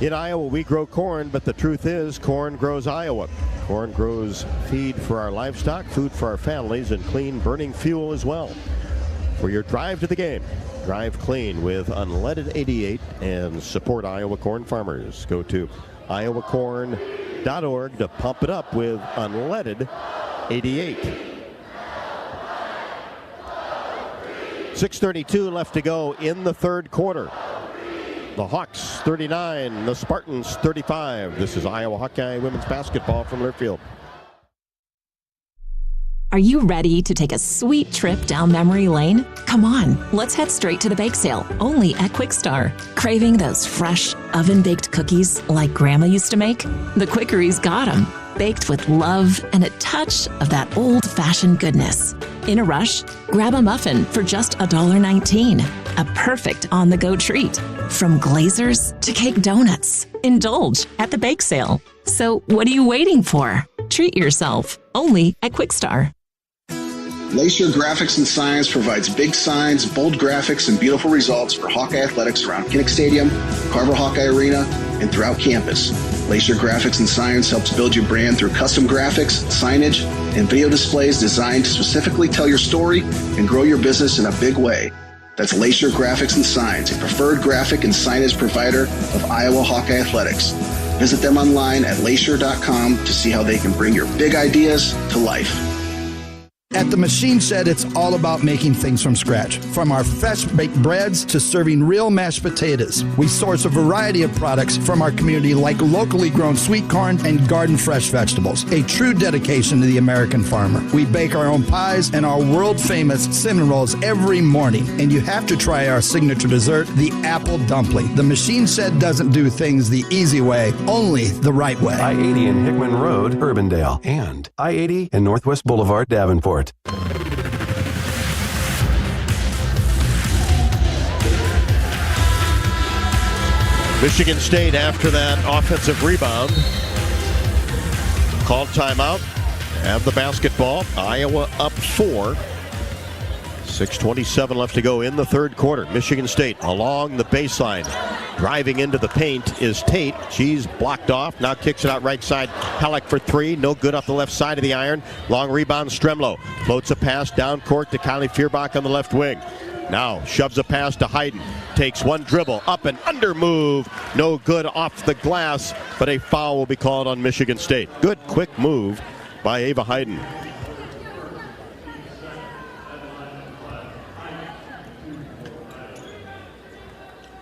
In Iowa, we grow corn, but the truth is, corn grows Iowa. Corn grows feed for our livestock, food for our families, and clean burning fuel as well. For your drive to the game, drive clean with unleaded 88 and support Iowa corn farmers. Go to iowacorn.org to pump it up with unleaded 88. 6:32 left to go in the third quarter. The Hawks 39, the Spartans 35. This is Iowa Hawkeye women's basketball from Learfield. Are you ready to take a sweet trip down memory lane? Come on, let's head straight to the bake sale, only at Quick Star. Craving those fresh, oven-baked cookies like Grandma used to make? The Quickery's got them, baked with love and a touch of that old-fashioned goodness. In a rush? Grab a muffin for just $1.19. A perfect on-the-go treat. From glazers to cake donuts. Indulge at the bake sale. So what are you waiting for? Treat yourself, only at Quick Star. Lacer Graphics and Signs provides big signs, bold graphics, and beautiful results for Hawkeye athletics around Kinnick Stadium, Carver Hawkeye Arena, and throughout campus. Lacer Graphics and Signs helps build your brand through custom graphics, signage, and video displays designed to specifically tell your story and grow your business in a big way. That's Lacer Graphics and Signs, a preferred graphic and signage provider of Iowa Hawkeye athletics. Visit them online at lacer.com to see how they can bring your big ideas to life. At the Machine Shed, it's all about making things from scratch. From our fresh-baked breads to serving real mashed potatoes. We source a variety of products from our community like locally grown sweet corn and garden fresh vegetables. A true dedication to the American farmer. We bake our own pies and our world-famous cinnamon rolls every morning. And you have to try our signature dessert, the apple dumpling. The Machine Shed doesn't do things the easy way, only the right way. I-80 and Hickman Road, Urbandale. And I-80 and Northwest Boulevard, Davenport. Michigan State, after that offensive rebound, called timeout, have the basketball. Iowa up 4. 6:27 left to go in the third quarter. Michigan State along the baseline. Driving into the paint is Tate. She's blocked off. Now kicks it out right side. Halleck for three. No good off the left side of the iron. Long rebound. Stremlo floats a pass down court to Kylie Fierbach on the left wing. Now shoves a pass to Hayden. Takes one dribble. Up and under move. No good off the glass, but a foul will be called on Michigan State. Good quick move by Ava Hayden.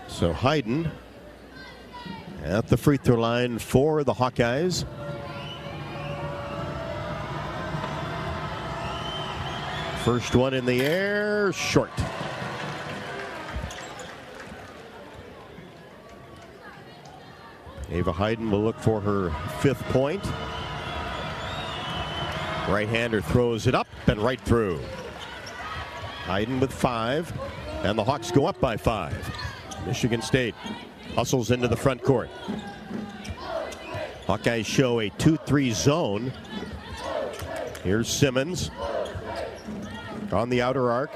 So Hayden at the free throw line for the Hawkeyes. First one in the air, short. Ava Hayden will look for her 5th point. Right-hander throws it up and right through. Hayden with 5, and the Hawks go up by 5. Michigan State hustles into the front court. Hawkeyes show a 2-3 zone. Here's Simmons on the outer arc.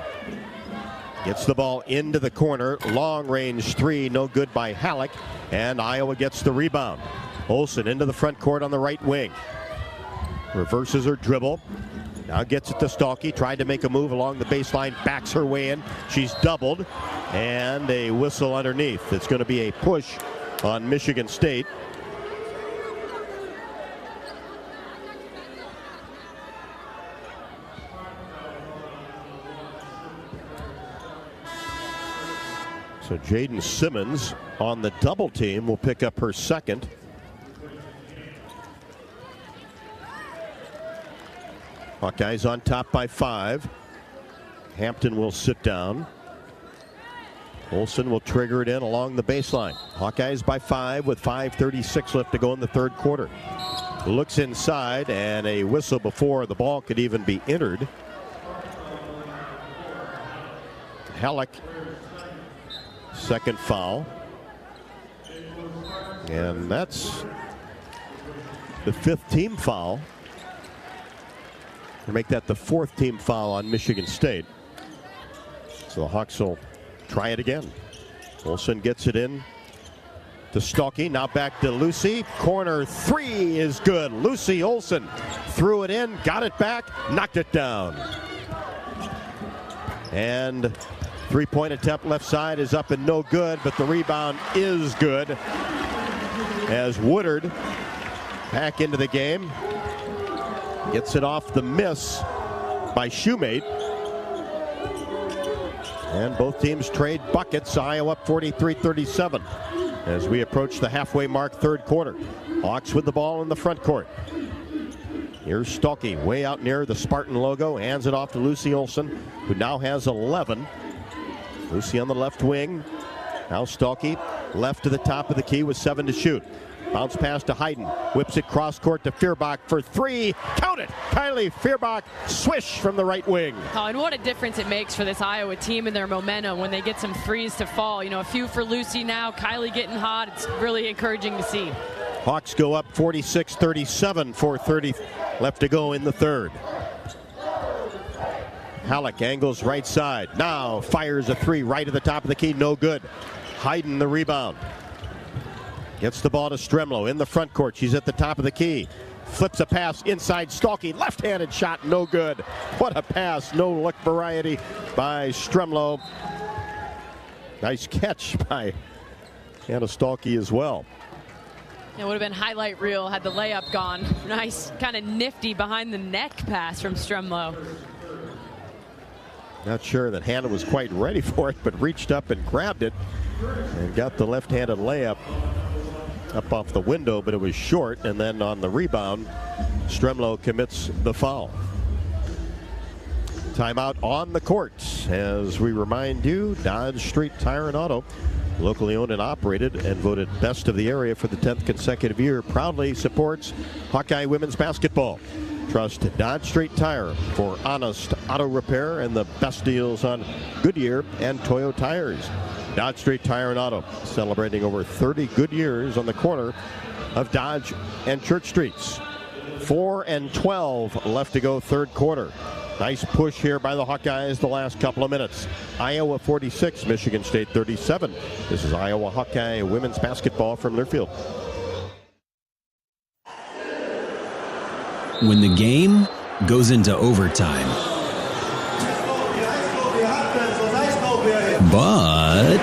Gets the ball into the corner. Long range 3, no good by Halleck. And Iowa gets the rebound. Olsen into the front court on the right wing. Reverses her dribble. Now gets it to Stalky. Tried to make a move along the baseline. Backs her way in. She's doubled. And a whistle underneath. It's going to be a push on Michigan State. So Jaden Simmons on the double team will pick up her 2nd. Hawkeyes on top by 5. Hampton will sit down. Olsen will trigger it in along the baseline. Hawkeyes by 5 with 5:36 left to go in the 3rd quarter. Looks inside, and a whistle before the ball could even be entered. Halleck, 2nd foul. And that's the 5th team foul. To make that the 4th team foul on Michigan State. So the Hawks will try it again. Olsen gets it in to Stalky. Now back to Lucy. Corner 3 is good. Lucy Olsen threw it in, got it back, knocked it down. And 3-point attempt left side is up and no good, but the rebound is good. As Woodard back into the game. Gets it off the miss by Shoemate. And both teams trade buckets. Iowa up 43-37 as we approach the halfway mark, 3rd quarter. Hawks with the ball in the front court. Here's Stalky way out near the Spartan logo. Hands it off to Lucy Olsen, who now has 11. Lucy on the left wing. Now Stalky left to the top of the key with 7 to shoot. Bounce pass to Hayden. Whips it cross court to Fierbach for 3. Count it! Kylie Fierbach, swish from the right wing. Oh, and what a difference it makes for this Iowa team and their momentum when they get some threes to fall. You know, a few for Lucy now. Kylie getting hot. It's really encouraging to see. Hawks go up 46-37, 4:30 left to go in the 3rd. Halleck angles right side. Now fires a 3 right at the top of the key. No good. Hayden the rebound. Gets the ball to Stremlo in the front court. She's at the top of the key. Flips a pass inside Stalky. Left-handed shot, no good. What a pass. No look variety by Stremlo. Nice catch by Hannah Stalky as well. It would have been highlight reel had the layup gone. Nice, kind of nifty behind the neck pass from Stremlo. Not sure that Hannah was quite ready for it, but reached up and grabbed it and got the left-handed layup up off the window, but it was short. And then on the rebound, Stremlo commits the foul. Timeout on the court as we remind you, Dodge Street Tire and Auto, locally owned and operated and voted best of the area for the 10th consecutive year, proudly supports Hawkeye women's basketball. Trust Dodge Street Tire for honest auto repair and the best deals on Goodyear and Toyo tires. Dodge Street Tire and Auto, celebrating over 30 good years on the corner of Dodge and Church Streets. 4:12 left to go, 3rd quarter. Nice push here by the Hawkeyes the last couple of minutes. Iowa 46, Michigan State 37. This is Iowa Hawkeye women's basketball from Learfield. When the game goes into overtime, but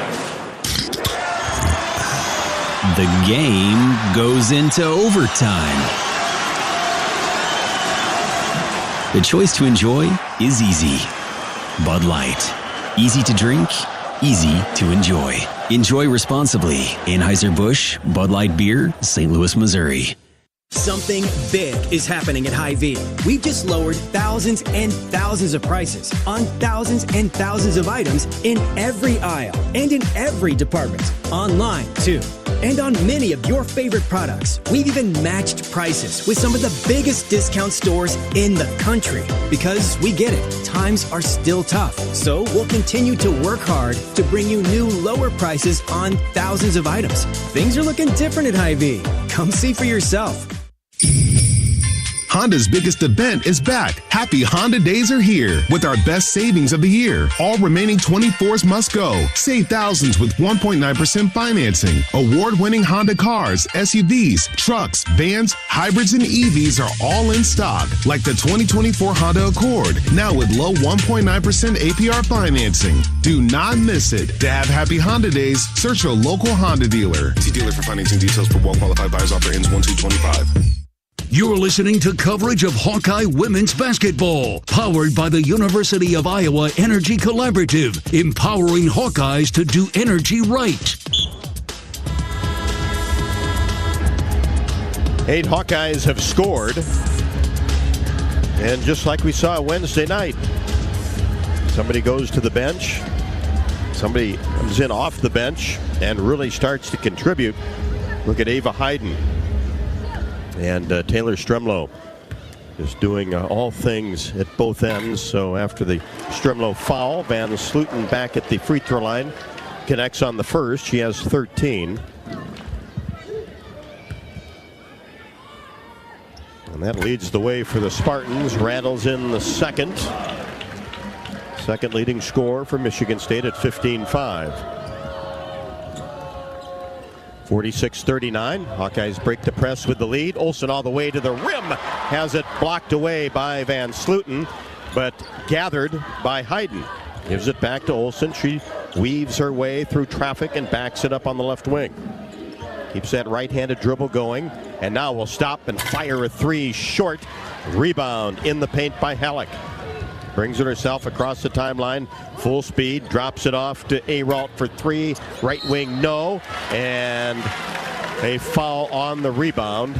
the game goes into overtime. The choice to enjoy is easy. Bud Light. Easy to drink, easy to enjoy. Enjoy responsibly. Anheuser-Busch, Bud Light Beer, St. Louis, Missouri. Something big is happening at Hy-Vee. We've just lowered thousands and thousands of prices on thousands and thousands of items in every aisle and in every department. Online, too. And on many of your favorite products. We've even matched prices with some of the biggest discount stores in the country. Because we get it, times are still tough. So we'll continue to work hard to bring you new lower prices on thousands of items. Things are looking different at Hy-Vee. Come see for yourself. Honda's biggest event is back. Happy Honda Days are here with our best savings of the year. All remaining 24s must go. Save thousands with 1.9% financing. Award-winning Honda cars, SUVs, trucks, vans, hybrids, and EVs are all in stock. Like the 2024 Honda Accord, now with low 1.9% APR financing. Do not miss it. To have happy Honda Days, search your local Honda dealer. See dealer for financing details for well-qualified buyers. Offer ends 1/2/25. You're listening to coverage of Hawkeye women's basketball, powered by the University of Iowa Energy Collaborative, empowering Hawkeyes to do energy right. 8 Hawkeyes have scored. And just like we saw Wednesday night, somebody goes to the bench, somebody comes in off the bench and really starts to contribute. Look at Ava Hayden. And Taylor Stremlow is doing all things at both ends. So after the Stremlow foul, Van Sluten back at the free throw line. Connects on the first. She has 13. And that leads the way for the Spartans. Randall's in the second. Second leading scorer for Michigan State at 15-5. 46-39. Hawkeyes break the press with the lead. Olsen all the way to the rim. Has it blocked away by Van Sluten, but gathered by Hayden. Gives it back to Olsen. She weaves her way through traffic and backs it up on the left wing. Keeps that right-handed dribble going. And now will stop and fire a three short. Rebound in the paint by Halleck. Brings it herself across the timeline, full speed, drops it off to Aralt for three, right wing no, and a foul on the rebound.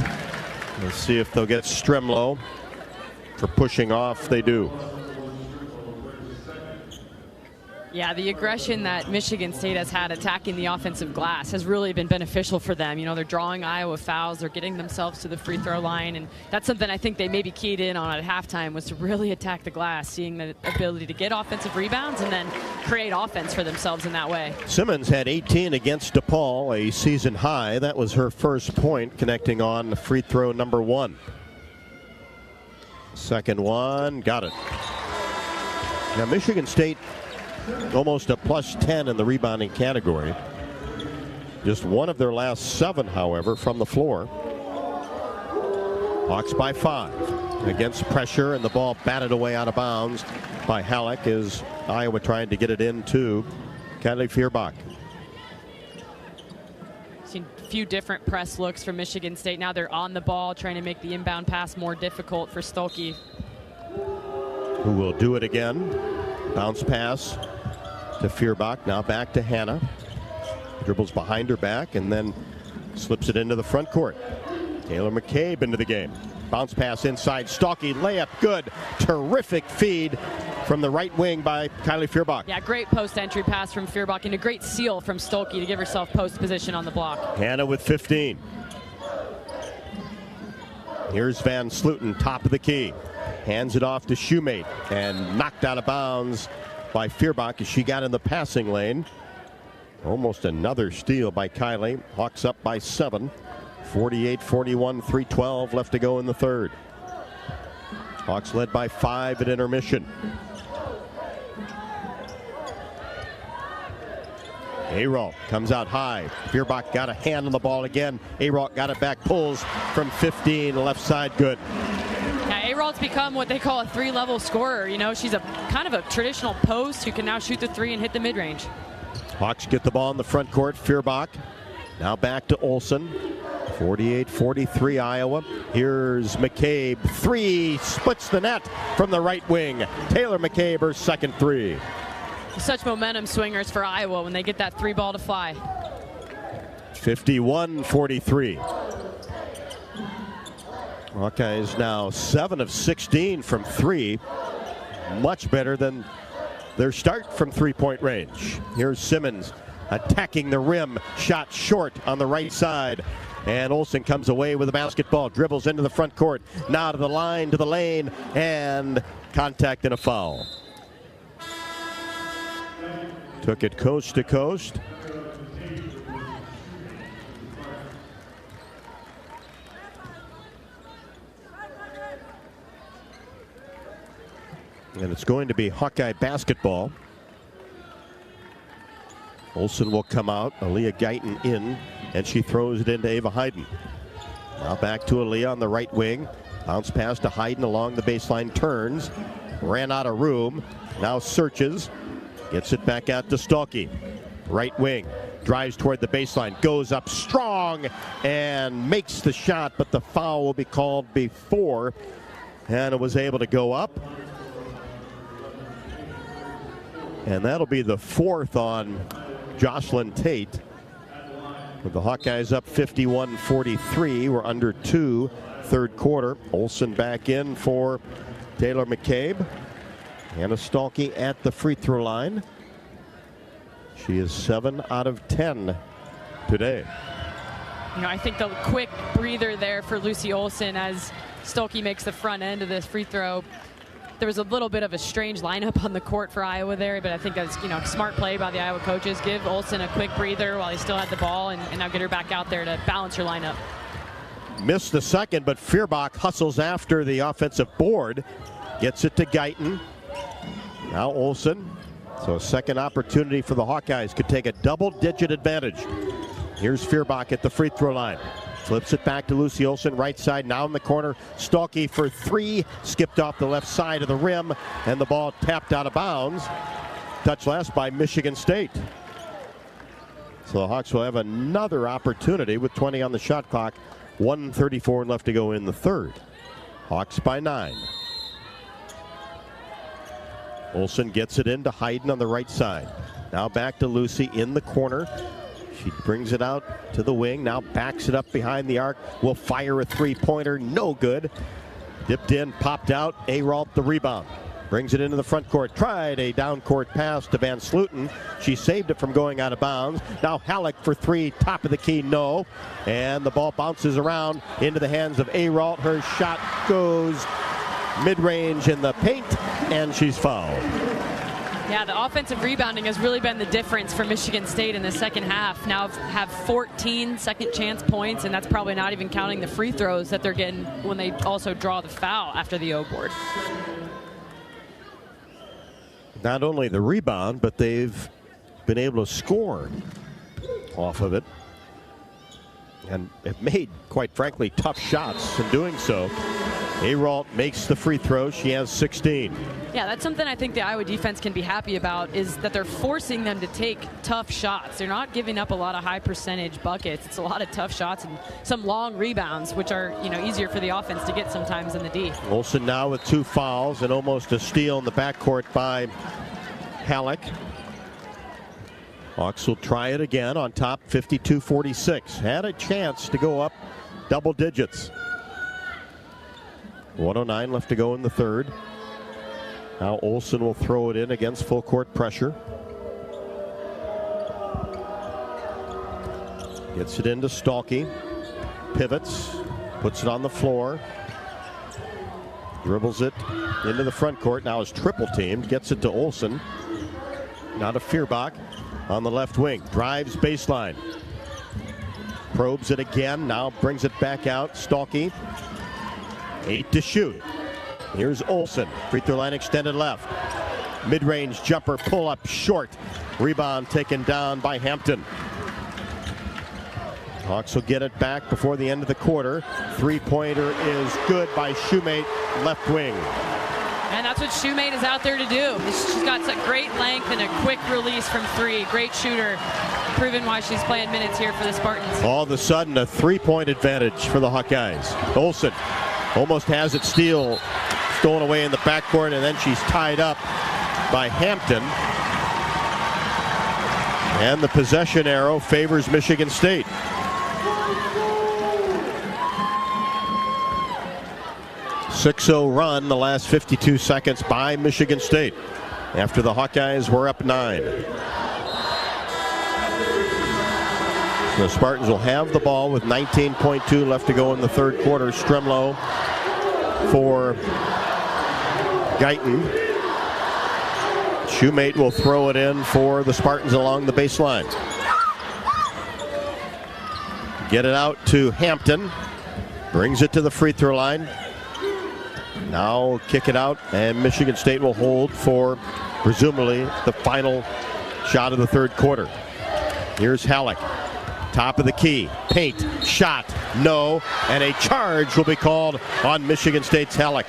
Let's see if they'll get Stremlow for pushing off. They do. Yeah, the aggression that Michigan State has had attacking the offensive glass has really been beneficial for them. You know, they're drawing Iowa fouls, they're getting themselves to the free throw line, and that's something I think they maybe keyed in on at halftime, was to really attack the glass, seeing the ability to get offensive rebounds and then create offense for themselves in that way. Simmons had 18 against DePaul, a season high. That was her first point, connecting on free throw number 1. Second one, got it. Now Michigan State almost a +10 in the rebounding category. Just one of their last 7, however, from the floor. Hawks by 5 against pressure, and the ball batted away out of bounds by Halleck as Iowa trying to get it into Kylie Feuerbach. Seen a few different press looks from Michigan State. Now they're on the ball, trying to make the inbound pass more difficult for Stolke. Who will do it again. Bounce pass to Feuerbach. Now back to Hannah. Dribbles behind her back and then slips it into the front court. Taylor McCabe into the game. Bounce pass inside. Stolke layup good. Terrific feed from the right wing by Kylie Feuerbach. Yeah, great post entry pass from Feuerbach and a great seal from Stolke to give herself post position on the block. Hannah with 15. Here's Van Sluten, top of the key. Hands it off to Shoemate and knocked out of bounds by Feuerbach as she got in the passing lane. Almost another steal by Kylie. Hawks up by 7. 48-41, 3:12 left to go in the third. Hawks led by 5 at intermission. Aralt comes out high. Feuerbach got a hand on the ball again. Aralt got it back, pulls from 15, left side, good. Yeah, Aralt's become what they call a 3-level scorer. You know, she's a kind of a traditional post who can now shoot the 3 and hit the mid-range. Hawks get the ball in the front court. Feuerbach now back to Olsen. 48-43 Iowa. Here's McCabe. 3, splits the net from the right wing. Taylor McCabe, her second 3. Such momentum swingers for Iowa when they get that 3 ball to fly. 51-43. Hawkeyes now 7 of 16 from 3. Much better than their start from 3-point range. Here's Simmons attacking the rim. Shot short on the right side. And Olsen comes away with the basketball. Dribbles into the front court. Now to the line, to the lane. And contact and a foul. Took it coast to coast. And it's going to be Hawkeye basketball. Olsen will come out. Aaliyah Guyton in, and she throws it into Ava Hayden. Now back to Aaliyah on the right wing. Bounce pass to Hayden along the baseline. Turns. Ran out of room. Now searches. Gets it back out to Stalky. Right wing. Drives toward the baseline. Goes up strong and makes the shot, but the foul will be called before. And it was able to go up. And that'll be the 4th on Jocelyn Tate. With the Hawkeyes up 51-43. We're under 2, third quarter. Olsen back in for Taylor McCabe. Anna Stalky at the free throw line. She is 7 out of 10 today. You know, I think the quick breather there for Lucy Olsen as Stalky makes the front end of this free throw. There was a little bit of a strange lineup on the court for Iowa there, but I think that's, you know, smart play by the Iowa coaches. Give Olsen a quick breather while he still had the ball and now get her back out there to balance her lineup. Missed the second, but Feuerbach hustles after the offensive board. Gets it to Guyton. Now Olsen. So a second opportunity for the Hawkeyes. Could take a double-digit advantage. Here's Feuerbach at the free throw line. Flips it back to Lucy Olsen, right side, now in the corner. Stalky for 3, skipped off the left side of the rim, and the ball tapped out of bounds. Touched last by Michigan State. So the Hawks will have another opportunity with 20 on the shot clock. 1:34 left to go in the third. Hawks by 9. Olsen gets it into Hayden on the right side. Now back to Lucy in the corner. She brings it out to the wing, now backs it up behind the arc. Will fire a 3-pointer, no good. Dipped in, popped out, Aralt the rebound. Brings it into the front court, tried a down court pass to Van Sluten. She saved it from going out of bounds. Now Halleck for 3, top of the key, no. And the ball bounces around into the hands of Aralt. Her shot goes mid-range in the paint, and she's fouled. Yeah, the offensive rebounding has really been the difference for Michigan State in the second half. Now have 14 second chance points, and that's probably not even counting the free throws that they're getting when they also draw the foul after the O board. Not only the rebound, but they've been able to score off of it. And have made, quite frankly, tough shots in doing so. Aralt makes the free throw. She has 16. Yeah, that's something I think the Iowa defense can be happy about, is that they're forcing them to take tough shots. They're not giving up a lot of high percentage buckets. It's a lot of tough shots and some long rebounds, which are, you know, easier for the offense to get sometimes than the D. Olsen now with 2 fouls and almost a steal in the backcourt by Halleck. Hawks will try it again on top, 52-46. Had a chance to go up double digits. 1:09 left to go in the third. Now Olsen will throw it in against full court pressure. Gets it into Stalky. Pivots. Puts it on the floor. Dribbles it into the front court. Now is triple teamed. Gets it to Olsen. Now to Feuerbach on the left wing. Drives baseline. Probes it again. Now brings it back out. Stalky. 8 to shoot. Here's Olsen. Free throw line extended left. Mid-range jumper, pull up short. Rebound taken down by Hampton. Hawks will get it back before the end of the quarter. Three-pointer is good by Shoemate, left wing. And that's what Shoemate is out there to do. She's got such great length and a quick release from three. Great shooter. Proven why she's playing minutes here for the Spartans. All of a sudden, a three-point advantage for the Hawkeyes. Olsen almost has it stolen away in the backcourt, and then she's tied up by Hampton. And the possession arrow favors Michigan State. .60 run the last 52 seconds by Michigan State after the Hawkeyes were up 9. The Spartans will have the ball with 19.2 left to go in the third quarter. Stremlow for Guyton. Shoemate will throw it in for the Spartans along the baseline. Get it out to Hampton. Brings it to the free throw line. Now kick it out, and Michigan State will hold for presumably the final shot of the third quarter. Here's Halleck. Top of the key. Paint. Shot. No. And a charge will be called on Michigan State's Halleck.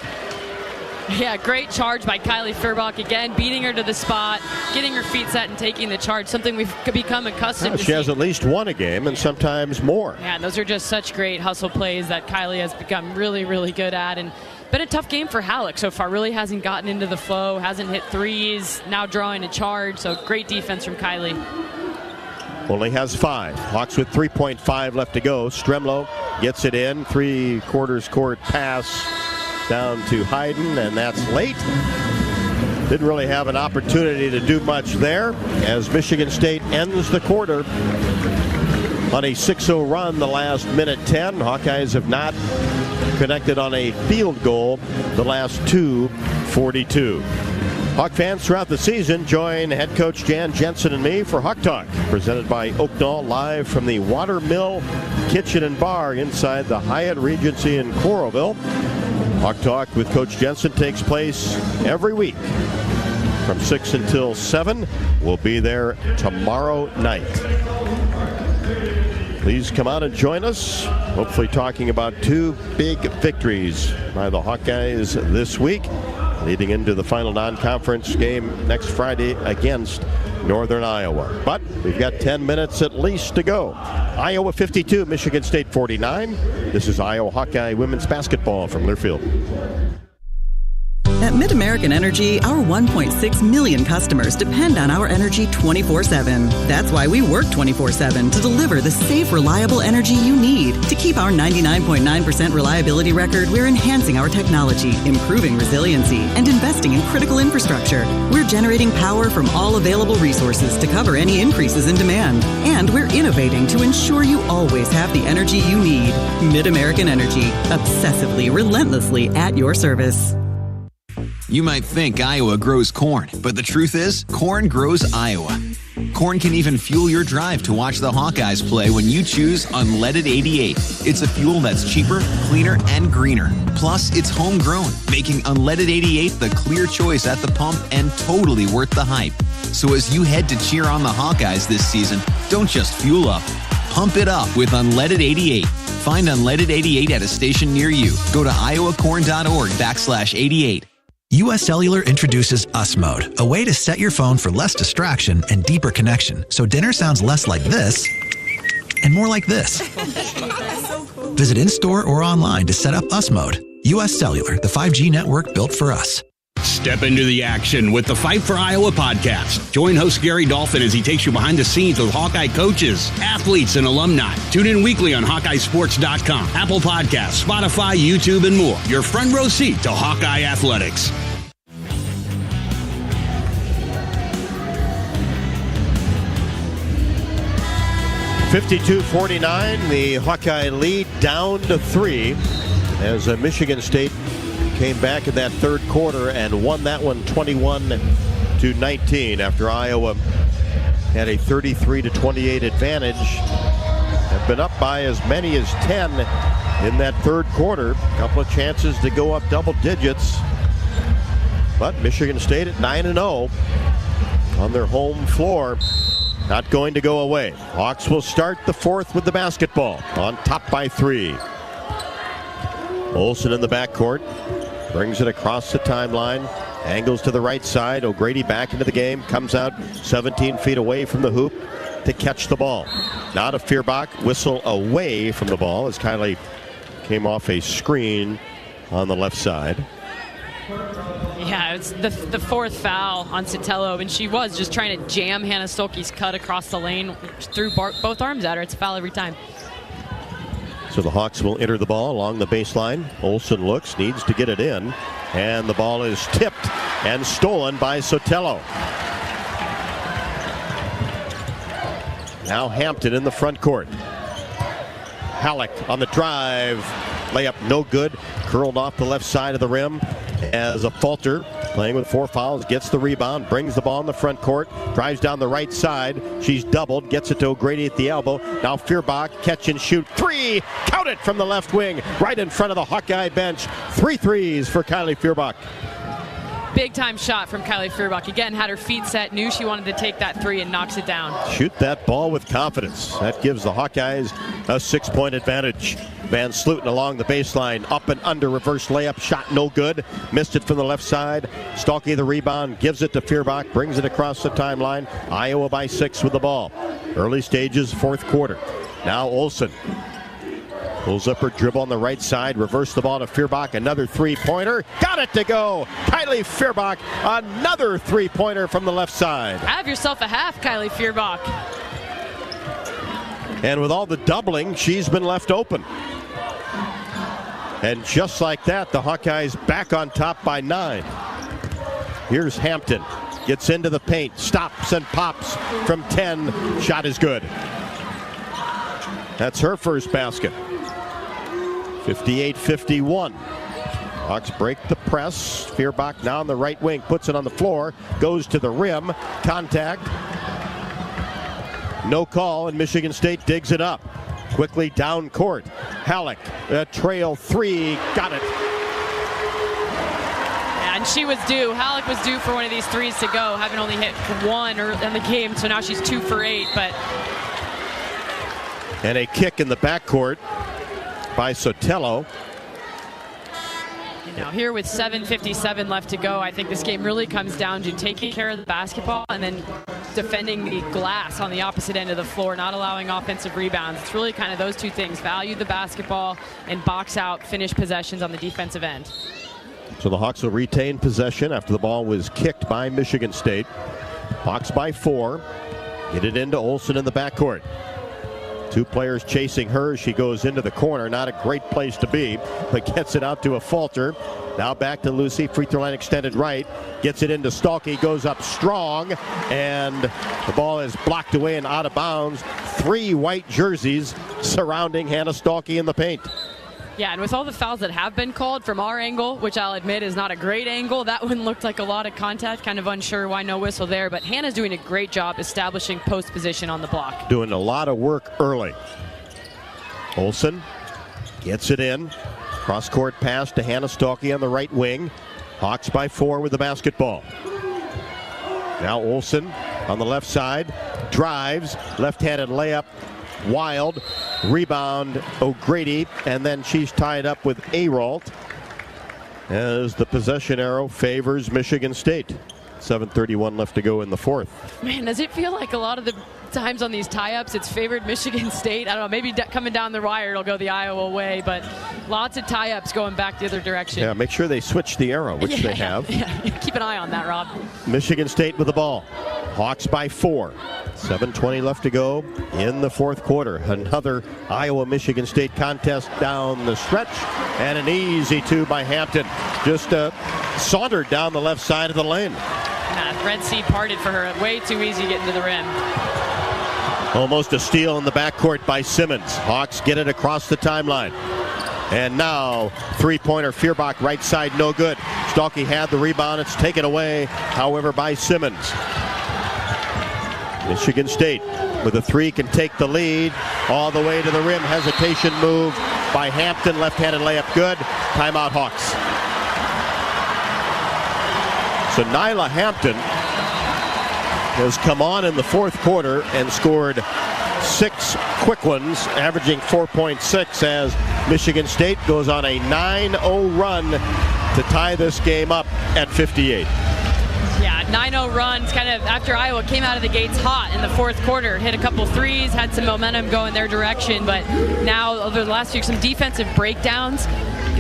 Yeah, great charge by Kylie Feuerbach. Again, beating her to the spot, getting her feet set and taking the charge, something we've become accustomed to. She has at least won a game and sometimes more. Yeah, those are just such great hustle plays that Kylie has become really, really good at. And been a tough game for Halleck so far. Really hasn't gotten into the flow, hasn't hit threes, now drawing a charge. So great defense from Kylie. Only has 5. Hawks with 3.5 left to go. Stremlow gets it in. 3/4 court pass down to Hayden, and that's late. Didn't really have an opportunity to do much there as Michigan State ends the quarter on a 6-0 run the last minute 10. Hawkeyes have not connected on a field goal the last 2:42. Hawk fans throughout the season, join head coach Jan Jensen and me for Hawk Talk, presented by Oakdale, live from the Watermill Kitchen and Bar inside the Hyatt Regency in Coralville. Hawk Talk with Coach Jensen takes place every week from 6 until 7. We'll be there tomorrow night. Please come out and join us, hopefully talking about 2 big victories by the Hawkeyes this week, leading into the final non-conference game next Friday against Northern Iowa. But we've got 10 minutes at least to go. Iowa 52, Michigan State 49. This is Iowa Hawkeye women's basketball from Learfield. At MidAmerican Energy, our 1.6 million customers depend on our energy 24/7. That's why we work 24/7 to deliver the safe, reliable energy you need. To keep our 99.9% reliability record, we're enhancing our technology, improving resiliency, and investing in critical infrastructure. We're generating power from all available resources to cover any increases in demand. And we're innovating to ensure you always have the energy you need. MidAmerican Energy, obsessively, relentlessly at your service. You might think Iowa grows corn, but the truth is, corn grows Iowa. Corn can even fuel your drive to watch the Hawkeyes play when you choose Unleaded 88. It's a fuel that's cheaper, cleaner, and greener. Plus, it's homegrown, making Unleaded 88 the clear choice at the pump and totally worth the hype. So as you head to cheer on the Hawkeyes this season, don't just fuel up. Pump it up with Unleaded 88. Find Unleaded 88 at a station near you. Go to iowacorn.org/88. U.S. Cellular introduces US Mode, a way to set your phone for less distraction and deeper connection, so dinner sounds less like this and more like this. Visit in-store or online to set up US Mode. U.S. Cellular, the 5G network built for us. Step into the action with the Fight for Iowa podcast. Join host Gary Dolphin as he takes you behind the scenes with Hawkeye coaches, athletes, and alumni. Tune in weekly on HawkeyeSports.com, Apple Podcasts, Spotify, YouTube, and more. Your front row seat to Hawkeye athletics. .52-49, the Hawkeye lead down to 3 as Michigan State came back in that third quarter and won that one 21-19 after Iowa had a 33-28 advantage. Have been up by as many as 10 in that third quarter. A couple of chances to go up double digits. But Michigan State at 9-0 on their home floor. Not going to go away. Hawks will start the fourth with the basketball. On top by 3. Olsen in the backcourt. Brings it across the timeline. Angles to the right side. O'Grady back into the game. Comes out 17 feet away from the hoop to catch the ball. Now to Feuerbach. Whistle away from the ball as Kylie came off a screen on the left side. Yeah, it's the fourth foul on Sotelo, and she was just trying to jam Hannah Stolke's cut across the lane, threw both arms at her. It's a foul every time. So the Hawks will enter the ball along the baseline. Olsen looks, needs to get it in, and the ball is tipped and stolen by Sotelo. Now Hampton in the front court. Halleck on the drive. Layup no good. Curled off the left side of the rim as a Falter, playing with 4 fouls, gets the rebound, brings the ball in the front court, drives down the right side. She's doubled, gets it to O'Grady at the elbow. Now Feuerbach, catch and shoot. 3! Count it from the left wing, right in front of the Hawkeye bench. 3 threes for Kylie Feuerbach. Big time shot from Kylie Feuerbach. Again, had her feet set, knew she wanted to take that 3 and knocks it down. Shoot that ball with confidence. That gives the Hawkeyes a 6-point advantage. Van Sluten along the baseline, up and under, reverse layup, shot no good. Missed it from the left side. Stalky the rebound, gives it to Feuerbach, brings it across the timeline. Iowa by 6 with the ball. Early stages, fourth quarter. Now Olsen pulls up her dribble on the right side, reverse the ball to Feuerbach, another 3-pointer. Got it to go! Kylie Feuerbach, another 3-pointer from the left side. Have yourself a half, Kylie Feuerbach. And with all the doubling, she's been left open. And just like that, the Hawkeyes back on top by 9. Here's Hampton. Gets into the paint, stops and pops from 10. Shot is good. That's her first basket. 58-51. Hawks break the press. Feuerbach now on the right wing, puts it on the floor, goes to the rim. Contact. No call, and Michigan State digs it up. Quickly down court. Halleck, trail 3, got it. And she was due. Halleck was due for one of these 3s to go, having only hit 1 in the game, so now she's 2 for 8. But and a kick in the backcourt by Sotelo. Now here with 7:57 left to go, I think this game really comes down to taking care of the basketball and then defending the glass on the opposite end of the floor, not allowing offensive rebounds. It's really kind of those two things: value the basketball and box out, finish possessions on the defensive end. So the Hawks will retain possession after the ball was kicked by Michigan State. Hawks by 4. Get it into Olsen in the backcourt. 2 players chasing her. She goes into the corner. Not a great place to be, but gets it out to a Falter. Now back to Lucy. Free throw line extended right. Gets it into Stalky. Goes up strong. And the ball is blocked away and out of bounds. 3 white jerseys surrounding Hannah Stalky in the paint. Yeah, and with all the fouls that have been called from our angle, which I'll admit is not a great angle, that one looked like a lot of contact. Kind of unsure why no whistle there, but Hannah's doing a great job establishing post position on the block. Doing a lot of work early. Olsen gets it in. Cross-court pass to Hannah Stalky on the right wing. Hawks by 4 with the basketball. Now Olsen on the left side. Drives. Left-handed layup. Wild. Rebound O'Grady, and then she's tied up with Aralt as the possession arrow favors Michigan State. 7:31 left to go in the fourth. Man, does it feel like a lot of the times on these tie-ups it's favored Michigan State? I don't know, maybe coming down the wire it'll go the Iowa way, but lots of tie-ups going back the other direction. Yeah, make sure they switch the arrow, which they have. Yeah. Keep an eye on that, Rob. Michigan State with the ball. Hawks by 4. 7:20 left to go in the fourth quarter. Another Iowa-Michigan State contest down the stretch, and an easy 2 by Hampton. Just sauntered down the left side of the lane. Red Sea parted for her. Way too easy getting to the rim. Almost a steal in the backcourt by Simmons. Hawks get it across the timeline. And now, 3-pointer Feuerbach, right side, no good. Stalky had the rebound. It's taken away, however, by Simmons. Michigan State with a 3 can take the lead all the way to the rim. Hesitation move by Hampton. Left-handed layup good. Timeout Hawks. So Nyla Hampton has come on in the fourth quarter and scored 6 quick ones, averaging 4.6 as Michigan State goes on a 9-0 run to tie this game up at 58. Yeah, 9-0 runs kind of after Iowa came out of the gates hot in the fourth quarter, hit a couple threes, had some momentum going their direction, but now over the last few, some defensive breakdowns,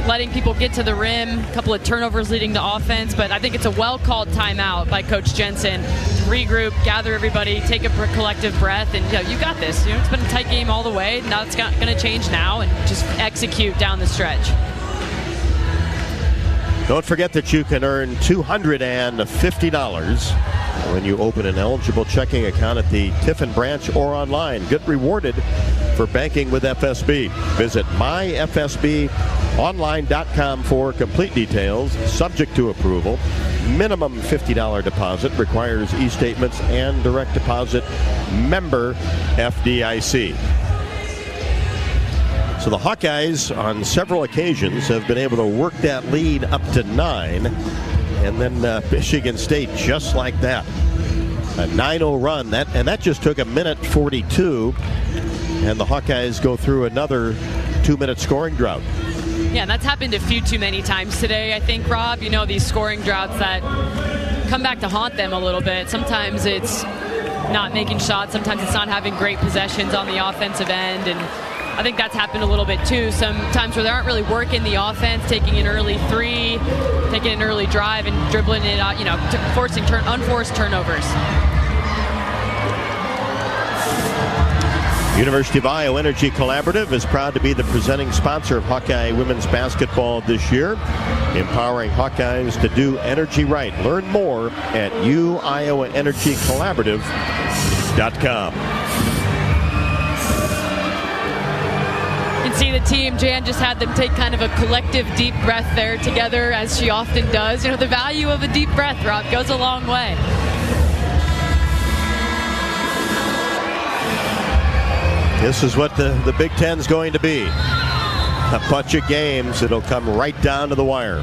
letting people get to the rim, a couple of turnovers leading to offense, but I think it's a well-called timeout by Coach Jensen to regroup, gather everybody, take a collective breath, and you got this. It's been a tight game all the way. Now it's going to change now and just execute down the stretch. Don't forget that you can earn $250 when you open an eligible checking account at the Tiffin branch or online. Get rewarded for banking with FSB. Visit myfsbonline.com for complete details. Subject to approval. Minimum $50 deposit. Requires e-statements and direct deposit. Member FDIC. So the Hawkeyes on several occasions have been able to work that lead up to 9. And then Michigan State just like that. A 9-0 run. That just took a minute 42. And the Hawkeyes go through another 2-minute scoring drought. Yeah, and that's happened a few too many times today, I think, Rob. These scoring droughts that come back to haunt them a little bit. Sometimes it's not making shots. Sometimes it's not having great possessions on the offensive end. And I think that's happened a little bit too. Sometimes where they aren't really working the offense, taking an early three, taking an early drive and dribbling it out, forcing unforced turnovers. University of Iowa Energy Collaborative is proud to be the presenting sponsor of Hawkeye women's basketball this year, empowering Hawkeyes to do energy right. Learn more at uiowaenergycollaborative.com. You can see the team. Jan just had them take kind of a collective deep breath there together, as she often does. The value of a deep breath, Rob, goes a long way. This is what the Big Ten's going to be. A bunch of games that'll come right down to the wire.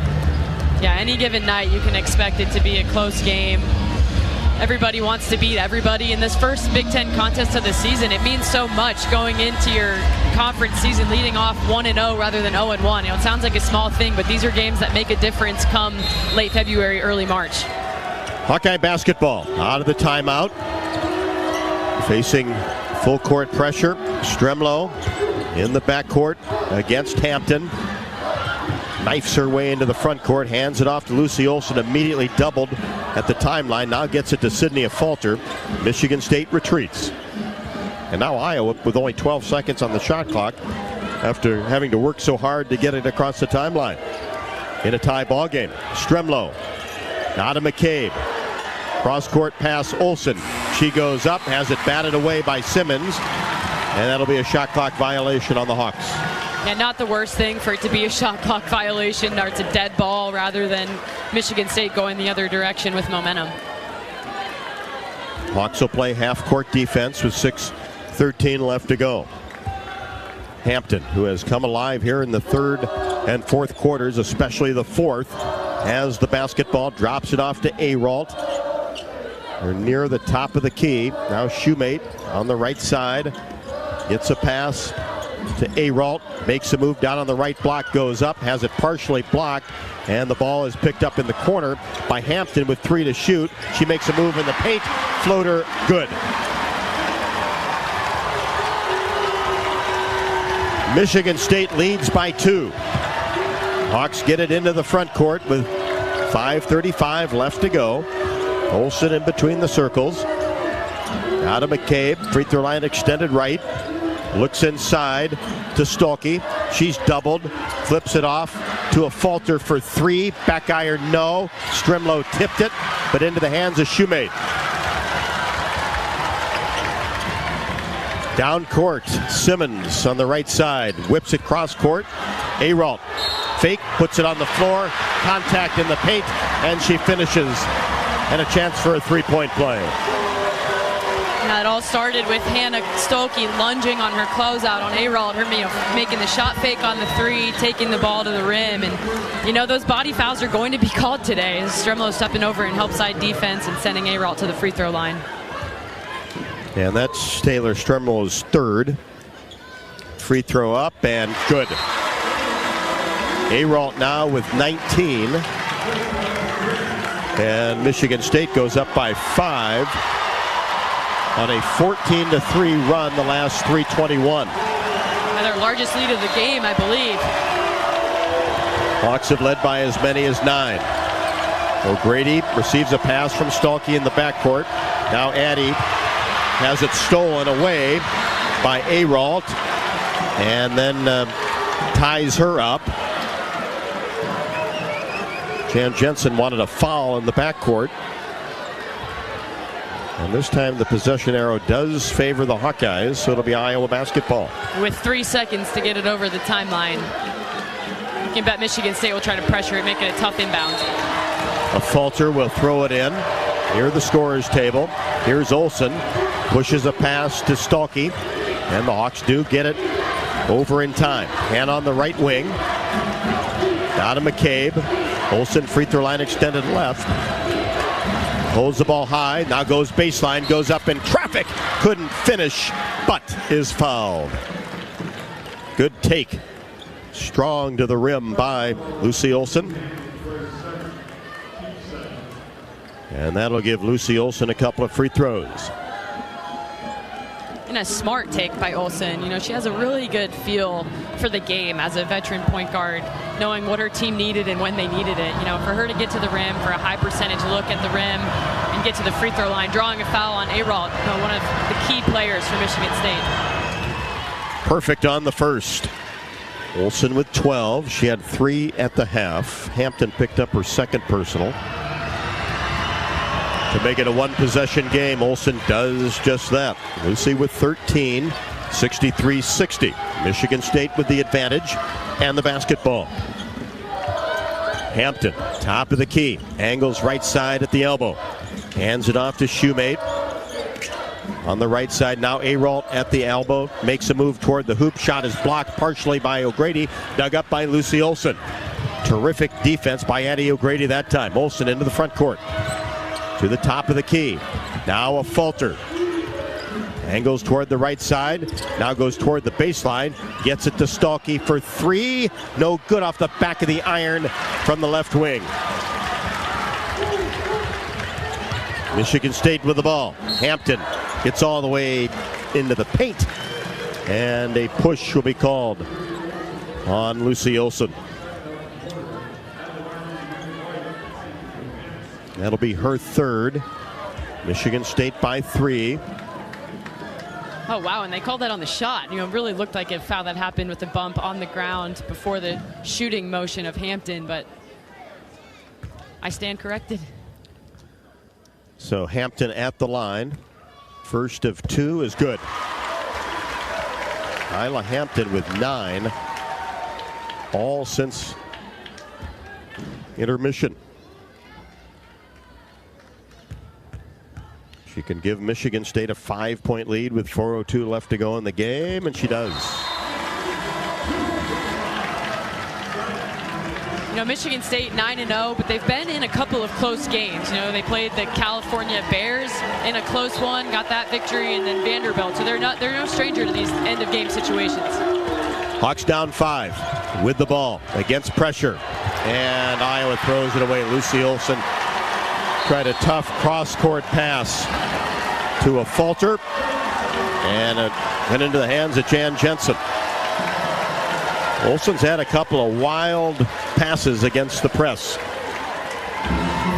Yeah, any given night you can expect it to be a close game. Everybody wants to beat everybody in this first Big Ten contest of the season. It means so much going into your conference season leading off 1-0 rather than 0-1. It sounds like a small thing, but these are games that make a difference come late February, early March. Hawkeye basketball out of the timeout. Facing full court pressure. Stremlo in the backcourt against Hampton. Knifes her way into the front court, hands it off to Lucy Olson, immediately doubled at the timeline. Now gets it to Sydney Falter. Michigan State retreats. And now Iowa with only 12 seconds on the shot clock after having to work so hard to get it across the timeline. In a tie ball game. Stremlo. Now to McCabe. Cross-court pass Olson. She goes up, has it batted away by Simmons. And that'll be a shot clock violation on the Hawks. Yeah, not the worst thing for it to be a shot clock violation, or it's a dead ball rather than Michigan State going the other direction with momentum. Hawks will play half-court defense with 6:13 left to go. Hampton, who has come alive here in the third and fourth quarters, especially the fourth, has the basketball, drops it off to Aralt. They're near the top of the key. Now Shoemate on the right side. Gets a pass to Aralt. Makes a move down on the right block. Goes up. Has it partially blocked. And the ball is picked up in the corner by Hampton with 3 to shoot. She makes a move in the paint. Floater good. Michigan State leads by 2. Hawks get it into the front court with 5:35 left to go. Olsen in between the circles. Out of McCabe. Free throw line extended right. Looks inside to Stolke. She's doubled. Flips it off to a Falter for 3. Back iron, no. Stremlo tipped it, but into the hands of Shoemate. Down court, Simmons on the right side. Whips it cross court. Aralt. Fake, puts it on the floor. Contact in the paint, and she finishes. And a chance for a three-point play. Now, it all started with Hannah Stolke lunging on her closeout on Arald, her making the shot fake on the three, taking the ball to the rim. And, those body fouls are going to be called today. Stremlo stepping over and help side defense and sending Arald to the free throw line. And that's Taylor Stremlo's third. Free throw up and good. Arald now with 19. And Michigan State goes up by 5 on a 14-3 run the last 3:21. Their largest lead of the game, I believe. Hawks have led by as many as 9. O'Grady receives a pass from Stolke in the backcourt. Now Addy has it stolen away by Arald and then ties her up. Jensen wanted a foul in the backcourt. And this time the possession arrow does favor the Hawkeyes, so it'll be Iowa basketball. With 3 seconds to get it over the timeline. You can bet Michigan State will try to pressure it, make it a tough inbound. A falter will throw it in. Near the scorer's table. Here's Olsen. Pushes a pass to Stolke. And the Hawks do get it over in time. And on the right wing. Down to McCabe. Olsen free throw line extended left. Holds the ball high. Now goes baseline. Goes up in traffic. Couldn't finish, but is fouled. Good take. Strong to the rim by Lucy Olsen. And that'll give Lucy Olsen a couple of free throws. And a smart take by Olsen. She has a really good feel for the game as a veteran point guard, knowing what her team needed and when they needed it. For her to get to the rim for a high percentage look at the rim and get to the free throw line, drawing a foul on Arald, one of the key players for Michigan State. Perfect on the first. Olsen with 12. She had 3 at the half. Hampton picked up her second personal. To make it a one-possession game, Olsen does just that. Lucy with 13, 63-60. Michigan State with the advantage and the basketball. Hampton, top of the key. Angles right side at the elbow. Hands it off to Shoemate. On the right side now, Arald at the elbow. Makes a move toward the hoop. Shot is blocked partially by O'Grady. Dug up by Lucy Olsen. Terrific defense by Addie O'Grady that time. Olsen into the front court. To the top of the key. Now a falter. Angles toward the right side. Now goes toward the baseline. Gets it to Stolke for 3. No good off the back of the iron from the left wing. Michigan State with the ball. Hampton gets all the way into the paint. And a push will be called on Lucy Olsen. That'll be her third. Michigan State by 3. Oh, wow, and they called that on the shot. It really looked like a foul that happened with the bump on the ground before the shooting motion of Hampton, but I stand corrected. So Hampton at the line. First of 2 is good. Isla Hampton with 9. All since intermission. She can give Michigan State a 5-point lead with 4:02 left to go in the game, and she does. Michigan State 9-0, but they've been in a couple of close games. They played the California Bears in a close one, got that victory, and then Vanderbilt. So they're no stranger to these end-of-game situations. Hawks down 5 with the ball against pressure, and Iowa throws it away. Lucy Olsen tried a tough cross-court pass to a falter, and it went into the hands of Jensen. Olsen's had a couple of wild passes against the press.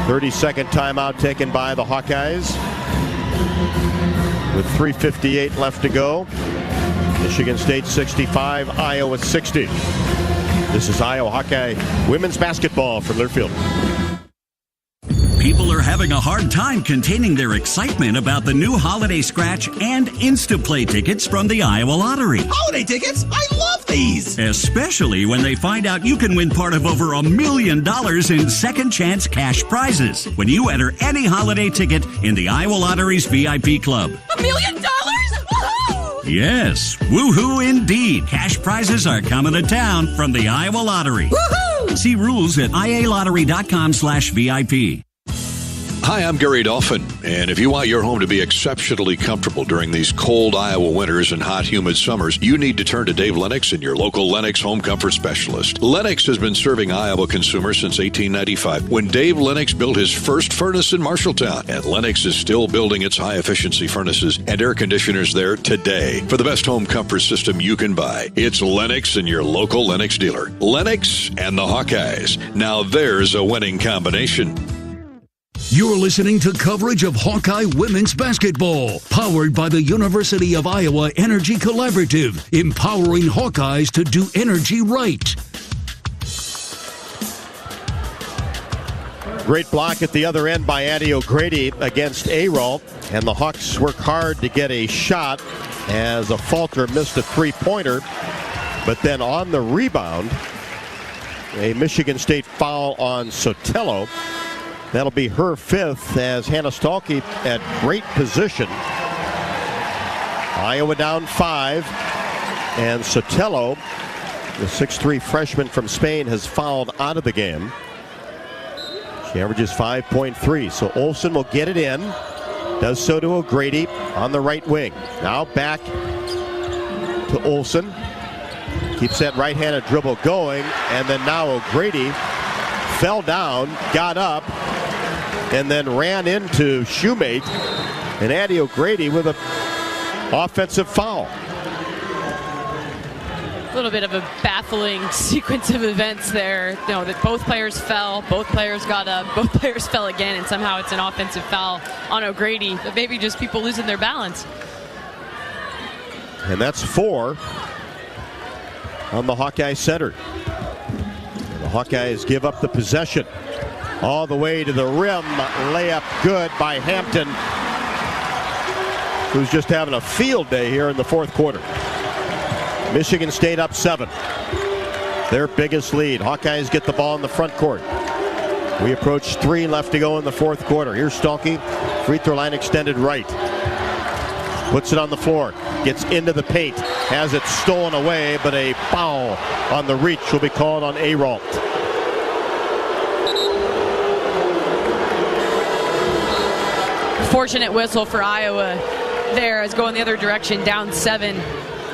30-second timeout taken by the Hawkeyes with 3:58 left to go. Michigan State 65, Iowa 60. This is Iowa Hawkeye women's basketball from Learfield. People are having a hard time containing their excitement about the new Holiday Scratch and Instaplay tickets from the Iowa Lottery. Holiday tickets? I love these! Especially when they find out you can win part of over $1 million in second chance cash prizes when you enter any holiday ticket in the Iowa Lottery's VIP club. $1 million? Woohoo! Yes, woohoo indeed. Cash prizes are coming to town from the Iowa Lottery. Woohoo! See rules at ialottery.com/VIP. Hi, I'm Gary Dolphin, and if you want your home to be exceptionally comfortable during these cold Iowa winters and hot, humid summers, you need to turn to Dave Lennox and your local Lennox home comfort specialist. Lennox has been serving Iowa consumers since 1895, when Dave Lennox built his first furnace in Marshalltown, and Lennox is still building its high-efficiency furnaces and air conditioners there today. For the best home comfort system you can buy, it's Lennox and your local Lennox dealer. Lennox and the Hawkeyes. Now there's a winning combination. You're listening to coverage of Hawkeye women's basketball, powered by the University of Iowa Energy Collaborative, empowering Hawkeyes to do energy right. Great block at the other end by Addie O'Grady against Aralt, and the Hawks work hard to get a shot as a Falter missed a three-pointer, but then on the rebound, a Michigan State foul on Sotelo. That'll be her fifth as Hannah Stalkey at great position. Iowa down 5. And Sotelo, the 6'3" freshman from Spain, has fouled out of the game. She averages 5.3. So Olsen will get it in. Does so to O'Grady on the right wing. Now back to Olsen. Keeps that right-handed dribble going. And then now O'Grady fell down, got up, and then ran into Shoemate, and Addie O'Grady with an offensive foul. A little bit of a baffling sequence of events there. You know, that both players fell, both players got up, both players fell again, and somehow it's an offensive foul on O'Grady. But maybe just people losing their balance. And that's 4 on the Hawkeye center. The Hawkeyes give up the possession. All the way to the rim. Layup good by Hampton, who's just having a field day here in the fourth quarter. Michigan State up 7. Their biggest lead. Hawkeyes get the ball in the front court. We approach 3 left to go in the fourth quarter. Here's Stalkey. Free throw line extended right. Puts it on the floor. Gets into the paint. Has it stolen away, but a foul on the reach will be called on Aralt. Fortunate whistle for Iowa there as going the other direction, down 7.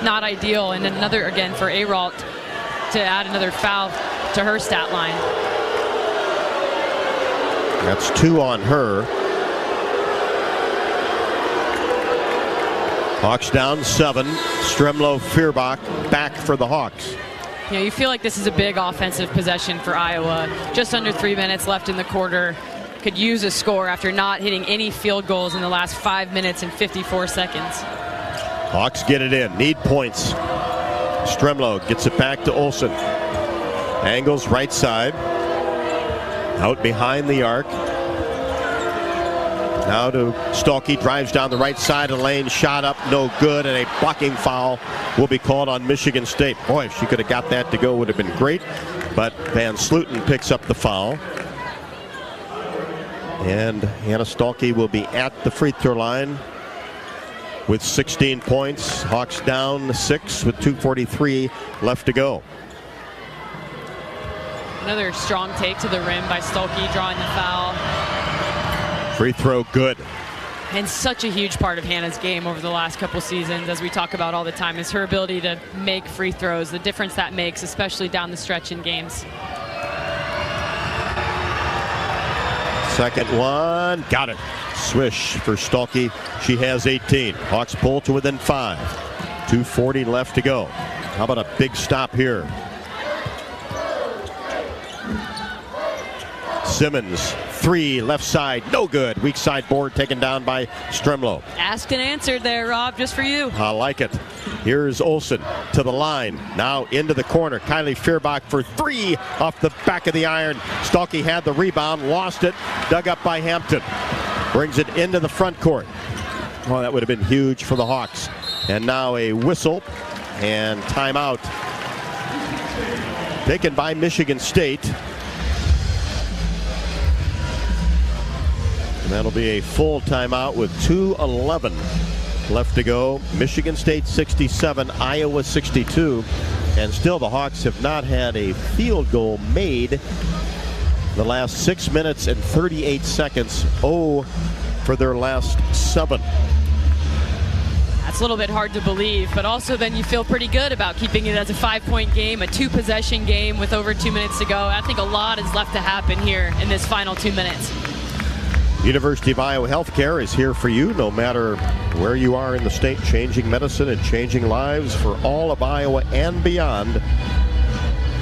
Not ideal. And another again for Aralt to add another foul to her stat line. That's 2 on her. Hawks down 7. Stremlo Feuerbach back for the Hawks. You know, you feel like this is a big offensive possession for Iowa. Just under 3 minutes left in the quarter. Could use a score after not hitting any field goals in the last 5 minutes and 54 seconds. Hawks get it in. Need points. Stremlo gets it back to Olsen. Angles right side. Out behind the arc. Now to Stalkey. Drives down the right side of the lane. Shot up. No good. And a blocking foul will be called on Michigan State. Boy, if she could have got that to go, would have been great. But Van Sluten picks up the foul. And Hannah Stalkey will be at the free throw line with 16 points. Hawks down 6 with 2:43 left to go. Another strong take to the rim by Stalkey, drawing the foul. Free throw good. And such a huge part of Hannah's game over the last couple seasons, as we talk about all the time, is her ability to make free throws, the difference that makes, especially down the stretch in games. Second one, got it. Swish for Stalkey. She has 18. Hawks pull to within 5. 2:40 left to go. How about a big stop here? Simmons, 3, left side, no good. Weak side board taken down by Stremlo. Asked and answered there, Rob, just for you. I like it. Here's Olsen to the line. Now into the corner. Kylie Fierbach for 3 off the back of the iron. Stalky had the rebound, lost it, dug up by Hampton. Brings it into the front court. Oh, that would have been huge for the Hawks. And now a whistle and timeout taken by Michigan State. And that'll be a full timeout with 2:11 left to go. Michigan State 67, Iowa 62. And still the Hawks have not had a field goal made the last 6 minutes and 38 seconds. 0 for their last 7. That's a little bit hard to believe, but also then you feel pretty good about keeping it as a 5-point game, a 2-possession game with over 2 minutes to go. I think a lot is left to happen here in this final 2 minutes. University of Iowa Healthcare is here for you no matter where you are in the state, changing medicine and changing lives for all of Iowa and beyond.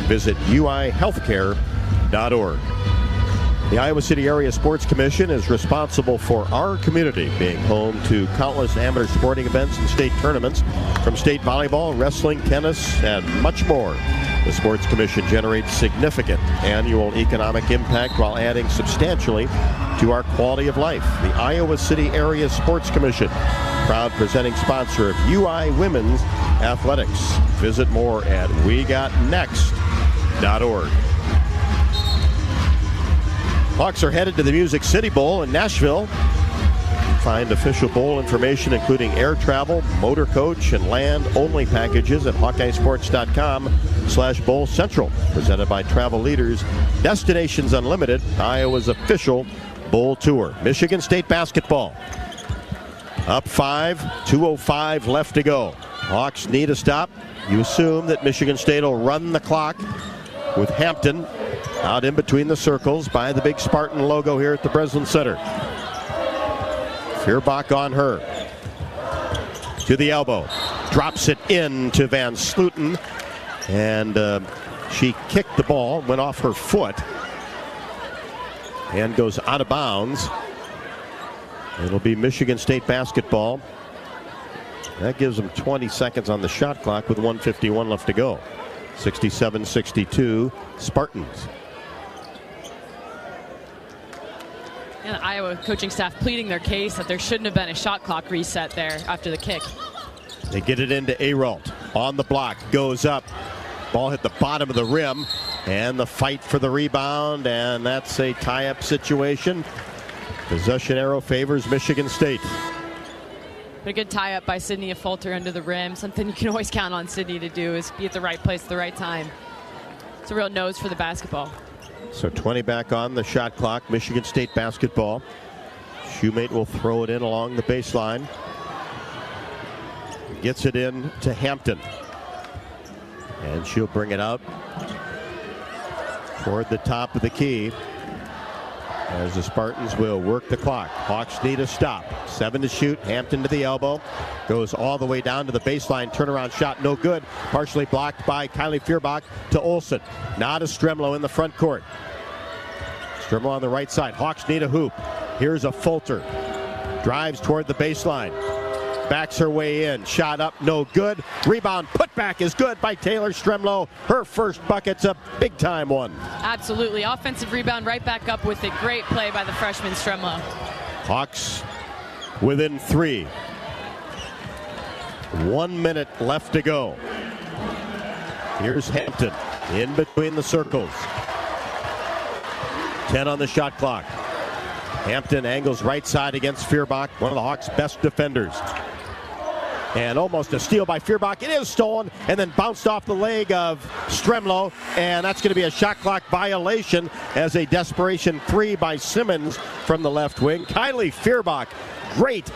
Visit uihealthcare.org. The Iowa City Area Sports Commission is responsible for our community being home to countless amateur sporting events and state tournaments, from state volleyball, wrestling, tennis, and much more. The Sports Commission generates significant annual economic impact while adding substantially to our quality of life. The Iowa City Area Sports Commission, proud presenting sponsor of UI Women's Athletics. Visit more at wegotnext.org. Hawks are headed to the Music City Bowl in Nashville. Find official bowl information, including air travel, motor coach, and land-only packages at HawkeyeSports.com/Bowl Central. Presented by Travel Leaders, Destinations Unlimited, Iowa's official bowl tour. Michigan State basketball. Up 5, 2:05 left to go. Hawks need a stop. You assume that Michigan State will run the clock with Hampton out in between the circles by the big Spartan logo here at the Breslin Center. Fierbach on her. To the elbow. Drops it in to Van Slooten. And she kicked the ball, went off her foot, and goes out of bounds. It'll be Michigan State basketball. That gives them 20 seconds on the shot clock with 1:51 left to go. 67-62 Spartans. And the Iowa coaching staff pleading their case that there shouldn't have been a shot clock reset there after the kick. They get it into Aralt. On the block, goes up. Ball hit the bottom of the rim. And the fight for the rebound. And that's a tie-up situation. Possession arrow favors Michigan State. But a good tie-up by Sydney Fulter under the rim. Something you can always count on Sydney to do is be at the right place at the right time. It's a real nose for the basketball. So 20 back on the shot clock. Michigan State basketball. Shoemate will throw it in along the baseline. Gets it in to Hampton. And she'll bring it out toward the top of the key as the Spartans will work the clock. Hawks need a stop. 7 to shoot. Hampton to the elbow. Goes all the way down to the baseline. Turnaround shot, no good. Partially blocked by Kylie Fierbach to Olsen. Now to Stremlo in the front court. Stremlo on the right side. Hawks need a hoop. Here's a Fulter. Drives toward the baseline. Backs her way in. Shot up, no good. Rebound, putback is good by Taylor Stremlo. Her first bucket's a big-time one. Absolutely. Offensive rebound right back up with it. Great play by the freshman Stremlo. Hawks within 3. 1 minute left to go. Here's Hampton in between the circles. 10 on the shot clock. Hampton angles right side against Fierbach, one of the Hawks' best defenders. And almost a steal by Fierbach. It is stolen and then bounced off the leg of Stremlo. And that's going to be a shot clock violation as a desperation 3 by Simmons from the left wing. Kylie Fierbach, great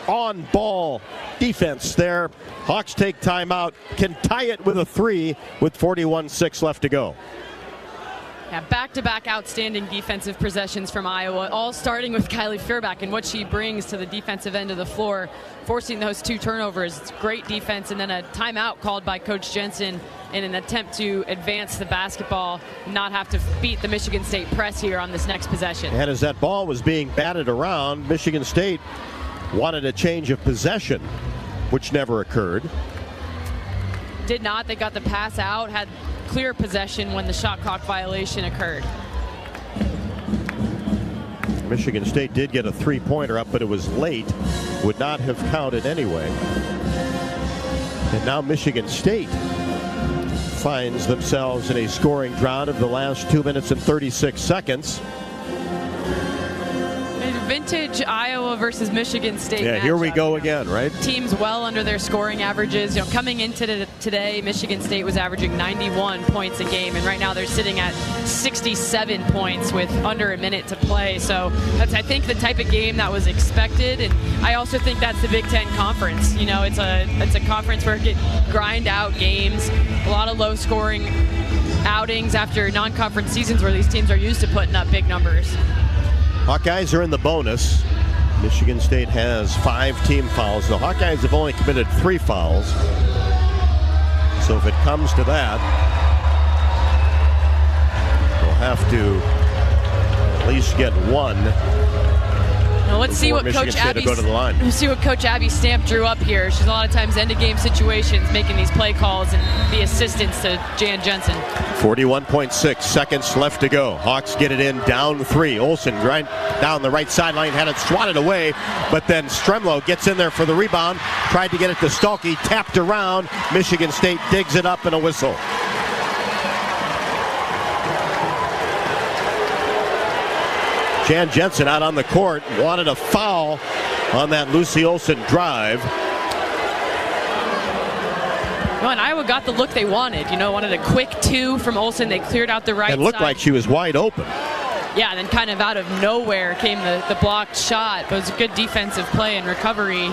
on-ball defense there. Hawks take timeout, can tie it with a 3 with 41-6 left to go. Yeah, back-to-back outstanding defensive possessions from Iowa, all starting with Kylie Fearbach and what she brings to the defensive end of the floor, forcing those 2 turnovers. It's great defense, and then a timeout called by Coach Jensen in an attempt to advance the basketball, not have to beat the Michigan State press here on this next possession. And as that ball was being batted around, Michigan State wanted a change of possession, which never occurred. Did not. They got the pass out, had clear possession when the shot clock violation occurred. Michigan State did get a 3-pointer up, but it was late. Would not have counted anyway. And now Michigan State finds themselves in a scoring drought of the last 2 minutes and 36 seconds. Vintage Iowa versus Michigan State. Yeah, here we go again, right? Teams well under their scoring averages. Coming into today, Michigan State was averaging 91 points a game, and right now they're sitting at 67 points with under a minute to play. So that's, I think, the type of game that was expected, and I also think that's the Big Ten Conference. It's a conference where it can grind out games, a lot of low-scoring outings after non-conference seasons where these teams are used to putting up big numbers. Hawkeyes are in the bonus. Michigan State has 5 team fouls. The Hawkeyes have only committed 3 fouls. So if it comes to that, we'll have to at least get 1. Now let's see what Coach Abby Stamp drew up here. She's a lot of times end-of-game situations, making these play calls and the assistance to Jensen. 41.6 seconds left to go. Hawks get it in, down 3. Olsen right down the right sideline, had it swatted away, but then Stremlo gets in there for the rebound, tried to get it to Stulke, tapped around. Michigan State digs it up and a whistle. Jensen out on the court, wanted a foul on that Lucy Olsen drive. Well, and Iowa got the look they wanted. Wanted a quick 2 from Olsen. They cleared out the right side. It looked like she was wide open. Yeah, and then kind of out of nowhere came the blocked shot. But it was a good defensive play and recovery.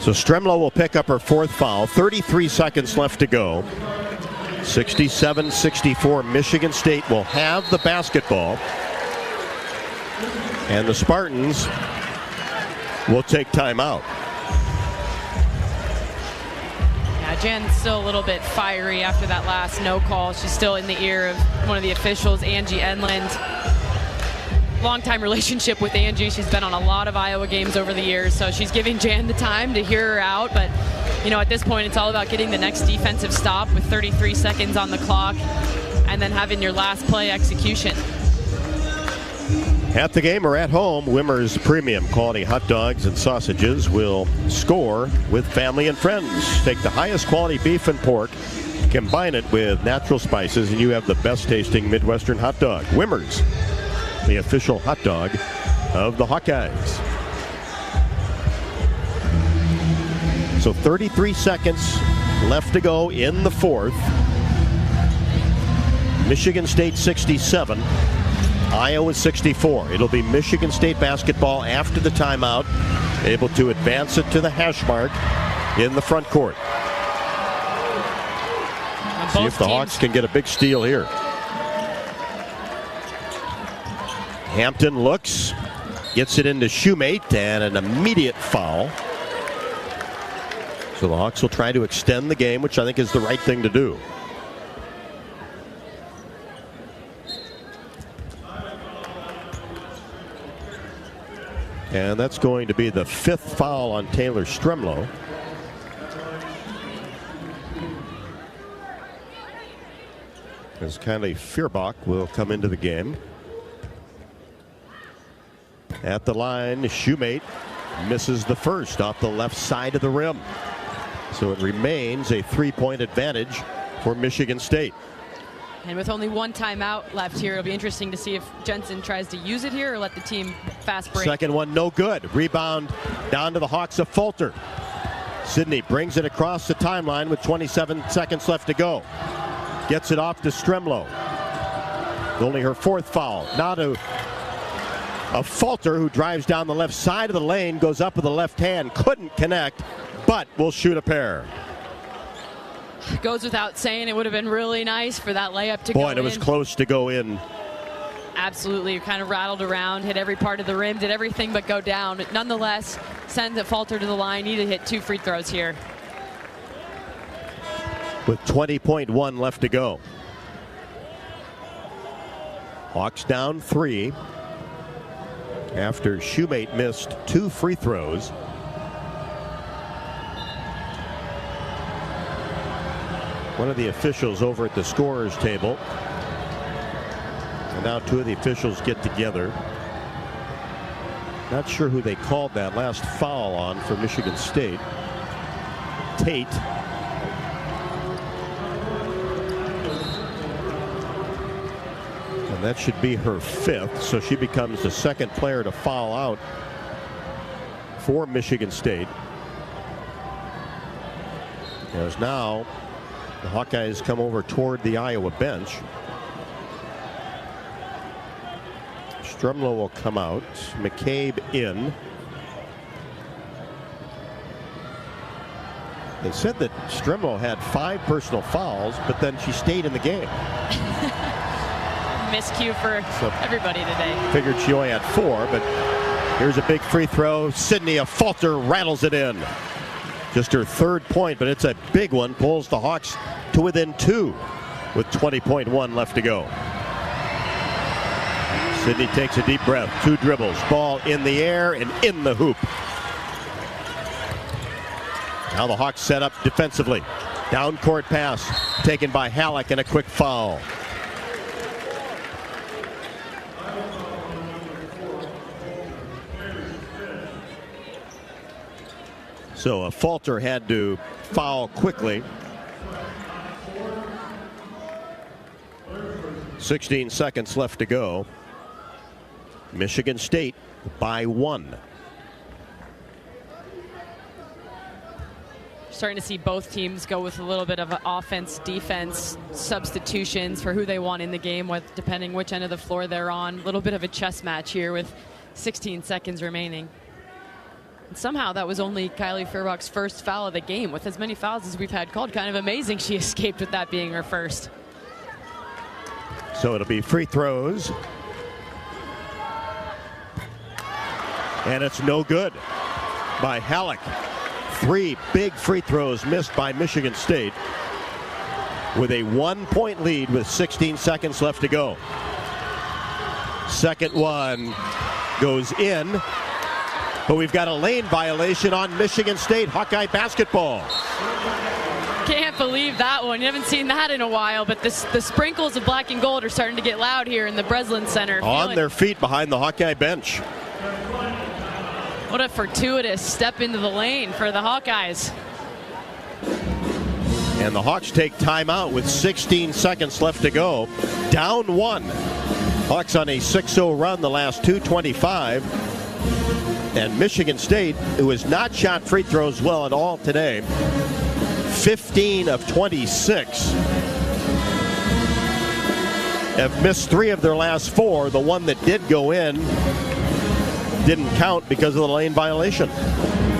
So Stremlo will pick up her 4th foul. 33 seconds left to go. 67-64. Michigan State will have the basketball. And the Spartans will take timeout. Yeah, Jan's still a little bit fiery after that last no call. She's still in the ear of one of the officials, Angie Enland. Long-time relationship with Angie. She's been on a lot of Iowa games over the years, so she's giving Jan the time to hear her out. But, at this point, it's all about getting the next defensive stop with 33 seconds on the clock and then having your last play execution. At the game or at home, Wimmer's premium quality hot dogs and sausages will score with family and friends. Take the highest quality beef and pork, combine it with natural spices, and you have the best tasting Midwestern hot dog. Wimmer's, the official hot dog of the Hawkeyes. So 33 seconds left to go in the 4th. Michigan State 67. Iowa 64. It'll be Michigan State basketball after the timeout, able to advance it to the hash mark in the front court. See if the Hawks can get a big steal here. Hampton looks, gets it into Shoemate, and an immediate foul. So the Hawks will try to extend the game, which I think is the right thing to do. And that's going to be the 5th foul on Taylor Stremlo. As Kylie Fearbach will come into the game. At the line, Shoemate misses the first off the left side of the rim. So it remains a 3-point advantage for Michigan State. And with only 1 timeout left here, it'll be interesting to see if Jensen tries to use it here or let the team fast break. Second one, no good. Rebound down to the Hawks of Fulter. Sydney brings it across the timeline with 27 seconds left to go. Gets it off to Stremlo. Only her 4th foul. Now to Fulter, who drives down the left side of the lane, goes up with the left hand, couldn't connect, but will shoot a pair. Goes without saying, it would have been really nice for that layup to go in. Boy, it was close to go in. Absolutely, kind of rattled around, hit every part of the rim, did everything but go down. But nonetheless, sends it falter to the line. Need to hit 2 free throws here. With 20.1 left to go. Hawks down 3 after Shoemate missed 2 free throws. One of the officials over at the scorer's table. And now 2 of the officials get together. Not sure who they called that last foul on for Michigan State. Tate. And that should be her 5th, so she becomes the 2nd player to foul out for Michigan State. As now the Hawkeyes come over toward the Iowa bench. Strumlow will come out. McCabe in. They said that Strumlow had 5 personal fouls, but then she stayed in the game. Miscue for everybody today. Figured she only had 4, but here's a big free throw. Sydney, a falter, rattles it in. Just her 3rd point, but it's a big one. Pulls the Hawks to within 2 with 20.1 left to go. Sydney takes a deep breath. 2 dribbles. Ball in the air and in the hoop. Now the Hawks set up defensively. Down court pass taken by Halleck and a quick foul. So a falter had to foul quickly. 16 seconds left to go. Michigan State by 1. Starting to see both teams go with a little bit of an offense, defense, substitutions for who they want in the game, depending which end of the floor they're on. A little bit of a chess match here with 16 seconds remaining. And somehow that was only Kylie Feuerbach's first foul of the game. With as many fouls as we've had called, kind of amazing she escaped with that being her first. So it'll be free throws. And it's no good by Halleck. 3 big free throws missed by Michigan State with a 1-point lead with 16 seconds left to go. Second one goes in, but we've got a lane violation on Michigan State Hawkeye basketball. Can't believe that one. You haven't seen that in a while, but the sprinkles of black and gold are starting to get loud here in the Breslin Center. On their feet behind the Hawkeye bench. What a fortuitous step into the lane for the Hawkeyes. And the Hawks take timeout with 16 seconds left to go. Down 1. Hawks on a 6-0 run the last 2:25. And Michigan State, who has not shot free throws well at all today, 15 of 26. Have missed 3 of their last 4. The one that did go in didn't count because of the lane violation.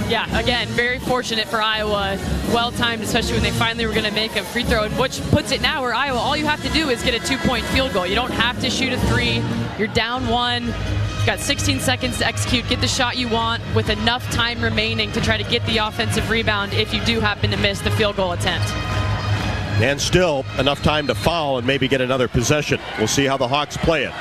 Yeah, again, very fortunate for Iowa. Well timed, especially when they finally were going to make a free throw, which puts it now where Iowa, all you have to do is get a 2-point field goal. You don't have to shoot a 3. You're down 1. You've got 16 seconds to execute, get the shot you want with enough time remaining to try to get the offensive rebound if you do happen to miss the field goal attempt. And still enough time to foul and maybe get another possession. We'll see how the Hawks play it.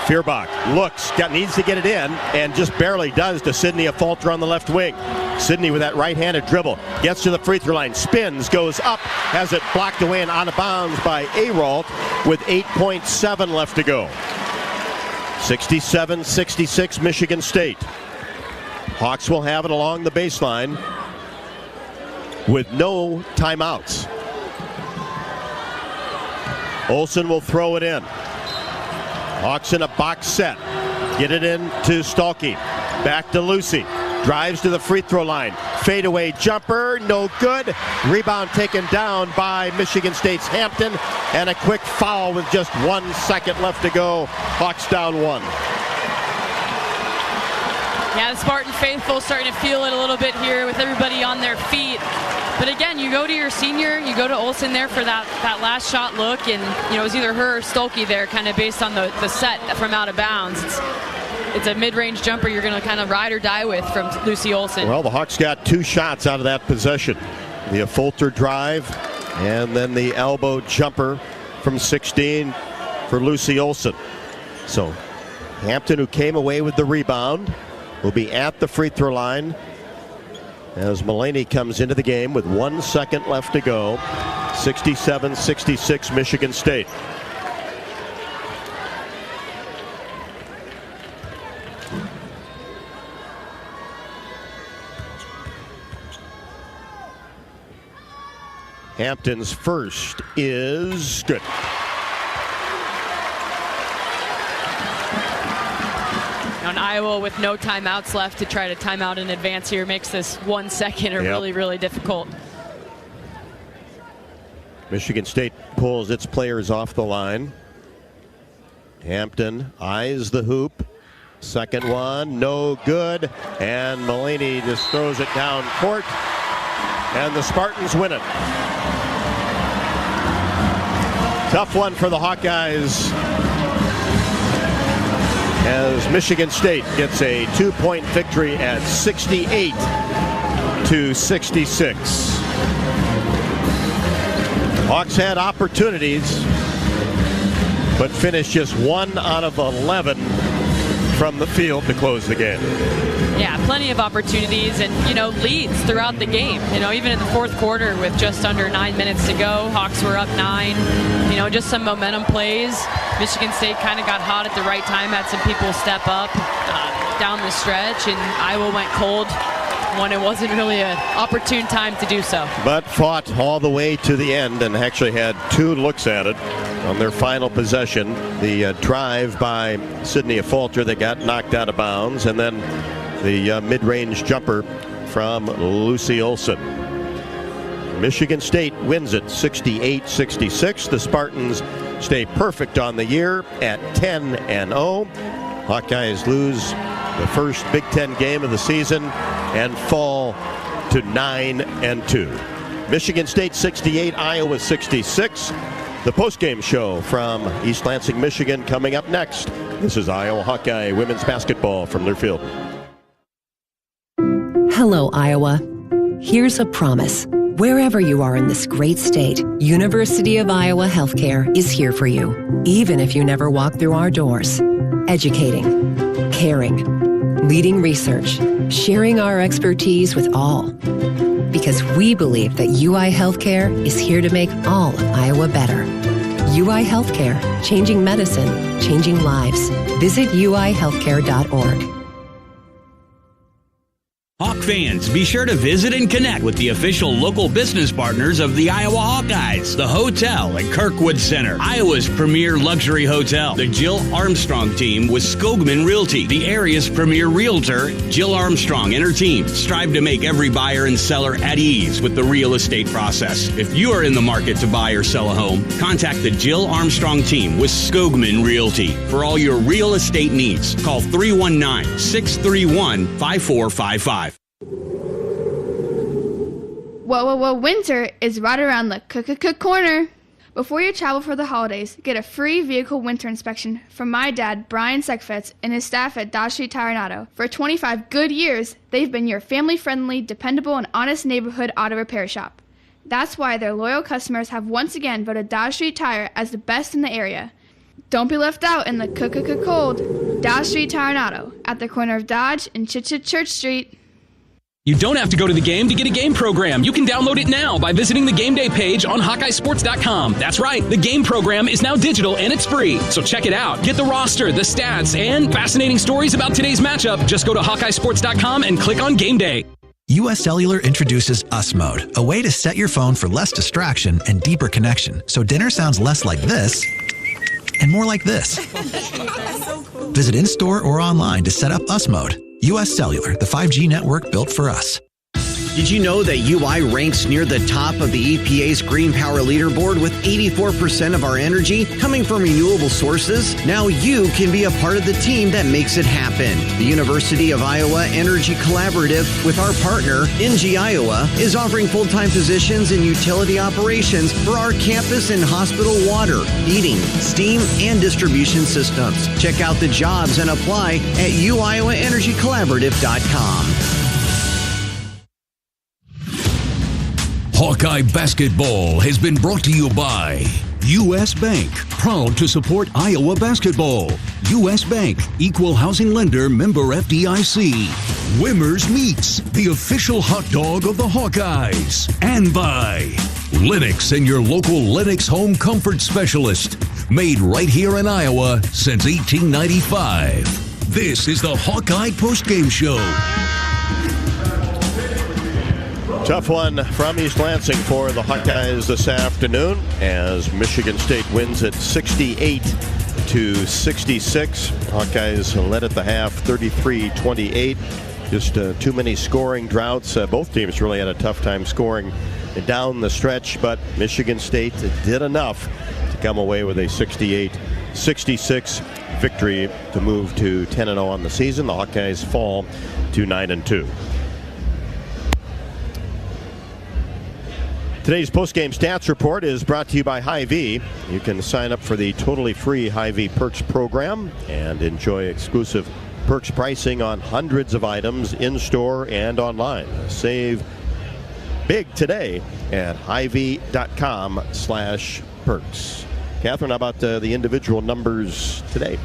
Feuerbach looks, needs to get it in, and just barely does to Sydney, a falter on the left wing. Sydney with that right-handed dribble, gets to the free throw line, spins, goes up, has it blocked away and out of bounds by Aralt with 8.7 left to go. 67-66 Michigan State. Hawks will have it along the baseline with no timeouts. Olsen will throw it in. Hawks in a box set. Get it in to Stalky. Back to Lucy. Drives to the free throw line. Fadeaway jumper, no good. Rebound taken down by Michigan State's Hampton. And a quick foul with just 1 second left to go. Hawks down 1. Yeah, the Spartan faithful starting to feel it a little bit here with everybody on their feet. But again, you go to your senior, you go to Olsen there for that last shot look, and it was either her or Stolke there, kind of based on the set from out of bounds. It's a mid-range jumper you're going to kind of ride or die with from Lucy Olsen. Well, the Hawks got 2 shots out of that possession. The Fulter drive and then the elbow jumper from 16 for Lucy Olsen. So Hampton, who came away with the rebound, will be at the free throw line as Mulaney comes into the game with 1 second left to go. 67-66 Michigan State. Hampton's first is good. On Iowa with no timeouts left to try to timeout in advance here makes this 1 second really, really difficult. Michigan State pulls its players off the line. Hampton eyes the hoop. Second one, no good. And Mulaney just throws it down court. And the Spartans win it. Tough one for the Hawkeyes as Michigan State gets a 2-point victory at 68-66. Hawks had opportunities, but finished just 1 out of 11 from the field to close the game. Yeah, plenty of opportunities and, leads throughout the game. Even in the fourth quarter with just under 9 minutes to go, Hawks were up 9. Just some momentum plays. Michigan State kind of got hot at the right time, had some people step up down the stretch, and Iowa went cold when it wasn't really an opportune time to do so. But fought all the way to the end and actually had 2 looks at it on their final possession. The drive by Sydney Fulter that got knocked out of bounds, and then the mid-range jumper from Lucy Olsen. Michigan State wins it 68-66. The Spartans stay perfect on the year at 10-0. Hawkeyes lose the first Big Ten game of the season and fall to 9-2. Michigan State 68, Iowa 66. The postgame show from East Lansing, Michigan coming up next. This is Iowa Hawkeye women's basketball from their field. Hello, Iowa. Here's a promise. Wherever you are in this great state, University of Iowa Healthcare is here for you, even if you never walk through our doors. Educating, caring, leading research, sharing our expertise with all. Because we believe that UI Healthcare is here to make all of Iowa better. UI Healthcare, changing medicine, changing lives. Visit uihealthcare.org. Hawk fans, be sure to visit and connect with the official local business partners of the Iowa Hawkeyes, the hotel at Kirkwood Center, Iowa's premier luxury hotel, the Jill Armstrong team with Skogman Realty, the area's premier realtor, Jill Armstrong and her team strive to make every buyer and seller at ease with the real estate process. If you are in the market to buy or sell a home, contact the Jill Armstrong team with Skogman Realty for all your real estate needs. Call 319-631-5455. Whoa, winter is right around the corner. Before you travel for the holidays, get a free vehicle winter inspection from my dad, Brian Sekfetz, and his staff at Dodge Street Tire and Auto. For 25 good years, they've been your family-friendly, dependable, and honest neighborhood auto repair shop. That's why their loyal customers have once again voted Dodge Street Tire as the best in the area. Don't be left out in the cold. Dodge Street Tire and Auto, at the corner of Dodge and Church Street. You don't have to go to the game to get a game program. You can download it now by visiting the game day page on Hawkeyesports.com. That's right, the game program is now digital and it's free. So check it out. Get the roster, the stats, and fascinating stories about today's matchup. Just go to Hawkeyesports.com and click on Game Day. US Cellular introduces Us Mode, a way to set your phone for less distraction and deeper connection. So dinner sounds less like this and more like this. Visit in-store or online to set up Us Mode. US Cellular, the 5G network built for us. Did you know that UI ranks near the top of the EPA's Green Power Leaderboard with 84% of our energy coming from renewable sources? Now you can be a part of the team that makes it happen. The University of Iowa Energy Collaborative, with our partner, NG Iowa, is offering full-time positions in utility operations for our campus and hospital water, heating, steam, and distribution systems. Check out the jobs and apply at uiowaenergycollaborative.com. Hawkeye basketball has been brought to you by U.S. Bank, proud to support Iowa basketball. U.S. Bank, equal housing lender, member FDIC. Wimmer's Meats, the official hot dog of the Hawkeyes. And by Lennox and your local Lennox home comfort specialist. Made right here in Iowa since 1895. This is the Hawkeye Postgame Show. Tough one from East Lansing for the Hawkeyes this afternoon as Michigan State wins at 68-66. Hawkeyes led at the half 33-28. Just too many scoring droughts. Both teams really had a tough time scoring down the stretch, but Michigan State did enough to come away with a 68-66 victory to move to 10-0 on the season. The Hawkeyes fall to 9-2. Today's postgame stats report is brought to you by Hy-Vee. You can sign up for the totally free Hy-Vee Perks program and enjoy exclusive perks pricing on hundreds of items in-store and online. Save big today at Hy-Vee.com/perks. Catherine, how about the individual numbers today?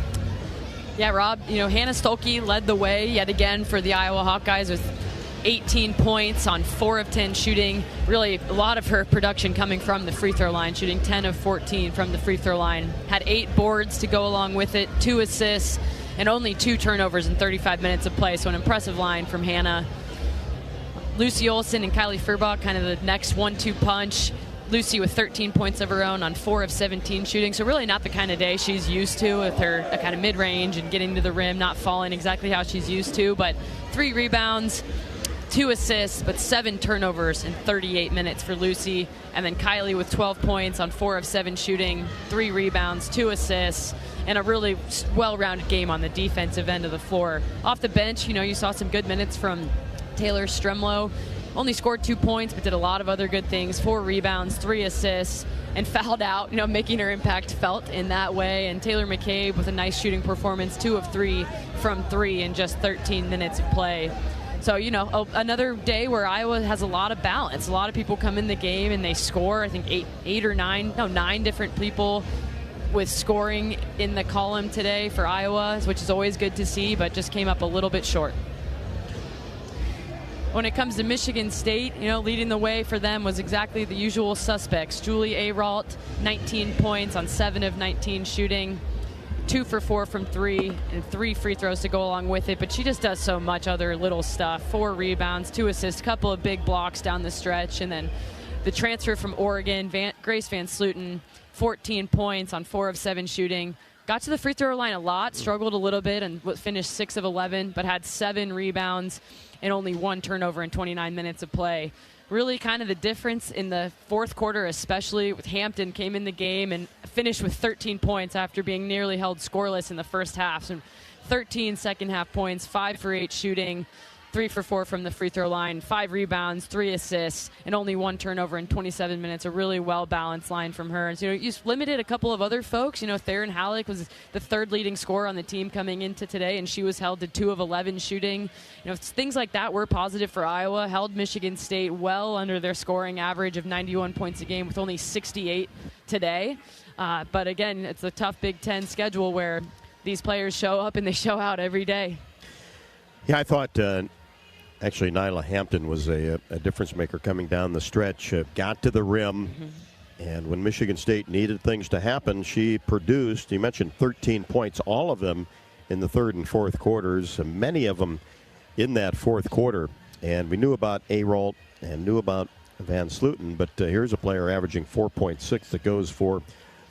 Yeah, Rob, Hannah Stolke led the way yet again for the Iowa Hawkeyes with 18 points on 4 of 10 shooting. Really, a lot of her production coming from the free throw line, shooting 10 of 14 from the free throw line. Had 8 boards to go along with it, 2 assists, and only 2 turnovers in 35 minutes of play. So an impressive line from Hannah. Lucy Olsen and Kylie Furbach, kind of the next 1-2 punch. Lucy with 13 points of her own on 4 of 17 shooting. So really not the kind of day she's used to with her kind of mid-range and getting to the rim, not falling exactly how she's used to. But 3 rebounds, 2 assists, but 7 turnovers in 38 minutes for Lucy. And then Kylie with 12 points on 4 of 7 shooting, 3 rebounds, 2 assists, and a really well-rounded game on the defensive end of the floor. Off the bench, you saw some good minutes from Taylor Stremlow. Only scored 2 points, but did a lot of other good things. 4 rebounds, 3 assists, and fouled out, making her impact felt in that way. And Taylor McCabe with a nice shooting performance, 2 of 3 from 3 in just 13 minutes of play. So, another day where Iowa has a lot of balance. A lot of people come in the game and they score. I think 9 different people with scoring in the column today for Iowa, which is always good to see, but just came up a little bit short. When it comes to Michigan State, leading the way for them was exactly the usual suspects. Julie Aralt, 19 points on 7 of 19 shooting. 2 for 4 from 3 and 3 free throws to go along with it, but she just does so much other little stuff. 4 rebounds, 2 assists, a couple of big blocks down the stretch, and then the transfer from Oregon, Grace Van Sluten, 14 points on 4 of 7 shooting. Got to the free throw line a lot, struggled a little bit, and finished 6 of 11, but had 7 rebounds and only 1 turnover in 29 minutes of play. Really kind of the difference in the fourth quarter, especially with Hampton came in the game and finished with 13 points after being nearly held scoreless in the first half. So 13 second half points, 5 for 8 shooting, 3 for 4 from the free throw line, 5 rebounds, 3 assists, and only 1 turnover in 27 minutes. A really well-balanced line from her. And so, you limited a couple of other folks. Theron Halleck was the 3rd leading scorer on the team coming into today, and she was held to 2 of 11 shooting. Things like that were positive for Iowa. Held Michigan State well under their scoring average of 91 points a game with only 68 today. But again, it's a tough Big Ten schedule where these players show up and they show out every day. Yeah, I thought actually Nyla Hampton was a difference maker coming down the stretch. Got to the rim, and when Michigan State needed things to happen, she produced. You mentioned 13 points, all of them in the 3rd and 4th quarters, many of them in that 4th quarter. And we knew about Aralt and knew about Van Sluten, but here's a player averaging 4.6 that goes for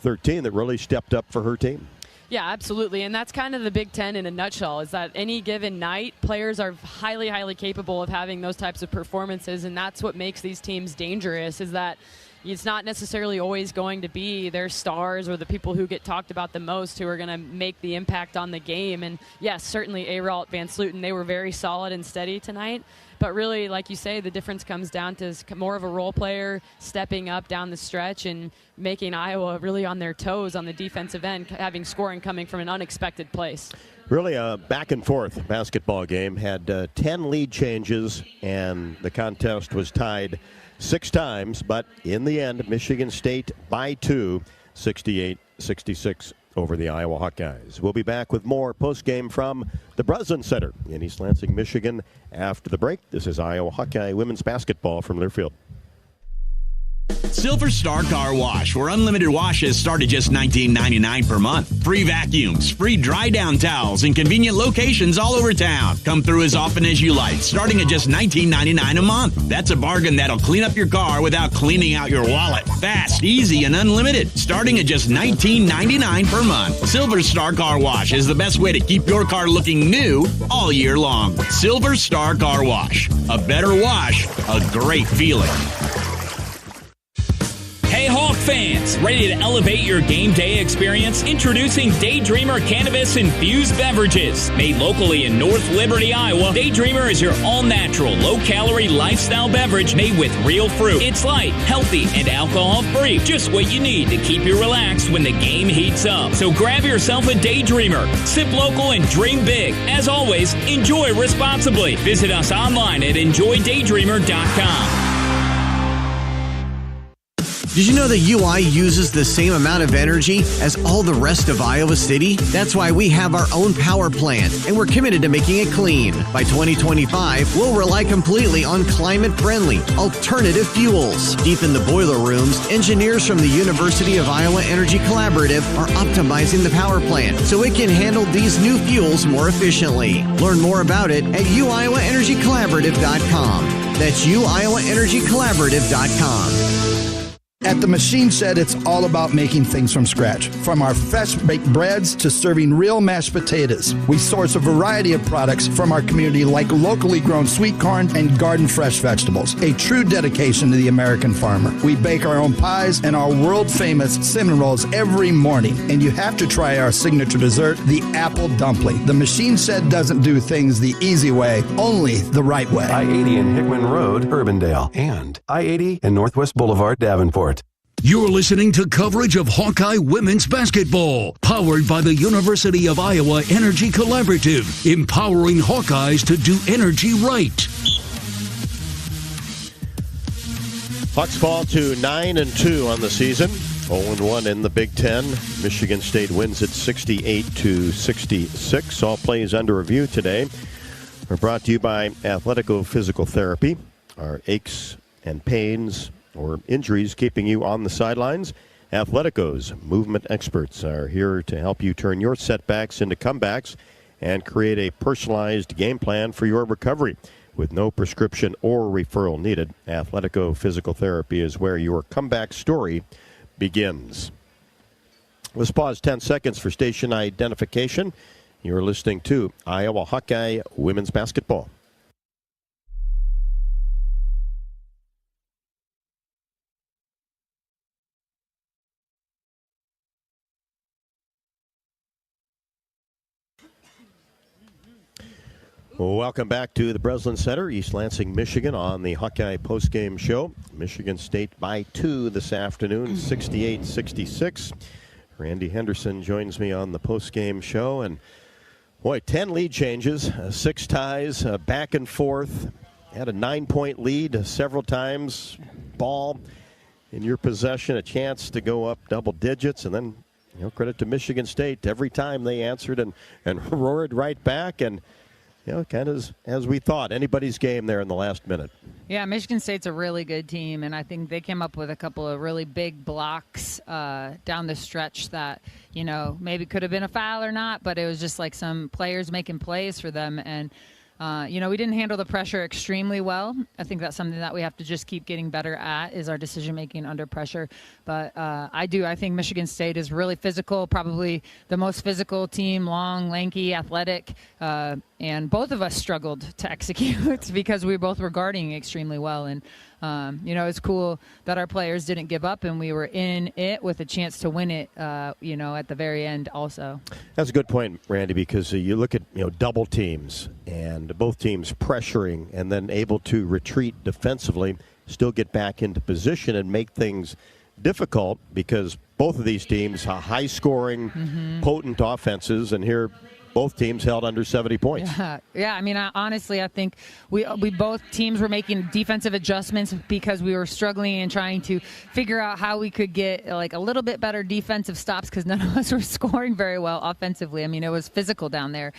13 that really stepped up for her team. Yeah, absolutely. And that's kind of the Big Ten in a nutshell, is that any given night, players are highly, highly capable of having those types of performances. And that's what makes these teams dangerous, is that it's not necessarily always going to be their stars or the people who get talked about the most who are going to make the impact on the game. And yes, certainly Aralt, Van Sluten, they were very solid and steady tonight. But really, like you say, the difference comes down to more of a role player stepping up down the stretch and making Iowa really on their toes on the defensive end, having scoring coming from an unexpected place. Really a back-and-forth basketball game. Had 10 lead changes, and the contest was tied 6 times. But in the end, Michigan State by 2, 68-66 over the Iowa Hawkeyes. We'll be back with more postgame from the Breslin Center in East Lansing, Michigan after the break. This is Iowa Hawkeye women's basketball from Learfield. Silver Star Car Wash, where unlimited washes start at just $19.99 per month. Free vacuums, free dry down towels, and convenient locations all over town. Come through as often as you like, starting at just $19.99 a month. That's a bargain that'll clean up your car without cleaning out your wallet. Fast, easy, and unlimited, starting at just $19.99 per month. Silver Star Car Wash is the best way to keep your car looking new all year long. Silver Star Car Wash. A better wash, a great feeling. Hey Hawk fans, ready to elevate your game day experience? Introducing Daydreamer Cannabis Infused Beverages. Made locally in North Liberty, Iowa, Daydreamer is your all-natural, low-calorie lifestyle beverage made with real fruit. It's light, healthy, and alcohol-free. Just what you need to keep you relaxed when the game heats up. So grab yourself a Daydreamer. Sip local and dream big. As always, enjoy responsibly. Visit us online at enjoydaydreamer.com. Did you know that UI uses the same amount of energy as all the rest of Iowa City? That's why we have our own power plant, and we're committed to making it clean. By 2025, we'll rely completely on climate-friendly, alternative fuels. Deep in the boiler rooms, engineers from the University of Iowa Energy Collaborative are optimizing the power plant so it can handle these new fuels more efficiently. Learn more about it at uiowaenergycollaborative.com. That's uiowaenergycollaborative.com. At the Machine Shed, it's all about making things from scratch. From our fresh-baked breads to serving real mashed potatoes. We source a variety of products from our community like locally grown sweet corn and garden fresh vegetables. A true dedication to the American farmer. We bake our own pies and our world-famous cinnamon rolls every morning. And you have to try our signature dessert, the apple dumpling. The Machine Shed doesn't do things the easy way, only the right way. I-80 and Hickman Road, Urbandale, and I-80 and Northwest Boulevard, Davenport. You're listening to coverage of Hawkeye women's basketball, powered by the University of Iowa Energy Collaborative, empowering Hawkeyes to do energy right. Hawks fall to 9-2 on the season, 0-1 in the Big Ten. Michigan State wins it 68-66. All plays under review today are brought to you by Athletico Physical Therapy. Our aches and pains or injuries keeping you on the sidelines? Athletico's movement experts are here to help you turn your setbacks into comebacks and create a personalized game plan for your recovery. With no prescription or referral needed, Athletico Physical Therapy is where your comeback story begins. Let's pause 10 seconds for station identification. You're listening to Iowa Hawkeye women's basketball. Welcome back to the Breslin Center, East Lansing, Michigan, on the Hawkeye postgame show. Michigan State by 2 this afternoon, 68-66. Randy Henderson joins me on the postgame show. And, boy, 10 lead changes, 6 ties, back and forth. Had a 9-point lead several times. Ball in your possession, a chance to go up double digits. And then, credit to Michigan State. Every time they answered and roared right back. And kind of as we thought, anybody's game there in the last minute. Yeah, Michigan State's a really good team, and I think they came up with a couple of really big blocks down the stretch that, maybe could have been a foul or not, but it was just like some players making plays for them. And We didn't handle the pressure extremely well. I think that's something that we have to just keep getting better at, is our decision-making under pressure. But I think Michigan State is really physical, probably the most physical team, long, lanky, athletic. And both of us struggled to execute because we both were guarding extremely well. And, it's cool that our players didn't give up and we were in it with a chance to win it, at the very end also. That's a good point, Randy, because you look at, double teams and both teams pressuring and then able to retreat defensively, still get back into position and make things difficult because both of these teams are high-scoring, potent offenses, and here both teams held under 70 points. Yeah. Honestly, I think we both teams were making defensive adjustments because we were struggling and trying to figure out how we could get like a little bit better defensive stops because none of us were scoring very well offensively. It was physical down there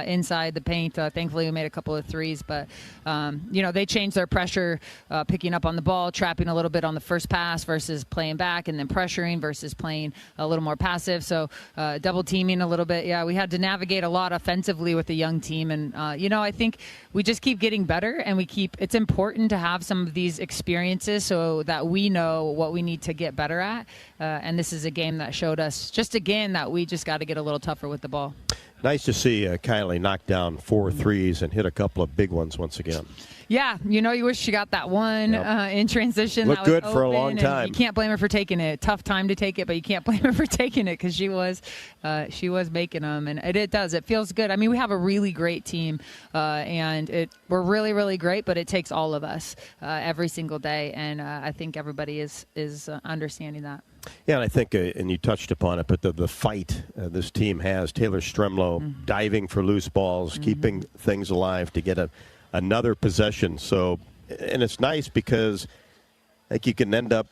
inside the paint. Thankfully, we made a couple of threes, but they changed their pressure, picking up on the ball, trapping a little bit on the first pass versus playing back, and then pressuring versus playing a little more passive. So double teaming a little bit. Yeah, we had to navigate a lot offensively with a young team, and I think we just keep getting better, and it's important to have some of these experiences so that we know what we need to get better at, and this is a game that showed us just again that we just got to get a little tougher with the ball. Nice to see Kylie knock down 4 threes and hit a couple of big ones once again. Yeah, you wish she got that one in transition. Looked that was good for a long time. You can't blame her for taking it. Tough time to take it, but you can't blame her for taking it because she was making them, and it does. It feels good. We have a really great team, and we're really, really great, but it takes all of us every single day, and I think everybody is understanding that. Yeah, and I think, and you touched upon it, but the fight this team has, Taylor Stremlow diving for loose balls, keeping things alive to get another possession. So, and it's nice because I think you can end up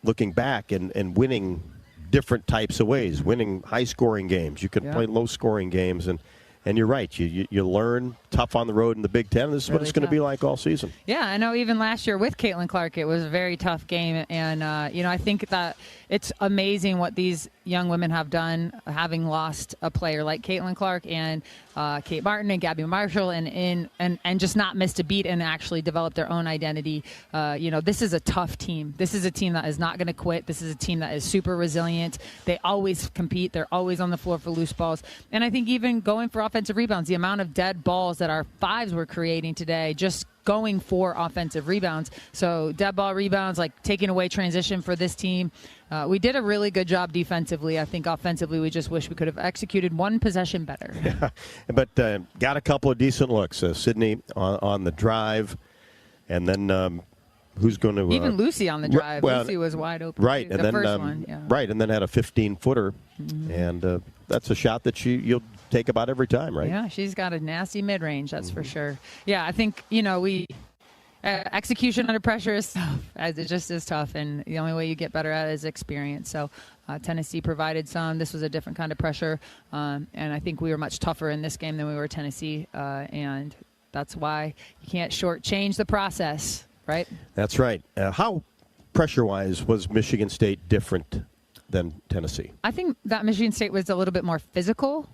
looking back and winning different types of ways, winning high-scoring games. You can play low-scoring games, and you're right. You learn tough on the road in the Big Ten. This is what it's going to be like all season. Yeah, I know even last year with Caitlin Clark, it was a very tough game. And, I think that it's amazing what these young women have done, having lost a player like Caitlin Clark and Kate Martin and Gabby Marshall and just not missed a beat and actually developed their own identity. This is a tough team. This is a team that is not going to quit. This is a team that is super resilient. They always compete. They're always on the floor for loose balls. And I think even going for offensive rebounds, the amount of dead balls that our fives were creating today, just going for offensive rebounds. So dead ball rebounds, like taking away transition for this team. We did a really good job defensively. I think offensively, we just wish we could have executed one possession better. Yeah, but got a couple of decent looks. Sydney on the drive, and then who's going to... Even Lucy on the drive. Lucy was wide open. Right. Too. And then, first one, yeah. Right, and then had a 15-footer. And that's a shot that you'll take about every time, right? Yeah, she's got a nasty mid-range, that's for sure. Yeah, I think, we... execution under pressure is tough. It just is tough, and the only way you get better at it is experience. So Tennessee provided some. This was a different kind of pressure, and I think we were much tougher in this game than we were Tennessee, and that's why you can't shortchange the process, right? That's right. How, pressure-wise, was Michigan State different than Tennessee? I think that Michigan State was a little bit more physical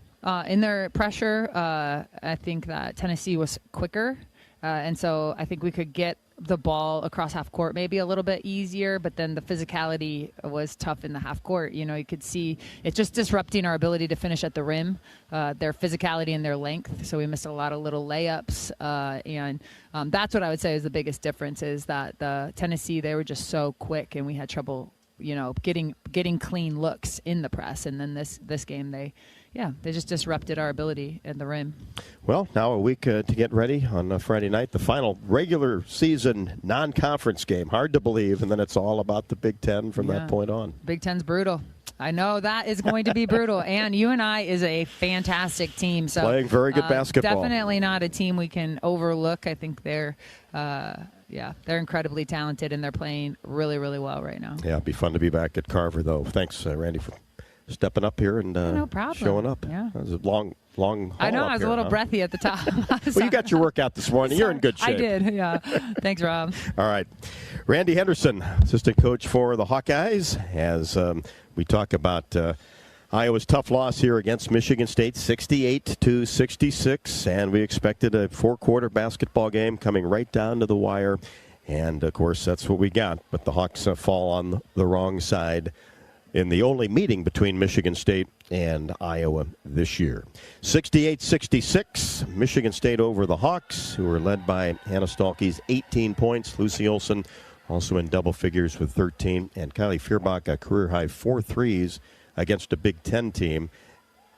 in their pressure. I think that Tennessee was quicker. And so I think we could get the ball across half court maybe a little bit easier, but then the physicality was tough in the half court. You could see it just disrupting our ability to finish at the rim, their physicality and their length. So we missed a lot of little layups. And that's what I would say is the biggest difference is that the Tennessee, they were just so quick and we had trouble, getting clean looks in the press. And then this game, they just disrupted our ability at the rim. Well, now a week to get ready on Friday night, the final regular season non-conference game. Hard to believe, and then it's all about the Big Ten from that point on. Big Ten's brutal. I know that is going to be brutal, and UNI is a fantastic team. So playing very good basketball. Definitely not a team we can overlook. I think they're incredibly talented, and they're playing really, really well right now. Yeah, it'd be fun to be back at Carver, though. Thanks, Randy, for stepping up here and no problem. Showing up. Yeah. It was a long haul. I know, I was here, a little breathy at the top. Well, you got your workout this morning. You're in good shape. I did, yeah. Thanks, Rob. All right. Randy Henderson, assistant coach for the Hawkeyes, as we talk about Iowa's tough loss here against Michigan State, 68-66, and we expected a four-quarter basketball game coming right down to the wire, and of course that's what we got. But the Hawks fall on the wrong side in the only meeting between Michigan State and Iowa this year. 68-66, Michigan State over the Hawks, who are led by Hannah Stalkey's 18 points. Lucy Olson also in double figures with 13, and Kylie Fierbach a career-high 4 threes against a Big Ten team,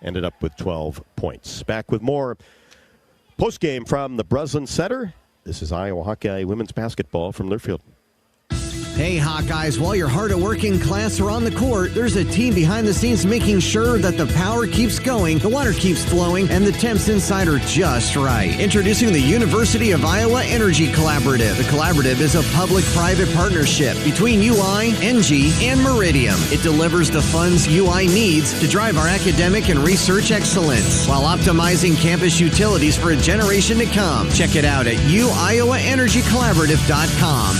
ended up with 12 points. Back with more postgame from the Breslin Center. This is Iowa Hawkeye women's basketball from Learfield. Hey, Hawkeyes, while you're hard at work in class or on the court, there's a team behind the scenes making sure that the power keeps going, the water keeps flowing, and the temps inside are just right. Introducing the University of Iowa Energy Collaborative. The collaborative is a public-private partnership between UI, NG, and Meridium. It delivers the funds UI needs to drive our academic and research excellence while optimizing campus utilities for a generation to come. Check it out at uiowaenergycollaborative.com.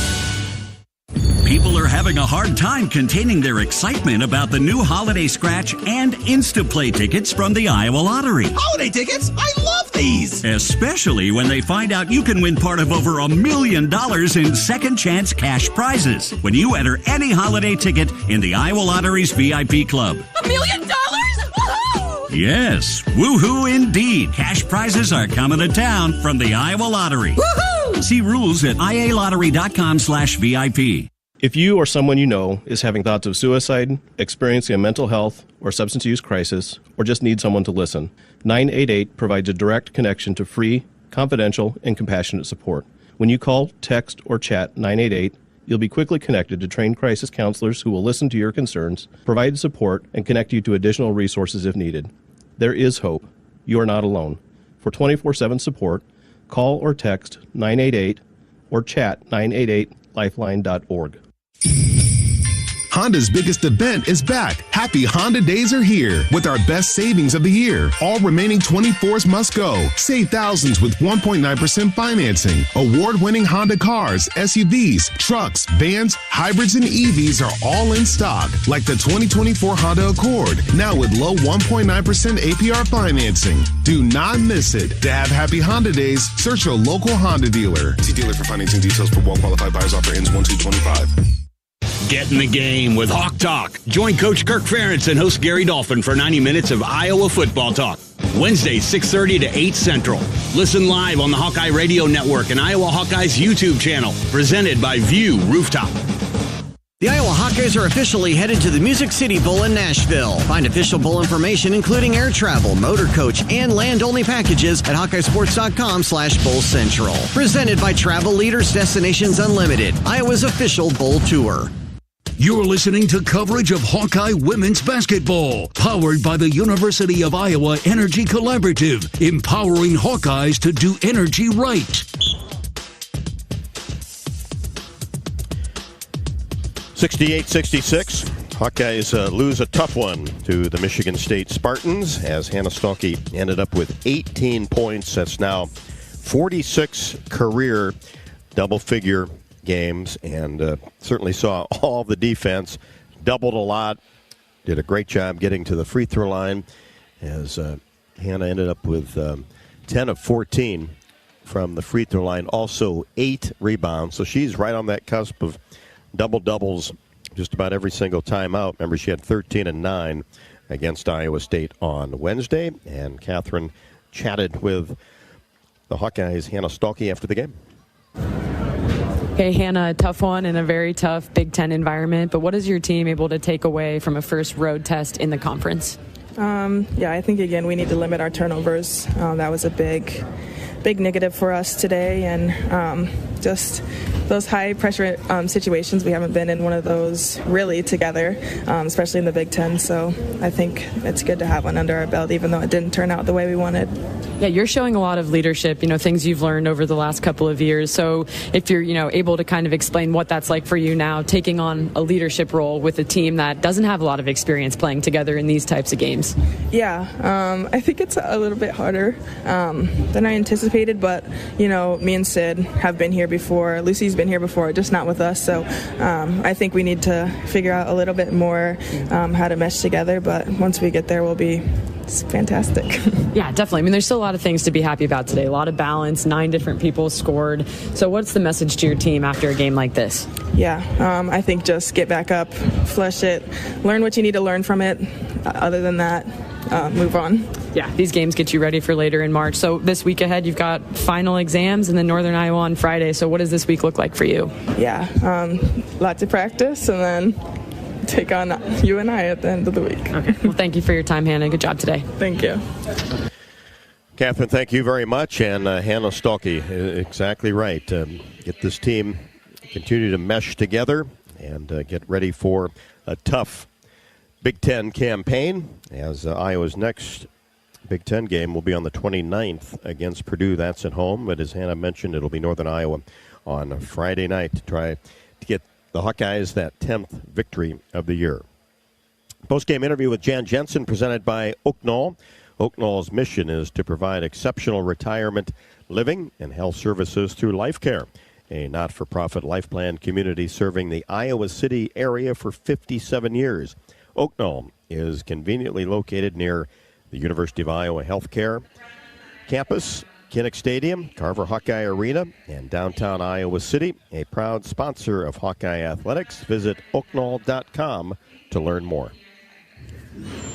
People are having a hard time containing their excitement about the new Holiday Scratch and Instaplay tickets from the Iowa Lottery. Holiday tickets? I love these! Especially when they find out you can win part of over $1 million in second chance cash prizes when you enter any holiday ticket in the Iowa Lottery's VIP Club. $1 million? Woohoo! Yes, woohoo indeed. Cash prizes are coming to town from the Iowa Lottery. Woohoo! See rules at ialottery.com/VIP. If you or someone you know is having thoughts of suicide, experiencing a mental health or substance use crisis, or just need someone to listen, 988 provides a direct connection to free, confidential, and compassionate support. When you call, text, or chat 988, you'll be quickly connected to trained crisis counselors who will listen to your concerns, provide support, and connect you to additional resources if needed. There is hope. You are not alone. For 24/7 support, call or text 988 or chat 988lifeline.org. Honda's biggest event is back. Happy Honda Days are here with our best savings of the year. All remaining 24s must go. Save thousands with 1.9% financing. Award-winning Honda cars, SUVs, trucks, vans, hybrids, and EVs are all in stock, like the 2024 Honda Accord, now with low 1.9% APR financing. Do not miss it. To have happy Honda Days, search your local Honda dealer. See dealer for financing details for well-qualified buyers. Offer ends 1/2/25. Get in the game with Hawk Talk. Join Coach Kirk Ferentz and host Gary Dolphin for 90 minutes of Iowa football talk. Wednesday, 6:30 to 8 Central. Listen live on the Hawkeye Radio Network and Iowa Hawkeyes YouTube channel. Presented by View Rooftop. The Iowa Hawkeyes are officially headed to the Music City Bowl in Nashville. Find official bowl information, including air travel, motor coach, and land-only packages at HawkeyeSports.com/Bowl Central. Presented by Travel Leaders Destinations Unlimited, Iowa's official bowl tour. You're listening to coverage of Hawkeye women's basketball, powered by the University of Iowa Energy Collaborative, empowering Hawkeyes to do energy right. 68-66. Hawkeyes lose a tough one to the Michigan State Spartans as Hannah Stalkey ended up with 18 points. That's now 46 career double-figure games, and certainly saw all the defense, doubled a lot, did a great job getting to the free throw line as Hannah ended up with 10 of 14 from the free throw line, also 8 rebounds. So she's right on that cusp of double-doubles just about every single time out. Remember, she had 13 and 9 against Iowa State on Wednesday, and Catherine chatted with the Hawkeyes' Hannah Stalkey after the game. Okay, Hannah, a tough one in a very tough Big Ten environment, but what is your team able to take away from a first road test in the conference? I think, again, we need to limit our turnovers. That was a big negative for us today, and just those high-pressure situations, we haven't been in one of those really together, especially in the Big Ten, so I think it's good to have one under our belt, even though it didn't turn out the way we wanted. Yeah, you're showing a lot of leadership, things you've learned over the last couple of years. So if you're, able to kind of explain what that's like for you now, taking on a leadership role with a team that doesn't have a lot of experience playing together in these types of games. Yeah, I think it's a little bit harder than I anticipated, but, me and Sid have been here before. Lucy's been here before, just not with us. So I think we need to figure out a little bit more how to mesh together. But once we get there, we'll be fantastic. Yeah, definitely. I mean, there's still a lot of things to be happy about today. A lot of balance. 9 different people scored. So what's the message to your team after a game like this? Yeah, I think just get back up, flush it, learn what you need to learn from it. Other than that, move on. Yeah, these games get you ready for later in March. So this week ahead, you've got final exams and then Northern Iowa on Friday. So what does this week look like for you? Yeah, lots of practice and then take on UNI at the end of the week. Okay. Well, thank you for your time, Hannah. Good job today. Thank you. Catherine, thank you very much. And Hannah Stolke, exactly right. Get this team continue to mesh together and get ready for a tough Big Ten campaign, as Iowa's next Big Ten game will be on the 29th against Purdue. That's at home. But as Hannah mentioned, it'll be Northern Iowa on Friday night to try to get the Hawkeyes that 10th victory of the year. Postgame interview with Jan Jensen presented by Oak Knoll. Oak Knoll's mission is to provide exceptional retirement living and health services through Life Care, a not-for-profit life plan community serving the Iowa City area for 57 years. Oak Knoll is conveniently located near the University of Iowa Healthcare campus, Kinnick Stadium, Carver Hawkeye Arena, and downtown Iowa City. A proud sponsor of Hawkeye Athletics. Visit oakknoll.com to learn more.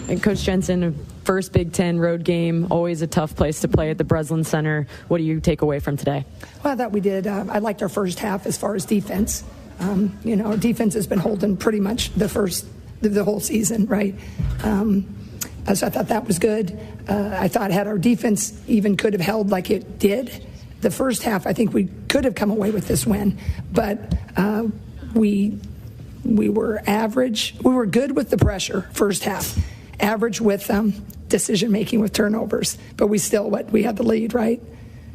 And Coach Jensen, first Big Ten road game, always a tough place to play at the Breslin Center. What do you take away from today? Well, I thought we did. I liked our first half as far as defense. Our defense has been holding pretty much the whole season, right? So I thought that was good. I thought had our defense even could have held like it did the first half, I think we could have come away with this win. But we were average. We were good with the pressure first half, average with decision making with turnovers. But we had the lead, right?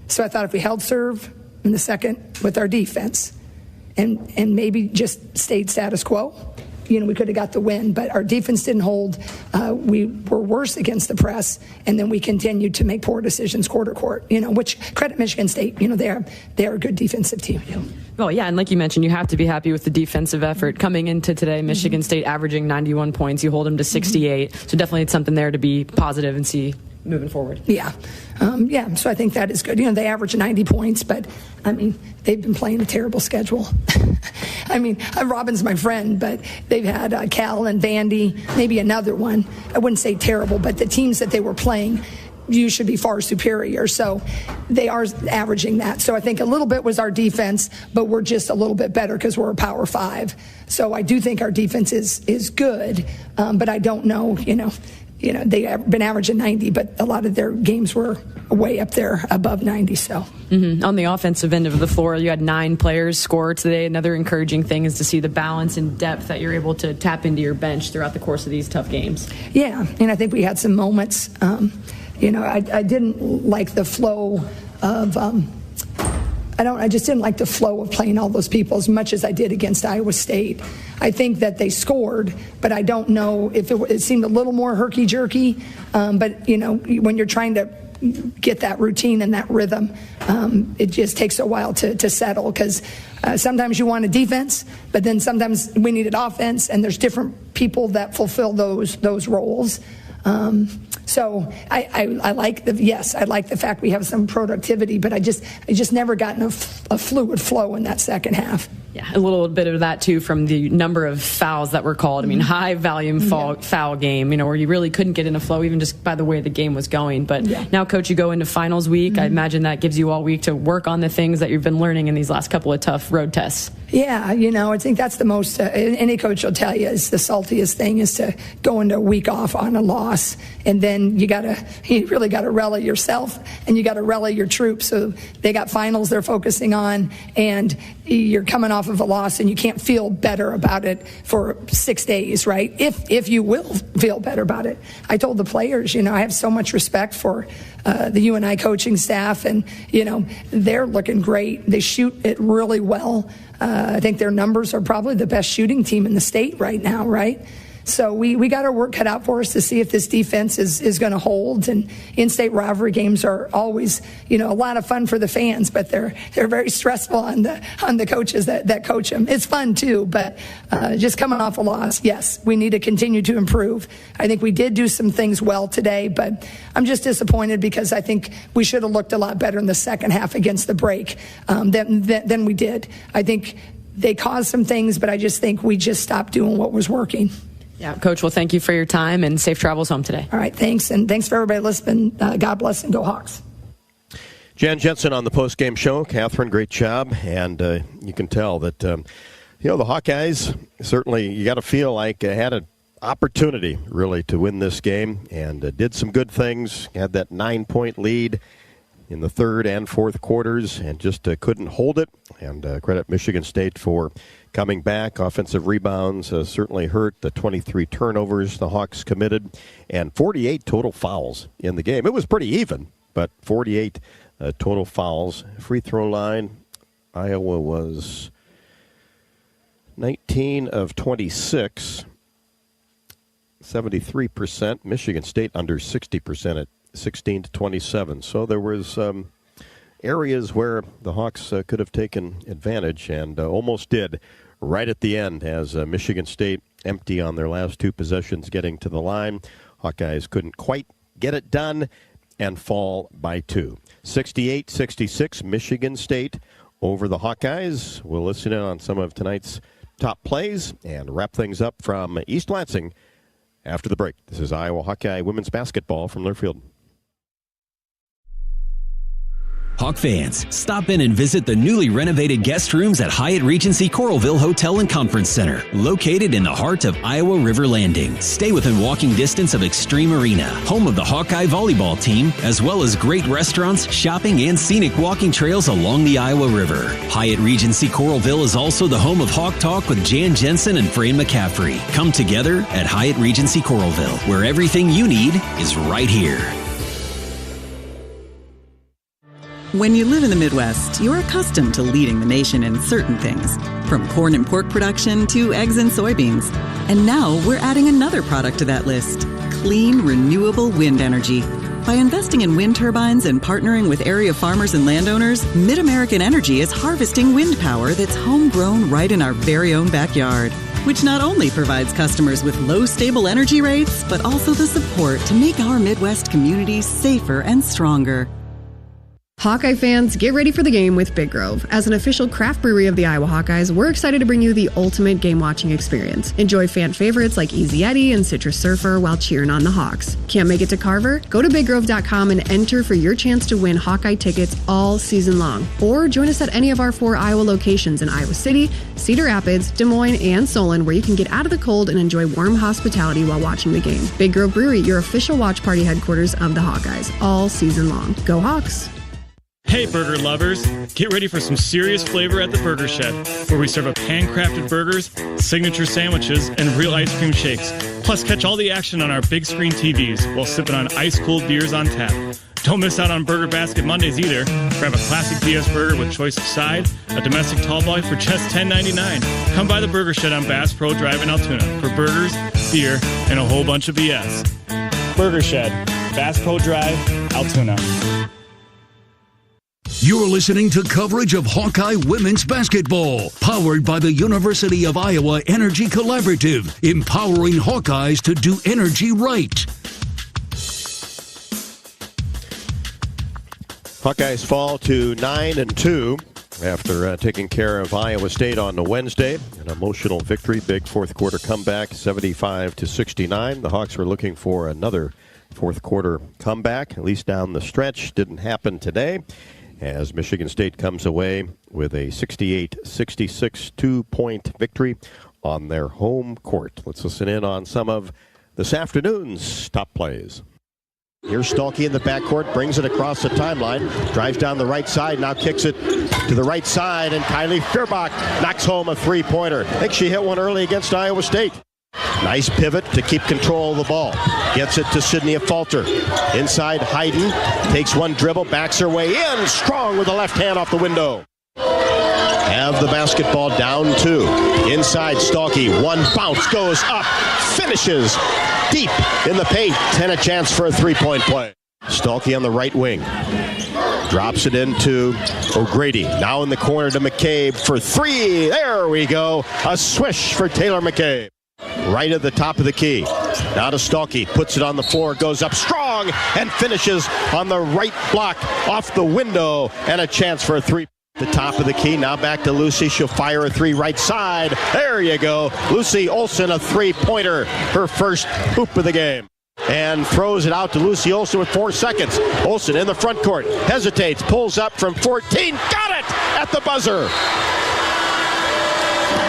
So I thought if we held serve in the second with our defense and maybe just stayed status quo, we could have got the win, but our defense didn't hold. We were worse against the press, and then we continued to make poor decisions quarter court, which credit Michigan State, they are a good defensive team. Well, yeah, and like you mentioned, you have to be happy with the defensive effort. Coming into today, Michigan State averaging 91 points. You hold them to 68, so definitely it's something there to be positive and see moving forward. Yeah. So I think that is good. They average 90 points, but, they've been playing a terrible schedule. Robin's my friend, but they've had Cal and Vandy, maybe another one. I wouldn't say terrible, but the teams that they were playing, you should be far superior. So they are averaging that. So I think a little bit was our defense, but we're just a little bit better because we're a Power 5. So I do think our defense is good, but I don't know, they have been averaging 90, but a lot of their games were way up there above 90. So on the offensive end of the floor, you had 9 players score today. Another encouraging thing is to see the balance and depth that you're able to tap into your bench throughout the course of these tough games. Yeah, and I think we had some moments. I didn't like the flow of. I just didn't like the flow of playing all those people as much as I did against Iowa State. I think that they scored, but I don't know if it seemed a little more herky-jerky. But, when you're trying to get that routine and that rhythm, it just takes a while to settle because sometimes you want a defense, but then sometimes we needed offense, and there's different people that fulfill those roles. So I like the fact we have some productivity, but I just never gotten a fluid flow in that second half. Yeah, a little bit of that too from the number of fouls that were called. High volume foul game, where you really couldn't get in a flow even just by the way the game was going. But now, Coach, you go into finals week. I imagine that gives you all week to work on the things that you've been learning in these last couple of tough road tests. Yeah, I think that's the most, any coach will tell you, is the saltiest thing is to go into a week off on a loss. And then you really got to rally yourself and you got to rally your troops. So they got finals they're focusing on, and you're coming off of a loss and you can't feel better about it for 6 days, right? If you will feel better about it. I told the players, I have so much respect for the UNI coaching staff, and, they're looking great. They shoot it really well. I think their numbers are probably the best shooting team in the state right now, right? So we got our work cut out for us to see if this defense is going to hold. And in-state rivalry games are always, a lot of fun for the fans, but they're very stressful on the coaches that coach them. It's fun too, but just coming off a loss, yes, we need to continue to improve. I think we did do some things well today, but I'm just disappointed because I think we should have looked a lot better in the second half against the break than we did. I think they caused some things, but I just think we just stopped doing what was working. Yeah, Coach, well, thank you for your time and safe travels home today. All right, thanks. And thanks for everybody listening. God bless and go Hawks. Jensen on the postgame show. Catherine, great job. And you can tell that, the Hawkeyes certainly, you got to feel like had an opportunity really to win this game and did some good things. Had that 9-point lead in the third and fourth quarters and just couldn't hold it. And credit Michigan State for coming back. Offensive rebounds certainly hurt. The 23 turnovers the Hawks committed and 48 total fouls in the game. It was pretty even, but 48 total fouls. Free throw line, Iowa was 19 of 26, 73%. Michigan State under 60% at 16 to 27. So there was areas where the Hawks could have taken advantage and almost did right at the end as Michigan State empty on their last two possessions getting to the line. Hawkeyes couldn't quite get it done and fall by 2. 68-66 Michigan State over the Hawkeyes. We'll listen in on some of tonight's top plays and wrap things up from East Lansing after the break. This is Iowa Hawkeye women's basketball from Learfield. Hawk fans, stop in and visit the newly renovated guest rooms at Hyatt Regency Coralville Hotel and Conference Center, located in the heart of Iowa River Landing. Stay within walking distance of Extreme Arena, home of the Hawkeye volleyball team, as well as great restaurants, shopping, and scenic walking trails along the Iowa River. Hyatt Regency Coralville is also the home of Hawk Talk with Jan Jensen and Fran McCaffrey. Come together at Hyatt Regency Coralville, where everything you need is right here. When you live in the Midwest, you're accustomed to leading the nation in certain things, from corn and pork production to eggs and soybeans. And now we're adding another product to that list, clean, renewable wind energy. By investing in wind turbines and partnering with area farmers and landowners, Mid-American Energy is harvesting wind power that's homegrown right in our very own backyard, which not only provides customers with low, stable energy rates, but also the support to make our Midwest communities safer and stronger. Hawkeye fans, get ready for the game with Big Grove. As an official craft brewery of the Iowa Hawkeyes, we're excited to bring you the ultimate game-watching experience. Enjoy fan favorites like Easy Eddie and Citrus Surfer while cheering on the Hawks. Can't make it to Carver? Go to BigGrove.com and enter for your chance to win Hawkeye tickets all season long. Or join us at any of our 4 Iowa locations in Iowa City, Cedar Rapids, Des Moines, and Solon, where you can get out of the cold and enjoy warm hospitality while watching the game. Big Grove Brewery, your official watch party headquarters of the Hawkeyes, all season long. Go Hawks! Hey burger lovers, get ready for some serious flavor at the Burger Shed, where we serve up handcrafted burgers, signature sandwiches, and real ice cream shakes. Plus catch all the action on our big screen TVs while sipping on ice-cold beers on tap. Don't miss out on Burger Basket Mondays either. Grab a classic BS burger with choice of side, a domestic tall boy for just $10.99. Come by the Burger Shed on Bass Pro Drive in Altoona for burgers, beer, and a whole bunch of BS. Burger Shed, Bass Pro Drive, Altoona. You're listening to coverage of Hawkeye women's basketball, powered by the University of Iowa Energy Collaborative, empowering Hawkeyes to do energy right. Hawkeyes fall to 9-2 after taking care of Iowa State on the Wednesday. An emotional victory, big fourth quarter comeback, 75-69. The Hawks were looking for another fourth quarter comeback, at least down the stretch. Didn't happen today, as Michigan State comes away with a 68-66 two-point victory on their home court. Let's listen in on some of this afternoon's top plays. Here's Stolke in the backcourt, brings it across the timeline, drives down the right side, now kicks it to the right side, and Kylie Feuerbach knocks home a three-pointer. I think she hit one early against Iowa State. Nice pivot to keep control of the ball. Gets it to Sydney Falter. Inside, Hayden takes one dribble, backs her way in, strong with the left hand off the window. have the basketball down 2. Inside Stalkey, one bounce, goes up, finishes deep in the paint, and a chance for a three-point play. Stalkey on the right wing. Drops it into O'Grady. Now in the corner to McCabe for 3. There we go. A swish for Taylor McCabe. Right at the top of the key. Now to Stalkey. Puts it on the floor. Goes up strong and finishes on the right block off the window. And a chance for a 3. The top of the key. Now back to Lucy. She'll fire a 3 right side. There you go. Lucy Olson, a 3-pointer. Her first hoop of the game. And throws it out to Lucy Olson with 4 seconds. Olson in the front court. Hesitates. Pulls up from 14. Got it at the buzzer.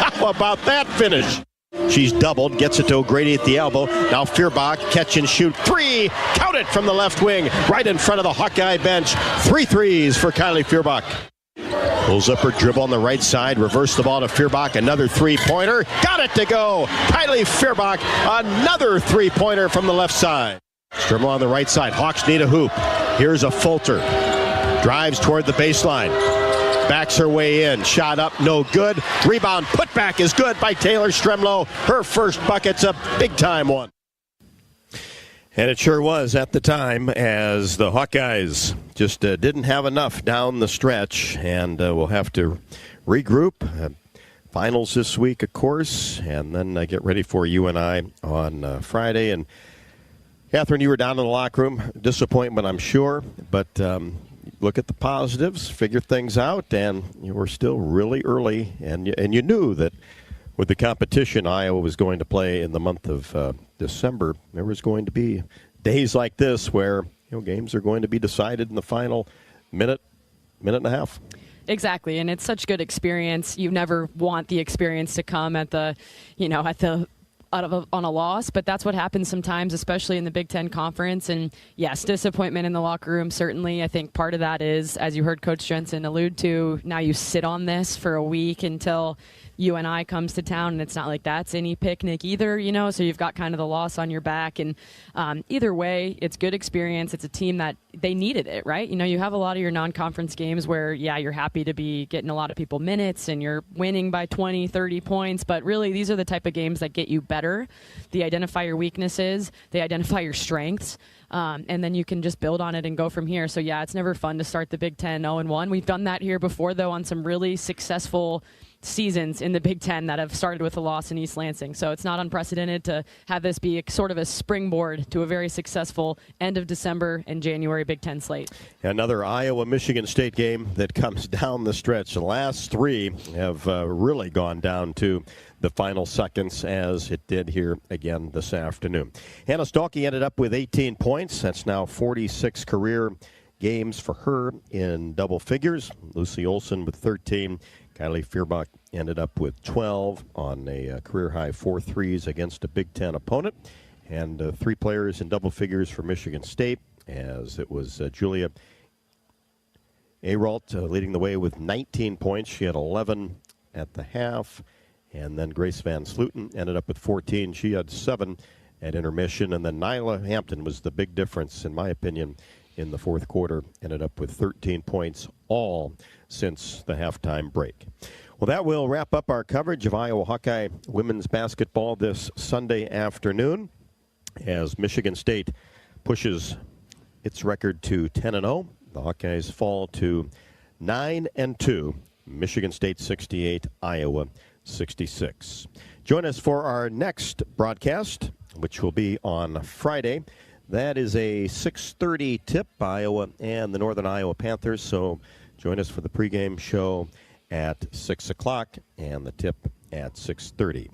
How about that finish? She's doubled. Gets it to O'Grady at the elbow. Now Feuerbach. Catch and shoot. 3. Count it from the left wing. Right in front of the Hawkeye bench. 3 threes for Kylie Feuerbach. Pulls up her dribble on the right side. Reverse the ball to Feuerbach. Another 3-pointer. Got it to go. Kylie Feuerbach. Another 3-pointer from the left side. Strimel on the right side. Hawks need a hoop. Here's a Fulter. Drives toward the baseline. Backs her way in. Shot up. No good. Rebound. Put back is good by Taylor Stremlow. Her first bucket's a big-time one. And it sure was at the time, as the Hawkeyes just didn't have enough down the stretch, and we'll have to regroup. Finals this week, of course, and then get ready for UNI on Friday. And Catherine, you were down in the locker room. Disappointment, I'm sure, but look at the positives, figure things out, and you were still really early, and you knew that with the competition Iowa was going to play in the month of December, there was going to be days like this where games are going to be decided in the final minute and a half. Exactly, and it's such good experience. You never want the experience to come at the, on a loss, but that's what happens sometimes, especially in the Big Ten Conference. And yes, disappointment in the locker room, certainly. I think part of that is, as you heard Coach Jensen allude to, now you sit on this for a week until UNI comes to town, and it's not like that's any picnic either, so you've got kind of the loss on your back. And either way, it's good experience. It's a team that they needed it, right? You have a lot of your non-conference games where, you're happy to be getting a lot of people minutes and you're winning by 20, 30 points, but really these are the type of games that get you better. They identify your weaknesses, they identify your strengths, and then you can just build on it and go from here. So it's never fun to start the Big Ten 0-1. We've done that here before, though, on some really successful seasons in the Big Ten that have started with a loss in East Lansing. So it's not unprecedented to have this be sort of a springboard to a very successful end of December and January Big Ten slate. Another Iowa-Michigan State game that comes down the stretch. The last 3 have really gone down to the final seconds, as it did here again this afternoon. Hannah Stalkey ended up with 18 points. That's now 46 career games for her in double figures. Lucy Olson with 13. Kylie Feuerbach ended up with 12 on a career-high 4 threes against a Big Ten opponent. And 3 players in double figures for Michigan State, as it was Julia Aralt leading the way with 19 points. She had 11 at the half. And then Grace Van Sluten ended up with 14. She had 7 at intermission. And then Nyla Hampton was the big difference, in my opinion, in the fourth quarter. Ended up with 13 points all since the halftime break. Well, that will wrap up our coverage of Iowa Hawkeye women's basketball this Sunday afternoon, as Michigan State pushes its record to 10-0. The Hawkeyes fall to 9-2. Michigan State 68, Iowa 66. Join us for our next broadcast, which will be on Friday. That is a 6:30 tip, Iowa and the Northern Iowa Panthers. So join us for the pregame show at 6 o'clock and the tip at 6:30.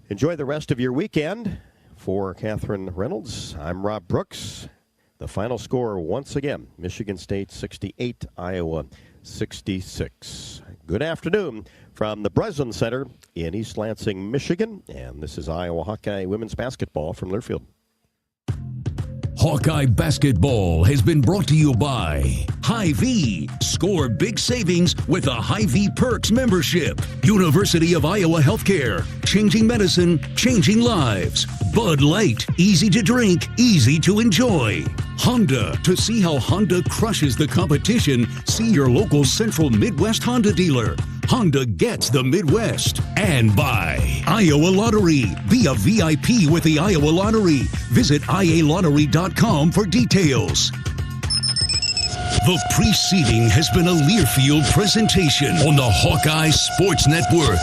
Enjoy the rest of your weekend. For Catherine Reynolds, I'm Rob Brooks. The final score once again, Michigan State 68, Iowa 66. Good afternoon from the Breslin Center in East Lansing, Michigan. And this is Iowa Hawkeye women's basketball from Learfield. Hawkeye basketball has been brought to you by Hy-Vee. Score big savings with a Hy-Vee Perks membership. University of Iowa Healthcare. Changing medicine, changing lives. Bud Light. Easy to drink, easy to enjoy. Honda. To see how Honda crushes the competition, see your local Central Midwest Honda dealer. Honda gets the Midwest. And by Iowa Lottery. Be a VIP with the Iowa Lottery. Visit ialottery.com for details. The preceding has been a Learfield presentation on the Hawkeye Sports Network.